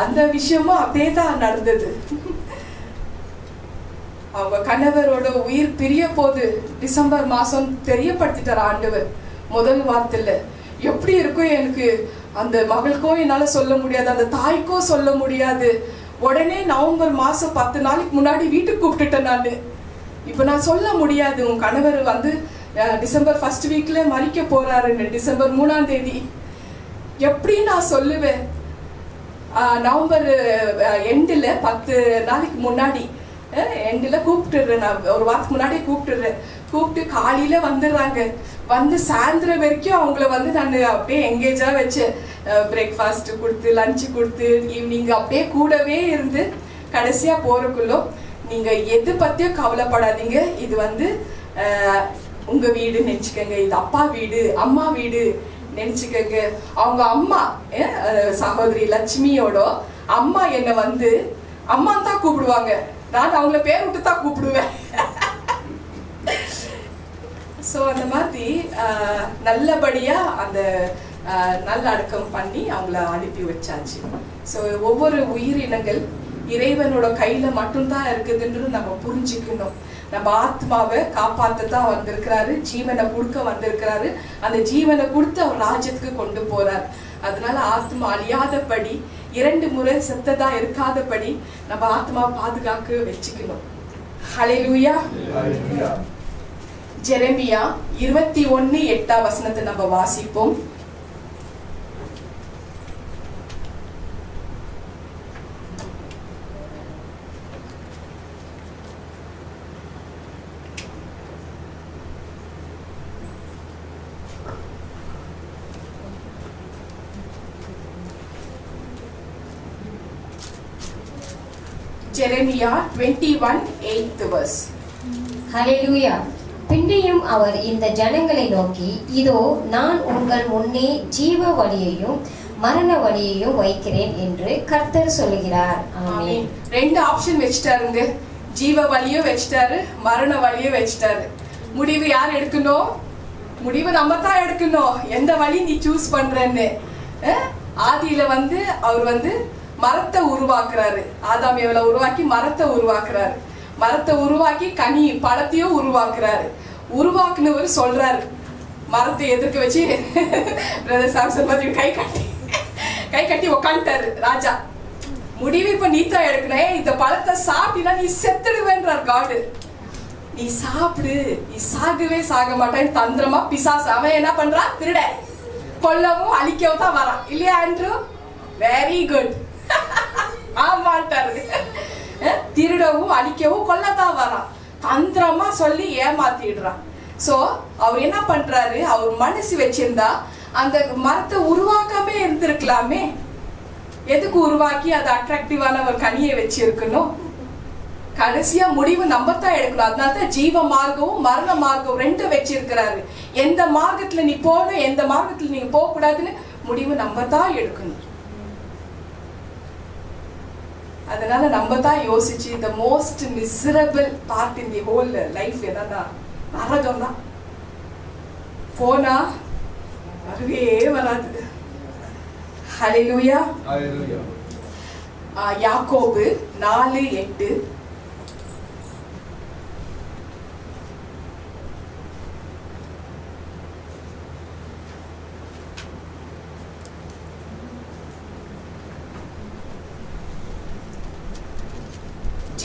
அந்த விஷயமும் அப்படியே தான் நடந்தது. அவங்க கணவரோட உயிர் பிரிய போது டிசம்பர் மாசம் தெரியப்படுத்திட்டார் ஆண்டவர். முதல் வாரத்துல எப்படி இருக்கும் எனக்கு, அந்த மகளுக்கும் என்னால சொல்ல முடியாது, அந்த தாய்க்கும் சொல்ல முடியாது. உடனே நவம்பர் மாசம் 10 நாளைக்கு முன்னாடி வீட்டுக்கு கூப்பிட்டுட்டேன் நான். இப்ப நான் சொல்ல முடியாது, உன் கணவர் வந்து டிசம்பர் 1st வீக்ல மறிக்க போறாருன்னு, டிசம்பர் 3ஆம் தேதி. எப்படி நான் சொல்லுவேன்? நவம்பர் எண்டில் 10 நாளைக்கு முன்னாடி எண்டில் கூப்பிட்டுடுறேன், நான் ஒரு வாரத்துக்கு முன்னாடியே கூப்பிட்டு காலையில வந்துடுறாங்க. வந்து சாயந்தரம் வரைக்கும் அவங்கள வந்து நான் அப்படியே எங்கேஜா வச்சு பிரேக்ஃபாஸ்ட் கொடுத்து லஞ்சு கொடுத்து ஈவினிங் அப்படியே கூடவே இருந்து கடைசியா போறக்குள்ளோ, நீங்க எது பத்தியும் கவலைப்படாதீங்க, இது வந்து உங்க வீடு நினைச்சுக்கோங்க, இது அப்பா வீடு அம்மா வீடு நினைச்சுக்கோங்க. அவங்க அம்மா சகோதரி லட்சுமியோட அம்மா என்னை வந்து அம்மான்னு தான் கூப்பிடுவாங்க, நான் அவங்கள பேர் விட்டு தான் கூப்பிடுவேன். ஸோ அந்த மாதிரி நல்லபடியாக அந்த நல்லடக்கம் பண்ணி அவங்கள அனுப்பி வச்சாச்சு. ஸோ ஒவ்வொரு உயிரினங்கள் இறைவனோட கையில் மட்டும்தான் இருக்குதுன்னு நம்ம புரிஞ்சுக்கணும். நம்ம ஆத்மாவை காப்பாற்ற தான் வந்திருக்கிறாரு, ஜீவனை கொடுக்க வந்திருக்கிறாரு. அந்த ஜீவனை கொடுத்து அவர் ராஜ்யத்துக்கு கொண்டு போறார். அதனால ஆத்மா அழியாதபடி, 2 முறை செத்ததா இருக்காதபடி நம்ம ஆத்மா பாதுகாக்க வச்சுக்கணும். ஹல்லேலூயா. ஜெரமியா 21:8 நம்ம வாசிப்போம். ஜெரமியா 21:8. ஹல்லேலூயா. பின்னையும் அவர் இந்த ஜனங்களை நோக்கி, இதோ நான் உங்கள் முன்னே ஜீவ வழியையும் மரண வழியையும் வைக்கிறேன் என்று கர்த்தர் சொல்லுகிறார். ஆமென். 2 ஆப்ஷன் வச்சிட்டாருங்க. ஜீவ வழியும் வச்சிட்டாரு, மரண வழியும் வச்சிட்டாரு. முடிவு யார் எடுக்கணும்? முடிவு நம்ம தான் எடுக்கணும். எந்த வழி நீ சூஸ் பண்றன்னு. ஆதியில வந்து அவர் வந்து மரத்தை உருவாக்குறாரு. ஆதாம் ஏவலை உருவாக்கி மரத்தை உருவாக்குறாரு. மரத்தை உருவாக்கி கனி பழத்தையும் உருவாக்குறாரு. உருவாக்குனவர் சொல்றாரு, மரத்தை எதிர்க்க வச்சு பிரதர் சாம்சன் மாதிரி கை கட்டி உக்காந்துட்டாரு ராஜா. முடிவு இப்ப நீத்தா எடுக்கணும். இந்த பழத்தை சாப்பிட்டா நீ செத்துடுவேன்றார் காடு. நீ சாப்பிடு, நீ சாகவே சாக மாட்டேன் தந்திரமா பிசாசு. அவன் என்ன பண்றான்? திருட, கொல்லவும் அழிக்கவும் தான் வரான் இல்லையா ஆண்ட்ரூ? Very good. ஆமாட்டாரு. திருடவும் அழிக்கவும் கொல்லத்தான் வரான். தந்திரமா சொல்லி ஏமாத்திடுறான். சோ அவர் என்ன பண்றாரு? அவர் மனசு வச்சிருந்தா அந்த மரத்தை உருவாக்காம இருந்திருக்கலாமே. எதுக்கு உருவாக்கி அது அட்ராக்டிவான ஒரு கனியை வச்சிருக்கணும்? கடைசியா முடிவு நம்ம தான் எடுக்கணும். அதனாலதான் ஜீவ மார்க்கமும் மரண மார்க்கம் 2 வச்சிருக்கிறாரு. எந்த மார்க்கத்துல நீ போகணும், எந்த மார்க்கத்துல நீங்க போக கூடாதுன்னு முடிவு நம்ம தான் எடுக்கணும். அதனால நம்ம தான் யோசிச்சு the most miserable part in the whole life என்னன்னா நரகம் தான். போனா வரவே வராது. ஹல்லேலூயா. யாக்கோபு 4:8.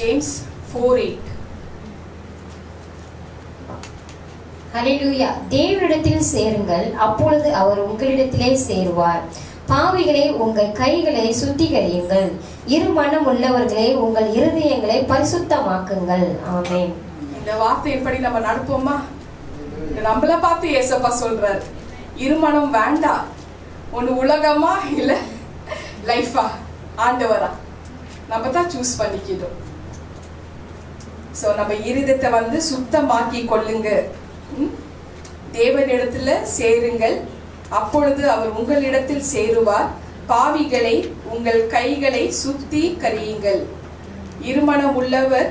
ஜேம்ஸ் 4:8. ஹல்லேலூயா. தேவனிடத்தில் சேருங்கள், அப்பொழுது அவர் உங்களிடத்திலே சேருவார். பாவிகளே, உங்கள் கைகளை சுத்திகரியுங்கள், இருமனம் உள்ளவர்களே, உங்கள் இருதயங்களை பரிசுத்தமாக்குங்கள். ஆமென். இந்த வார்த்தை எப்படி நம்ம நடப்போமா? நம்மள பார்த்து ஏசப்பா சொல்றாரு, இருமனம் வேண்டாம். ஒண்ணு உலகமா இல்ல லைஃபா, ஆண்டவரா, நம்ம தான் சூஸ் பண்ணிக்கிட்டோம். சோ நம்ம இருதயத்தை வந்து சுத்தமாக்கி கொள்ளுங்க. தேவனிடத்துல சேருங்கள், அப்பொழுது அவர் உங்களிடத்தில் சேருவார். பாவிகளை, உங்கள் கைகளை சுத்தி கரியுங்கள், இருமனம் உள்ளவர்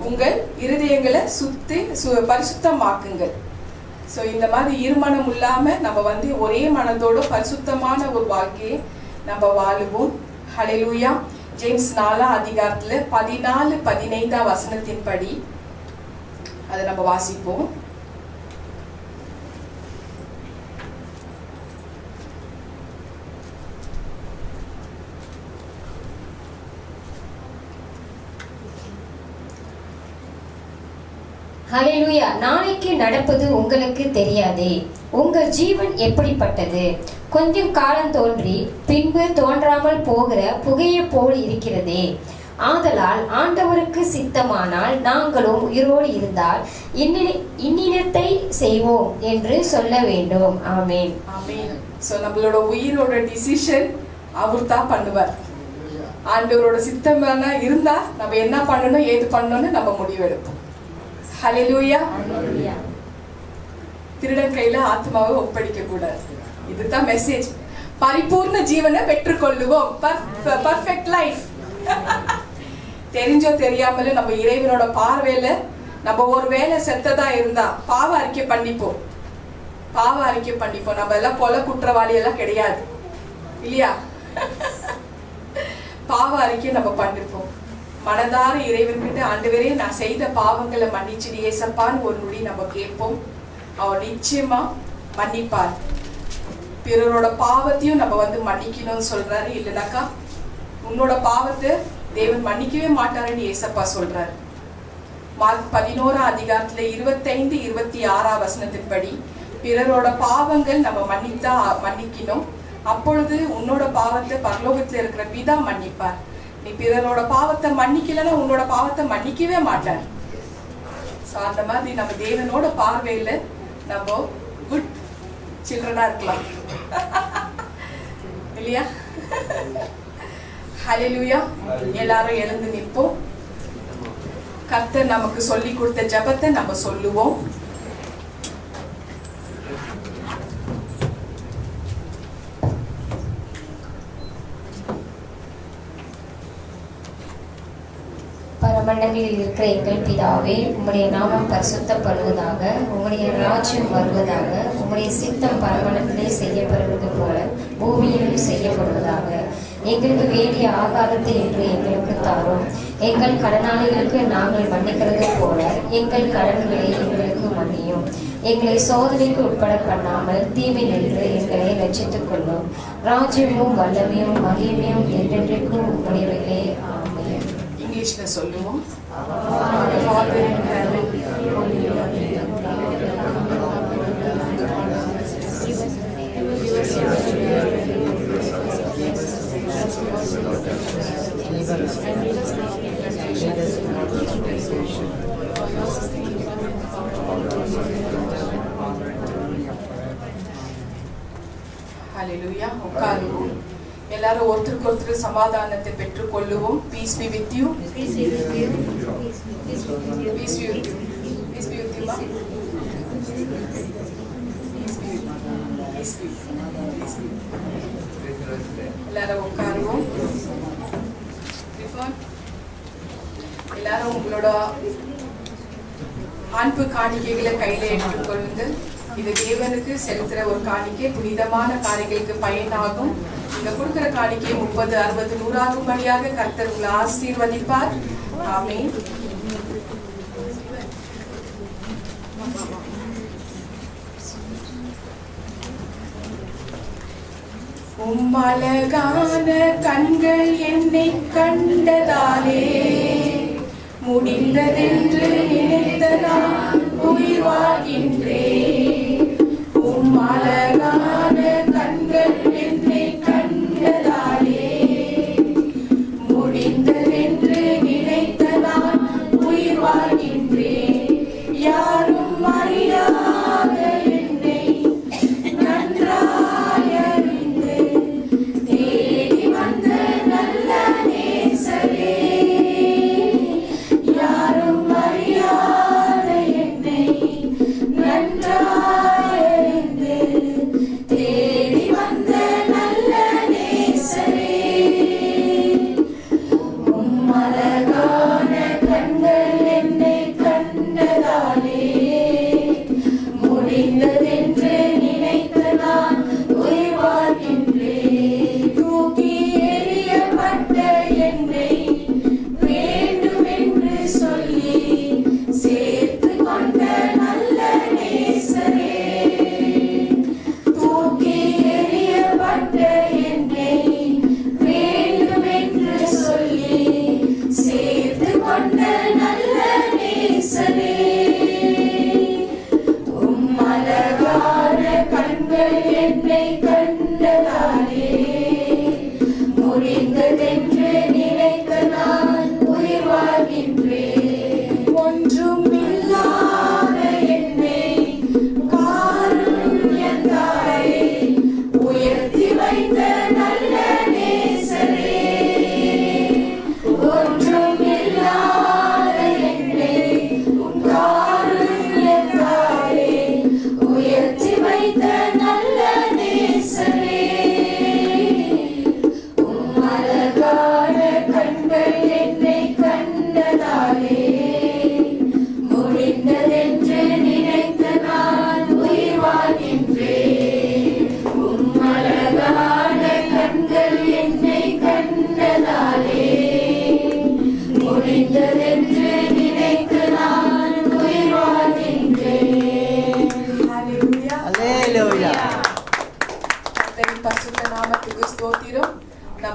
உங்கள் இருதயங்களை பரிசுத்தமாக்குங்கள். ஸோ இந்த மாதிரி இருமனம் இல்லாம நம்ம வந்து ஒரே மனதோட பரிசுத்தமான ஒரு வாழ்க்கையை நம்ம வாழுவோம். ஹல்லேலூயா. ஜேம்ஸ் 4:14 14-15 படி அதை நம்ம வாசிப்போம். ஹல்லேலூயா. நாளைக்கு நடப்பது உங்களுக்கு தெரியாதே. உங்கள் ஜீவன் எப்படிப்பட்டது? கொஞ்சம் காலம் தோன்றி பின்பு தோன்றாமல் போகிற புகையை போல் இருக்கிறதே. ஆதலால் ஆண்டவருக்கு சித்தமானால் நாங்களும் உயிரோடு இருந்தால் இன்னினத்தை செய்வோம் என்று சொல்ல வேண்டும். ஆமென். ஆமென். சோ நம்மளோட உயிரோட டிசிஷன் அவர் தான் பண்ணுவார். ஆண்டவரோட சித்தமான இருந்தா நம்ம என்ன பண்ணணும், ஏது பண்ணணும்னு நம்ம முடிவெடுப்போம். ஹல்லேலூயா. திருடன் கையில ஆத்மாவை ஒப்படைக்க கூடாது. இதுதான் மெசேஜ். பரிபூர்ண ஜீவனை பெற்றுக்கொள்ளுவோம். Perfect life. தெரிஞ்சோ தெரியாமலும் நம்ம இறைவனோட பார்வையில நம்ம ஒரு வேலை செத்ததா இருந்தா பாவ அறிக்கை பண்ணிப்போம். நம்ம எல்லாம் கொலை குற்றவாளி எல்லாம் கிடையாது இல்லையா? பாவ அறிக்கை நம்ம பண்ணிப்போம். மனதார இறைவன்கிட்ட, ஆண்டவரே நான் செய்த பாவங்களை மன்னிச்சிடு ஏசப்பான்னு ஒரு நொடி நம்ம கேட்போம். அவர் நிச்சயமா மன்னிப்பார். பிறரோட பாவத்தையும் நம்ம மன்னிக்கணும்னு சொல்றாரு. இல்லைனாக்கா உன்னோட பாவத்தை தேவன் மன்னிக்கவே மாட்டாருன்னு ஏசப்பா சொல்றாரு. மார்க் 11ஆம் அதிகாரத்துல 25, 26 வசனத்தின்படி பிறரோட பாவங்கள் நம்ம மன்னிக்கணும். அப்பொழுது உன்னோட பாவத்தை பரலோகத்துல இருக்கிற பிதா மன்னிப்பார். நீ பிறரோட பாவத்தை மன்னிக்கலன்னா உன்னோட பாவத்தை மன்னிக்கவே மாட்டார். அந்த மாதிரி நம்ம தேவனோட பார்வையில நம்ம குட் சில்ட்ரனா இருக்கலாம் இல்லையா? ஹல்லேலூயா. எல்லாரும் எழுந்து நிற்போம். கர்த்தர் நமக்கு சொல்லி கொடுத்த ஜெபத்தை நம்ம சொல்லுவோம். பரமண்டங்களில் இருக்கிற எங்கள் பிதாவே, உம்முடைய நாமம் பரிசுத்தப்படுவதாக, உம்முடைய ராஜ்யம் வருவதாக, உம்முடைய சித்தம் பரமண்டத்திலே செய்யப்படுவது போல பூமியிலும் செய்யப்படுவதாக. எங்களுக்கு வேண்டிய ஆகாரத்தை என்று எங்களுக்கு தாரும். எங்கள் கடனாளிகளுக்கு நாங்கள் மன்னிக்கிறது போல எங்கள் கடன்களை எங்களுக்கு மன்னியும். எங்களை சோதனைக்கு உட்பட பண்ணாமல் தீமை நின்று எங்களை ரட்சித்துக் கொள்ளும். ராஜ்யமும் வல்லமையும் மகிமையும் என்றென்றைக்கும் உடையவைகளே. ஆமென். இங்கிலீஷ்ல சொல்லுவோம். Father in heaven, ஹல்லேலூயா. உட்காருவோம். எல்லாரும் ஒருத்தருக்கு ஒருத்தர் சமாதானத்தை பெற்றுக் கொள்ளுவோம். Peace be with you. Peace be with you. Peace be with you. Peace be with you. Peace be with you. எல்லாரும் உட்காருவோம். எல்லாரும் உங்களோட அன்பு காணிக்கைகளை கையில எடுத்துக்கொள்ளுங்கள். இது தேவனுக்கு செலுத்துற ஒரு காணிக்கை, புனிதமான காரியங்களுக்கு பயனாகும். நீங்க கொடுக்கிற காணிக்கை 30, 60, 100 ஆகும்படியாக கர்த்தர் உங்களை ஆசீர்வதிப்பார். ஆமென். உம்மழகான கண்கள் என்னை கண்டதாலே முடிந்ததென்று நினைத்த நான் உயிர் வாழ்கின்றேன். உம்மழகான கண்கள் என்னை கண்டதாலே முடிந்ததென்று நினைத்த நான் உயிர் வாழ்கின்றேன். யாரும் அறியாத என்னை நன்றாய் அறிந்து தேடி வந்த நல்ல நேசரே, யாரும்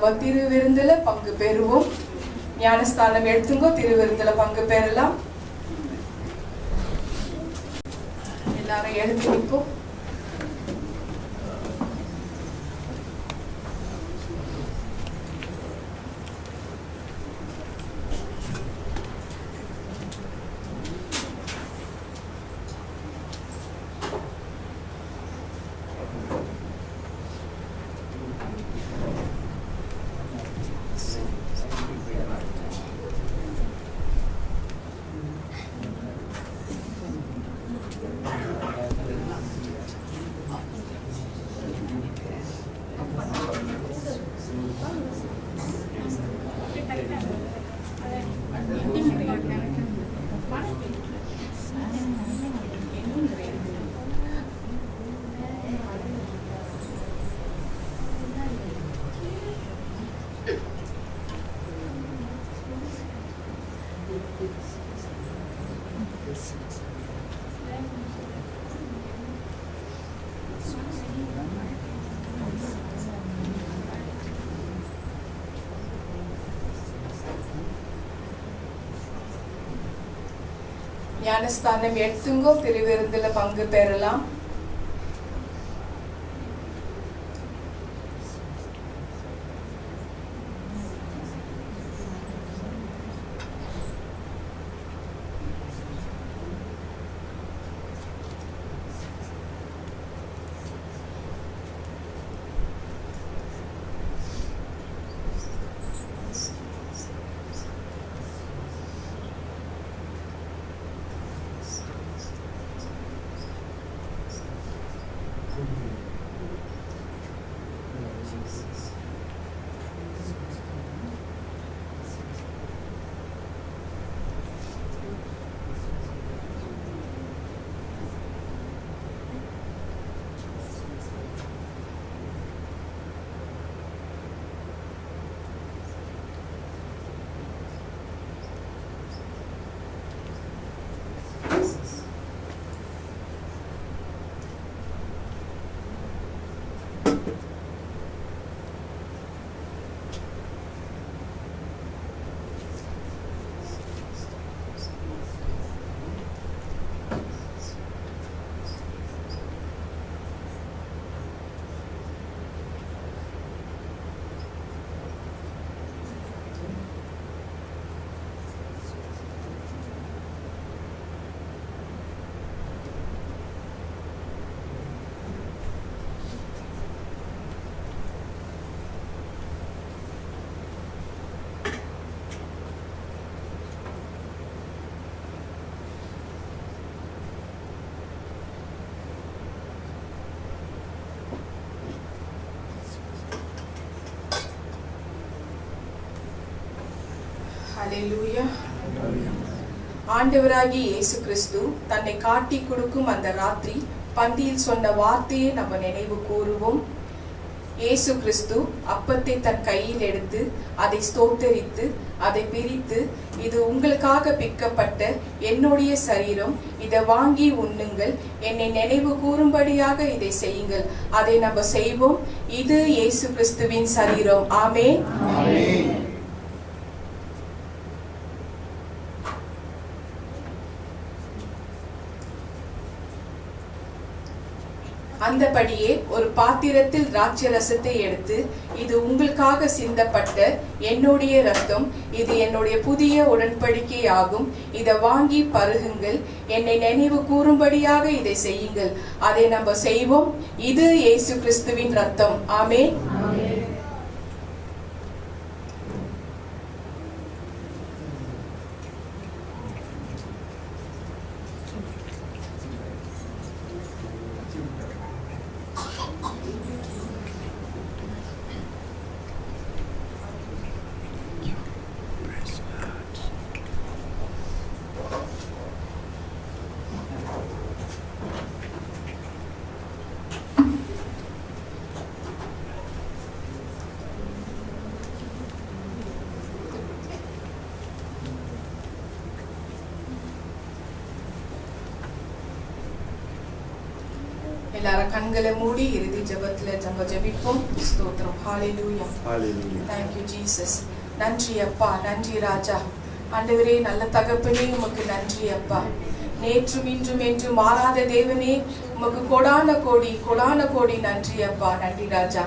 நம்ம திருவிருந்துல பங்கு பெறுவோம். ஞானஸ்தானம் எடுத்துங்கோ, திருவிருந்துல பங்கு பெறலாம். எல்லாரும் எழுந்து நிற்போம். ஞானஸ்தானம் எடுத்துங்கோ, திருவிருந்துல பங்கு பெறலாம். ஹல்லேலூயா. ஆண்டவராகிய இயேசு கிறிஸ்து தன்னை காட்டி கொடுக்கும் அந்த ராத்திரி பந்தியில் சொன்ன வார்த்தையை நம்ம நினைவு கூறுவோம். இயேசு கிறிஸ்து அப்பத்தை தன் கையில் எடுத்து அதை ஸ்தோத்தரித்து அதை பிரித்து, இது உங்களுக்காக பிற்கப்பட்ட என்னுடைய சரீரம், இதை வாங்கி உண்ணுங்கள், என்னை நினைவு கூறும்படியாக இதை செய்யுங்கள். அதை நம்ம செய்வோம். இது இயேசு கிறிஸ்துவின் சரீரம். ஆமென். அந்தபடியே ஒரு பாத்திரத்தில் திராட்சை ரசத்தை எடுத்து, இது உங்களுக்காக சிந்தப்பட்ட என்னுடைய இரத்தம், இது என்னுடைய புதிய உடன்படிக்கை ஆகும், இதை வாங்கி பருகுங்கள், என்னை நினைவு கூறும்படியாக இதை செய்யுங்கள். அதை நம்ம செய்வோம். இது இயேசு கிறிஸ்துவின் இரத்தம். ஆமென். எல்லாரும் கண்களை மூடி இறுதி ஜெபத்துல நம்ம ஜெபிப்போம். ஸ்தோத்திரம். ஹalleluya. ஹalleluya. Thank you Jesus. நன்றி அப்பா, நன்றி ராஜா. ஆண்டவரே, நல்ல தகப்பனே, உமக்கு நன்றி அப்பா. நேற்றும் இன்றும் என்று மாறாத தேவனே, உமக்கு கொடான கோடி நன்றி அப்பா, நன்றி ராஜா.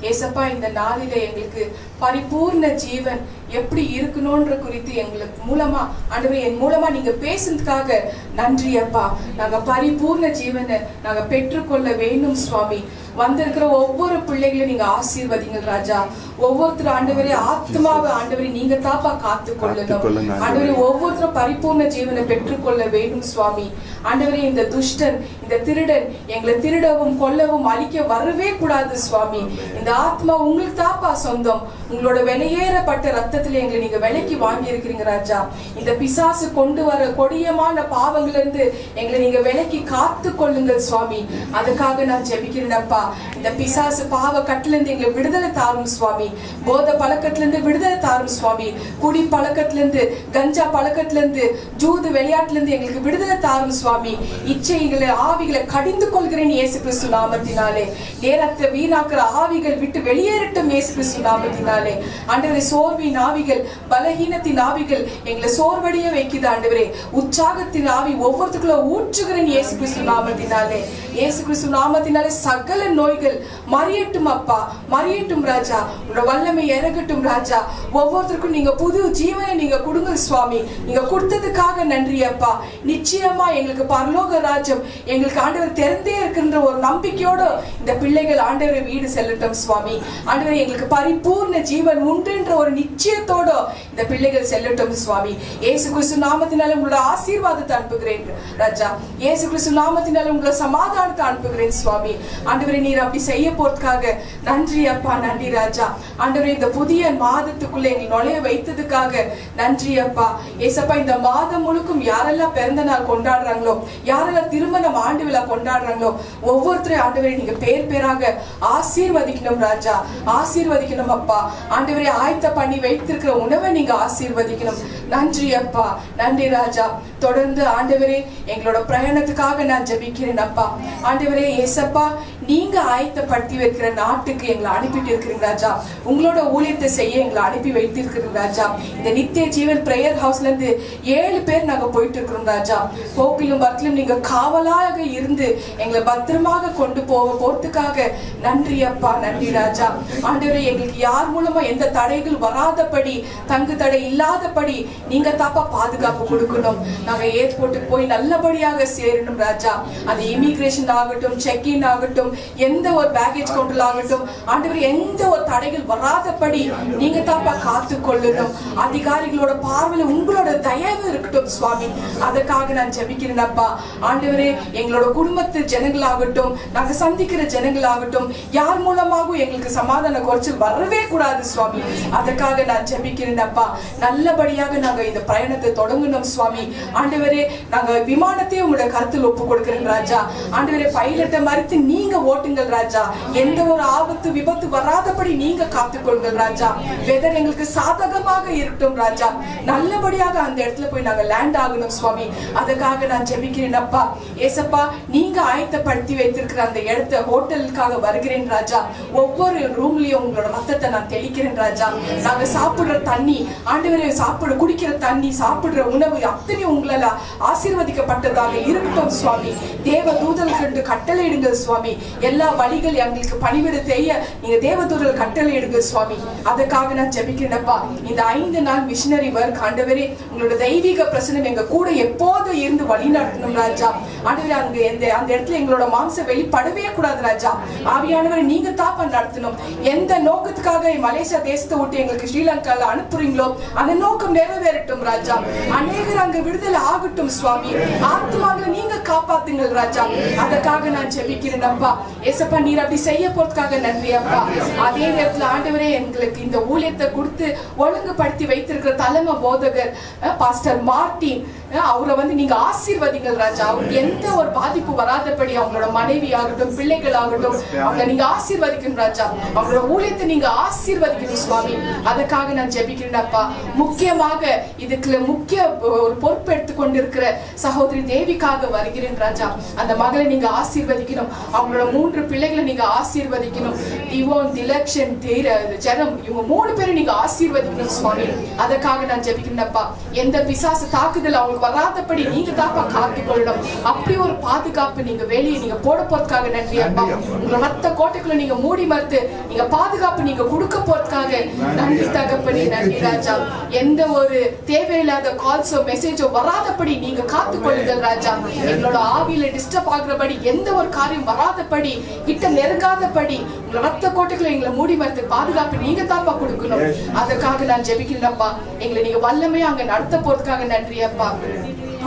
ஏசப்பா, இந்த நாளில எங்களுக்கு பரிபூர்ண ஜீவன் எப்படி இருக்கணும்ன்ற குறித்து எங்களுக்கு மூலமா ஆண்டவரே என் மூலமா நீங்க பேசுனதுக்காக நன்றி அப்பா. நாங்க பரிபூர்ண ஜீவனை நாங்க பெற்றுக்கொள்ள வேண்டும் சுவாமி. வந்திருக்கிற ஒவ்வொரு பிள்ளைகளையும் நீங்க ஆசீர்வதிங்க ராஜா. ஒவ்வொருத்தரும் ஆண்டவரே ஆத்மாவை ஆண்டவரே நீங்க தாப்பா காத்து கொள்ளணும் ஆண்டவரே. ஒவ்வொருத்தரும் பரிபூர்ண ஜீவனை பெற்றுக்கொள்ள வேண்டும் சுவாமி. ஆண்டவரே, இந்த துஷ்டன், இந்த திருடன் எங்களை திருடவும் கொல்லவும் அழிக்க வரவே கூடாது சுவாமி. இந்த ஆத்மா உங்களுக்கு தாப்பா சொந்தம். உங்களோட வெளியேறப்பட்ட ரத்தத்துல எங்களை நீங்க விலைக்கு வாங்கி இருக்கிறீங்க ராஜா. இந்த பிசாசு கொண்டு வர கொடியமான பாவங்கள்ல இருந்து எங்களை நீங்க விலைக்கு காத்து கொள்ளுங்கள் சுவாமி. அதுக்காக நான் ஜெபிக்கிறேன் அப்பா. இந்த பிசாசு பாவ கட்டுல இருந்து எங்களை விடுதலை தாரும் சுவாமி. போத பழக்கத்துல இருந்து விடுதலை தாரும் சுவாமி. குடி பழக்கத்துல இருந்து, கஞ்சா பழக்கத்துல இருந்து, ஜூது விளையாட்டுல இருந்து எங்களுக்கு விடுதலை தாரும் சுவாமி. இச்சைகளை ஆவிகளை கடிந்து கொள்கிறேன் இயேசு கிறிஸ்து நாமத்தினாலே. நேரத்தை வீணாக்குற ஆவிகள் விட்டு வெளியேறட்டும் இயேசு கிறிஸ்து நாமத்தினாலே. ஆண்டவரே, சோர்வின் ஆவிகள், பலகீனத்தின் ஆவிகள் எங்களை சோர்வடைய வைக்குது ஆண்டவரே. உற்சாகத்தின் ஆவி ஒவ்வொருத்துக்குள்ள ஊற்றுகிறேன் இயேசு கிறிஸ்து நாமத்தினாலே. இயேசு கிறிஸ்து நாமத்தினாலே சகல நோய்கள் மறியட்டும் அப்பா, மறியட்டும் ராஜா. உங்களோட வல்லமை இறங்கட்டும் ராஜா. ஒவ்வொருத்தருக்கும் நீங்க புது ஜீவனை நீங்க கொடுங்க சுவாமி. நீங்க கொடுத்ததுக்காக நன்றி அப்பா. நிச்சயமா எங்களுக்கு பரலோக ராஜ்யம் எங்களுக்கு ஆண்டவர் திறந்தே இருக்கின்ற ஒரு நம்பிக்கையோட இந்த பிள்ளைகள் ஆண்டவரை வீடு செல்லட்டும் சுவாமி. ஆண்டவரை, எங்களுக்கு பரிபூர்ண ஜீவன் உண்டுன்ற ஒரு நிச்சயத்தோட இந்த பிள்ளைகள் செல்லட்டும் சுவாமி. இயேசு கிறிஸ்து நாமத்தினால உங்களோட ஆசீர்வாதத்தை அனுப்புகிறேன் ராஜா. இயேசு கிறிஸ்து நாமத்தினால உங்களோட சமாதானத்தை அனுப்புகிறேன் சுவாமி. ஆண்டவரை, நீர் அப்படி செய்ய போறதுக்காக நன்றி அப்பா, நன்றி ராஜா. ஆண்டவரை, இந்த புதிய மாதத்துக்குள்ள எங்களை நுழைய வைத்ததுக்காக நன்றி அப்பா. ஏசப்பா, இந்த மாதம் முழுக்கும் யாரெல்லாம் பிறந்த நாள் கொண்டாடுறாங்களோ, யாரெல்லாம் திருமணம் ஆண்டு விழா கொண்டாடுறாங்களோ, ஒவ்வொருத்தரையும் ஆண்டவரை நீங்க பேர் பேராக ஆசீர்வதிக்கணும் ராஜா, ஆசீர்வதிக்கணும் அப்பா. ஆண்டவரை, ஆயத்த பண்ணி வைத்திருக்கிற உணவை நீங்க ஆசீர்வதிக்கணும். நன்றி அப்பா, நன்றி ராஜா. தொடர்ந்து ஆண்டவரே எங்களோட பிரயாணத்துக்காக நான் ஜெபிக்கிறேன் அப்பா. ஆண்டவரே ஏசப்பா, நீங்க ஆயத்தப்படுத்தி வைக்கிற நாட்டுக்கு எங்களை அனுப்பிட்டு இருக்கிறீங்க ராஜா. உங்களோட ஊழியத்தை செய்ய எங்களை அனுப்பி வைத்திருக்கிறீங்க ராஜா. இந்த நித்திய ஜீவன் பிரேயர் ஹவுஸ்ல இருந்து 7 பேர் நாங்க போயிட்டு இருக்கிறோம் ராஜா. போக்கிலும் வரத்திலும் நீங்க காவலாக இருந்து எங்களை பத்திரமாக கொண்டு போறதுக்காக நன்றி அப்பா, நன்றி ராஜா. ஆண்டவரே, எங்களுக்கு யார் மூலமா எந்த தடைகள் வராதபடி, தங்கு தடை இல்லாதபடி நீங்க தாப்பா பாதுகாப்பு கொடுக்கணும். நாங்க ஏர்போர்ட்டுக்கு போய் நல்லபடியாக சேரணும் ராஜா. அது இமிகிரேஷன் ஆகட்டும், செக்இன் ஆகட்டும், எந்த ஒரு பேக்கேஜ் கவுண்டர் ஆகட்டும், ஆண்டவரே எந்த ஒரு தடைகள் வராதபடி நீங்க தாப்பா காத்து கொள்ளணும். அதிகாரிகளோட பார்வையில உங்களோட தயவு இருக்கட்டும் சுவாமி. அதற்காக நான் ஜெபிக்கிறேன் அப்பா. ஆண்டவரே, எங்களோட குடும்பத்து ஜனங்களாகட்டும், நாங்க சந்திக்கிற ஜனங்களாகட்டும், யார் மூலமாகவும் எங்களுக்கு சமாதான குறைச்சல் வரவே கூடாது சுவாமி. அதற்காக நான் ஜெபிக்கிறேன் அப்பா. நல்லபடியாக நாங்க இந்த பயணத்தை தொடங்கணும் சுவாமி. ஆண்டவரே, நாங்க விமானத்தையும் உங்களோட கருத்தில் ஒப்பு கொடுக்கிறேன் ராஜா. ஆண்டவரே, பைலட்டை மறித்து நீங்க ஓட்டுங்கள் ராஜா. எந்த ஒரு ஆபத்து விபத்து வராதபடி நீங்க காத்துக்கொள்ளுங்கள் ராஜா. வெதர் எங்களுக்கு சாதகமாக இருக்கட்டும் ராஜா. நல்லபடியாக அந்த இடத்துல போய் நாங்க லேண்ட் ஆகணும் சுவாமி. அதுக்காக நான் ஜெபிக்கிறேன் அப்பா. ஏசப்பா, நீங்க ஆயத்தப்படுத்தி வைத்திருக்கிற அந்த இடத்த ஹோட்டலுக்காக வருகிறேன் ராஜா. ஒவ்வொரு ரூம்லயும் உங்களோட ரத்தத்தை நான் தெளிக்கிறேன் ராஜா. நாங்க சாப்பிடுற தண்ணி, ஆண்டவரே குடிக்கிற தண்ணி, சாப்பிடுற உணவு அத்தனை உங்களால ஆசீர்வதிக்கப்பட்டதாக இருக்கட்டும் சுவாமி. தேவ தூதர்களுக்கு கட்டளையிடுங்கள் சுவாமி. எல்லா வழிகள் எங்களுக்கு பணிவிட செய்ய நீங்க தேவ தூதர்கள் கட்டளையிடுங்கள் சுவாமி. அதுக்காக நான் ஜெபிக்கிறேன்ப்பா. இந்த 5 நாள் மிஷனரி வர்க் ஆண்டவரே, உங்களோட தெய்வீக பிரசனம் எங்க கூட எப்போது இருந்து வழி நடத்தணும் ராஜா. ஆண்டவரே, அந்த இடத்துல எங்களோட மாம்ச வெளிப்படவே கூடாது ராஜா. ஆவியானவரை நீங்க தாப்பா நடத்தணும். எந்த நோக்கத்துக்காக மலேசியா தேசத்தை விட்டு எங்களுக்கு ஸ்ரீலங்கால அனுப்புறீங்களோ அந்த நோக்கம் நிறைவேறட்டும் ராஜா. அநேகர் அங்க விடுதலை ஆகட்டும் சுவாமி. ஆத்மாக்களை நீங்க காப்பாத்துங்கள் ராஜா. அதற்காக நான் ஜெபிக்கிறேன் அப்பா. ஏசப்பா, நீர் அப்படி செய்ய போறதுக்காக நன்றி அப்பா. அதே நேரத்தில் ஆண்டவரே, எங்களுக்கு இந்த ஊழியத்தை கொடுத்து ஒழுங்குபடுத்தி வைத்திருக்கிற தலைமை போதகர் பாஸ்டர் மார்ட்டின், அவரை நீங்க ஆசீர்வதிங்கள் ராஜா. அவருக்கு எந்த ஒரு பாதிப்பு வராதபடி அவங்களோட மனைவி ஆகட்டும், பிள்ளைகள் ஆகட்டும், அவங்களை நீங்க ஆசீர்வதிக்கணும் ராஜா. அவங்களோட ஊழியத்தை நீங்க ஆசீர்வதிக்கணும் சுவாமி. அதுக்காக நான் ஜெபிக்கிறேன் அப்பா. முக்கியமாக இதுக்குள்ள முக்கிய ஒரு பொறுப்பு எடுத்து கொண்டிருக்கிற சகோதரி தேவிக்காக வருகிறேன் ராஜா. அந்த மகளை நீங்க ஆசீர்வதிக்கணும். அவங்களோட 3 பிள்ளைகளை நீங்க ஆசீர்வதிக்கணும். திவோன், திலக்ஷன், ஜெரம், இவங்க 3 பேரும் நீங்க ஆசீர்வதிக்கணும் சுவாமி. அதற்காக நான் ஜெபிக்கிறேன்ப்பா. எந்த பிசாசு தாக்குதல் அவங்களுக்கு வராதபடி நீங்க தாப்பா காத்துக்கொள்ளணும். அப்படி ஒரு பாதுகாப்பு நீங்க வெளியே நீங்க போட போறதுக்காக நன்றி அப்பா. உங்க ரத்த கோட்டைக்குள்ள நீங்க மூடி மறுத்து நீங்க பாதுகாப்பு நீங்க கொடுக்க போறதுக்காக நன்றி தகப்பனே, நன்றி ராஜா. எந்த ஒரு தேவையில்லாத கால்ஸோ மெசேஜோ வராதபடி நீங்க காத்துக்கொள்ளுங்கள் ராஜா. எங்களோட ஆவியில டிஸ்டர்ப் ஆகுறபடி எந்த ஒரு காரியம் வராதபடி கிட்ட நெருங்காதபடி உங்க ரத்த கோட்டைக்குள்ள எங்களை மூடி மறுத்து பாதுகாப்பு நீங்க தாப்பா கொடுக்கணும். அதற்காக நான் ஜெபிக்கிறேன்ப்பா. எங்களை நீங்க வல்லமையா அங்க நடத்த போறதுக்காக நன்றி அப்பா.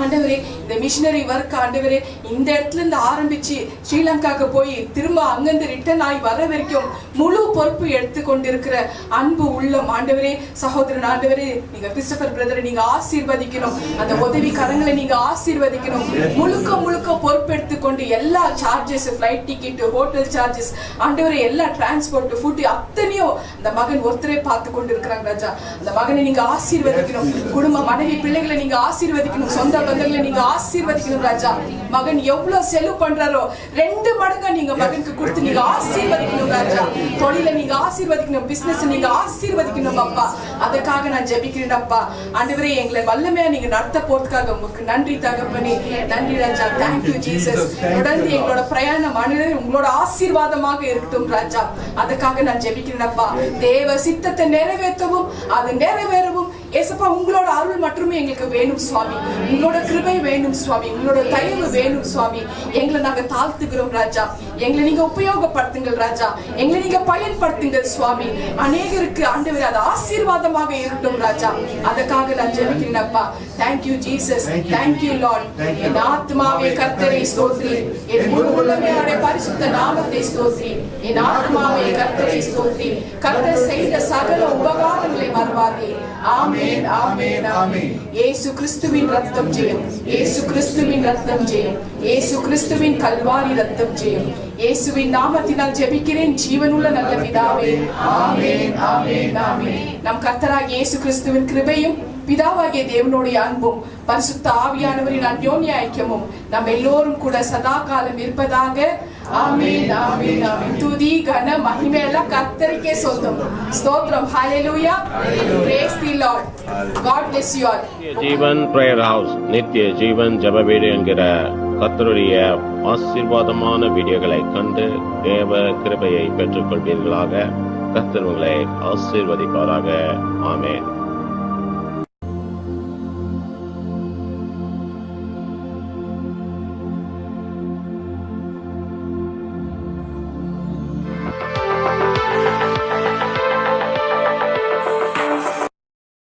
ஆண்டவரே, இந்த மிஷனரி ஒர்க் ஆண்டவரே இந்த இடத்துல இருந்து ஆரம்பிச்சு ஸ்ரீலங்காக்கு போய் திரும்ப அங்கிருந்து ரிட்டர்ன் ஆகி வர வரைக்கும் முழு பொறுப்பு எடுத்துக்கொண்டிருக்கிற அன்பு உள்ளம் ஆண்டவரே, சகோதரன் ஆண்டவரே, நீங்க கிறிஸ்டபர் பிரதரை நீங்க ஆசீர்வதிக்கணும். அந்த உதவி கரங்களை நீங்க ஆசீர்வதிக்கணும். முழுக்க முழுக்க பொறுப்பு எடுத்துக்கொண்டு எல்லா charges, flight ticket, hotel charges ஆண்டவரே, எல்லா டிரான்ஸ்போர்ட், ஃபுட் அத்தனையும் அந்த மகன் ஒருத்தரே பார்த்து கொண்டு இருக்கிறாங்க ராஜா. அந்த மகனை நீங்க ஆசீர்வதிக்கணும். குடும்ப மனைவி பிள்ளைகளை நீங்க ஆசீர்வதிக்கணும். சொந்த பந்தங்களை நீங்க ஆசீர்வதிக்கணும் ராஜா. மகன் எவ்வளவு செலவு பண்றாரோ 2 மடங்கா நீங்க மகனுக்கு கொடுத்து நீங்க ஆசீர்வதிக்கணும் ராஜா. தொழிலை நீங்க ஆசீர்வதிக்கணும். பிசினஸ் நீங்க ஆசீர்வதிக்கணும் அப்பா. அதுக்காக நான் ஜெபிக்கிறேன் அப்பா. ஆண்டவரே, எங்களை வல்லமையா நீங்க நடத்த போறதுக்காக உங்களுக்கு நன்றி தகப்பனே, நன்றி ராஜா. Thank you Jesus. தொடர்ந்து எங்களோட பிரயாணம் ஆண்டவரே உங்களோட ஆசீர்வாதமாக இருக்கட்டும் ராஜா. அதுக்காக நான் ஜெபிக்கிறேன் அப்பா. தேவ சித்தத்தை நிறைவேற்றவும் அது நிறைவேறவும் ஏசப்பா உங்களோட அருள் மட்டுமே எங்களுக்கு வேணும் சுவாமி. உங்களோட கிருபை வேணும் சுவாமி. உங்களோட தயவு வேணும் சுவாமி. எங்களை நாங்க தாழ்த்துகிறோம் ராஜா. எங்களை நீங்க உபயோகப்படுத்துங்கள் ராஜா. எங்களை நீங்க பயன்படுத்துங்கள் சுவாமி. அநேகருக்கு ஆண்டவரே அது ஆசீர்வாதமாக இருக்கட்டும் ராஜா. அதற்காக நான் ஜெபிக்கிறேன் அப்பா. Thank you Jesus. Thank you lord. என் ஆத்மாவே கர்த்தரை ஸ்தோத்திரி. என் முழு உள்ளமே அவருடைய பரிசுத்த நாமத்தை ஸ்தோத்திரி. என் ஆத்மாவே கர்த்தரை ஸ்தோத்திரி. கர்த்தர் செய்த சகல உபகாரங்களை மறவாதே. ஆமென், ஆமென், ஆமென். இயேசு கிறிஸ்துவின் ரத்தம் ஜெயம். இயேசு கிறிஸ்துவின் ரத்தம் ஜெயம். இயேசு கிறிஸ்துவின் கல்வாரி ரத்தம் ஜெயம். இயேசுவின் நாமத்தினால் ஜெபிக்கிறேன் ஜீவனுள்ள நல்ல பிதாவே. ஆமென், ஆமென், ஆமென். நம் கர்த்தராகிய இயேசு கிறிஸ்துவின் கிருபையும் பிதாவாகிய தேவனுடைய அன்பும் பரிசுத்த ஆவியானவரின் அன்யோன்ய ஐக்கியமும் நம் எல்லோரும் கூட சதா காலம் இருப்பதாக. ஆமென், ஆமென், ஆமென். துதி கன மகிமை எல்லாம் கர்த்தருக்கே சொந்தம். ஸ்தோத்திரம். ஹalleluya. Praise the Lord. God bless you all. Jeevan prayer house நித்திய ஜீவன் ஜெப வீடு என்கிற கர்த்தருடைய ஆசீர்வாதமான வீடியோகளை கண்டு தேவ கிருபையை பெற்றுக் கொள்வீர்களாக. கர்த்தர் உங்களை ஆசீர்வதிப்பாராக. ஆமென்.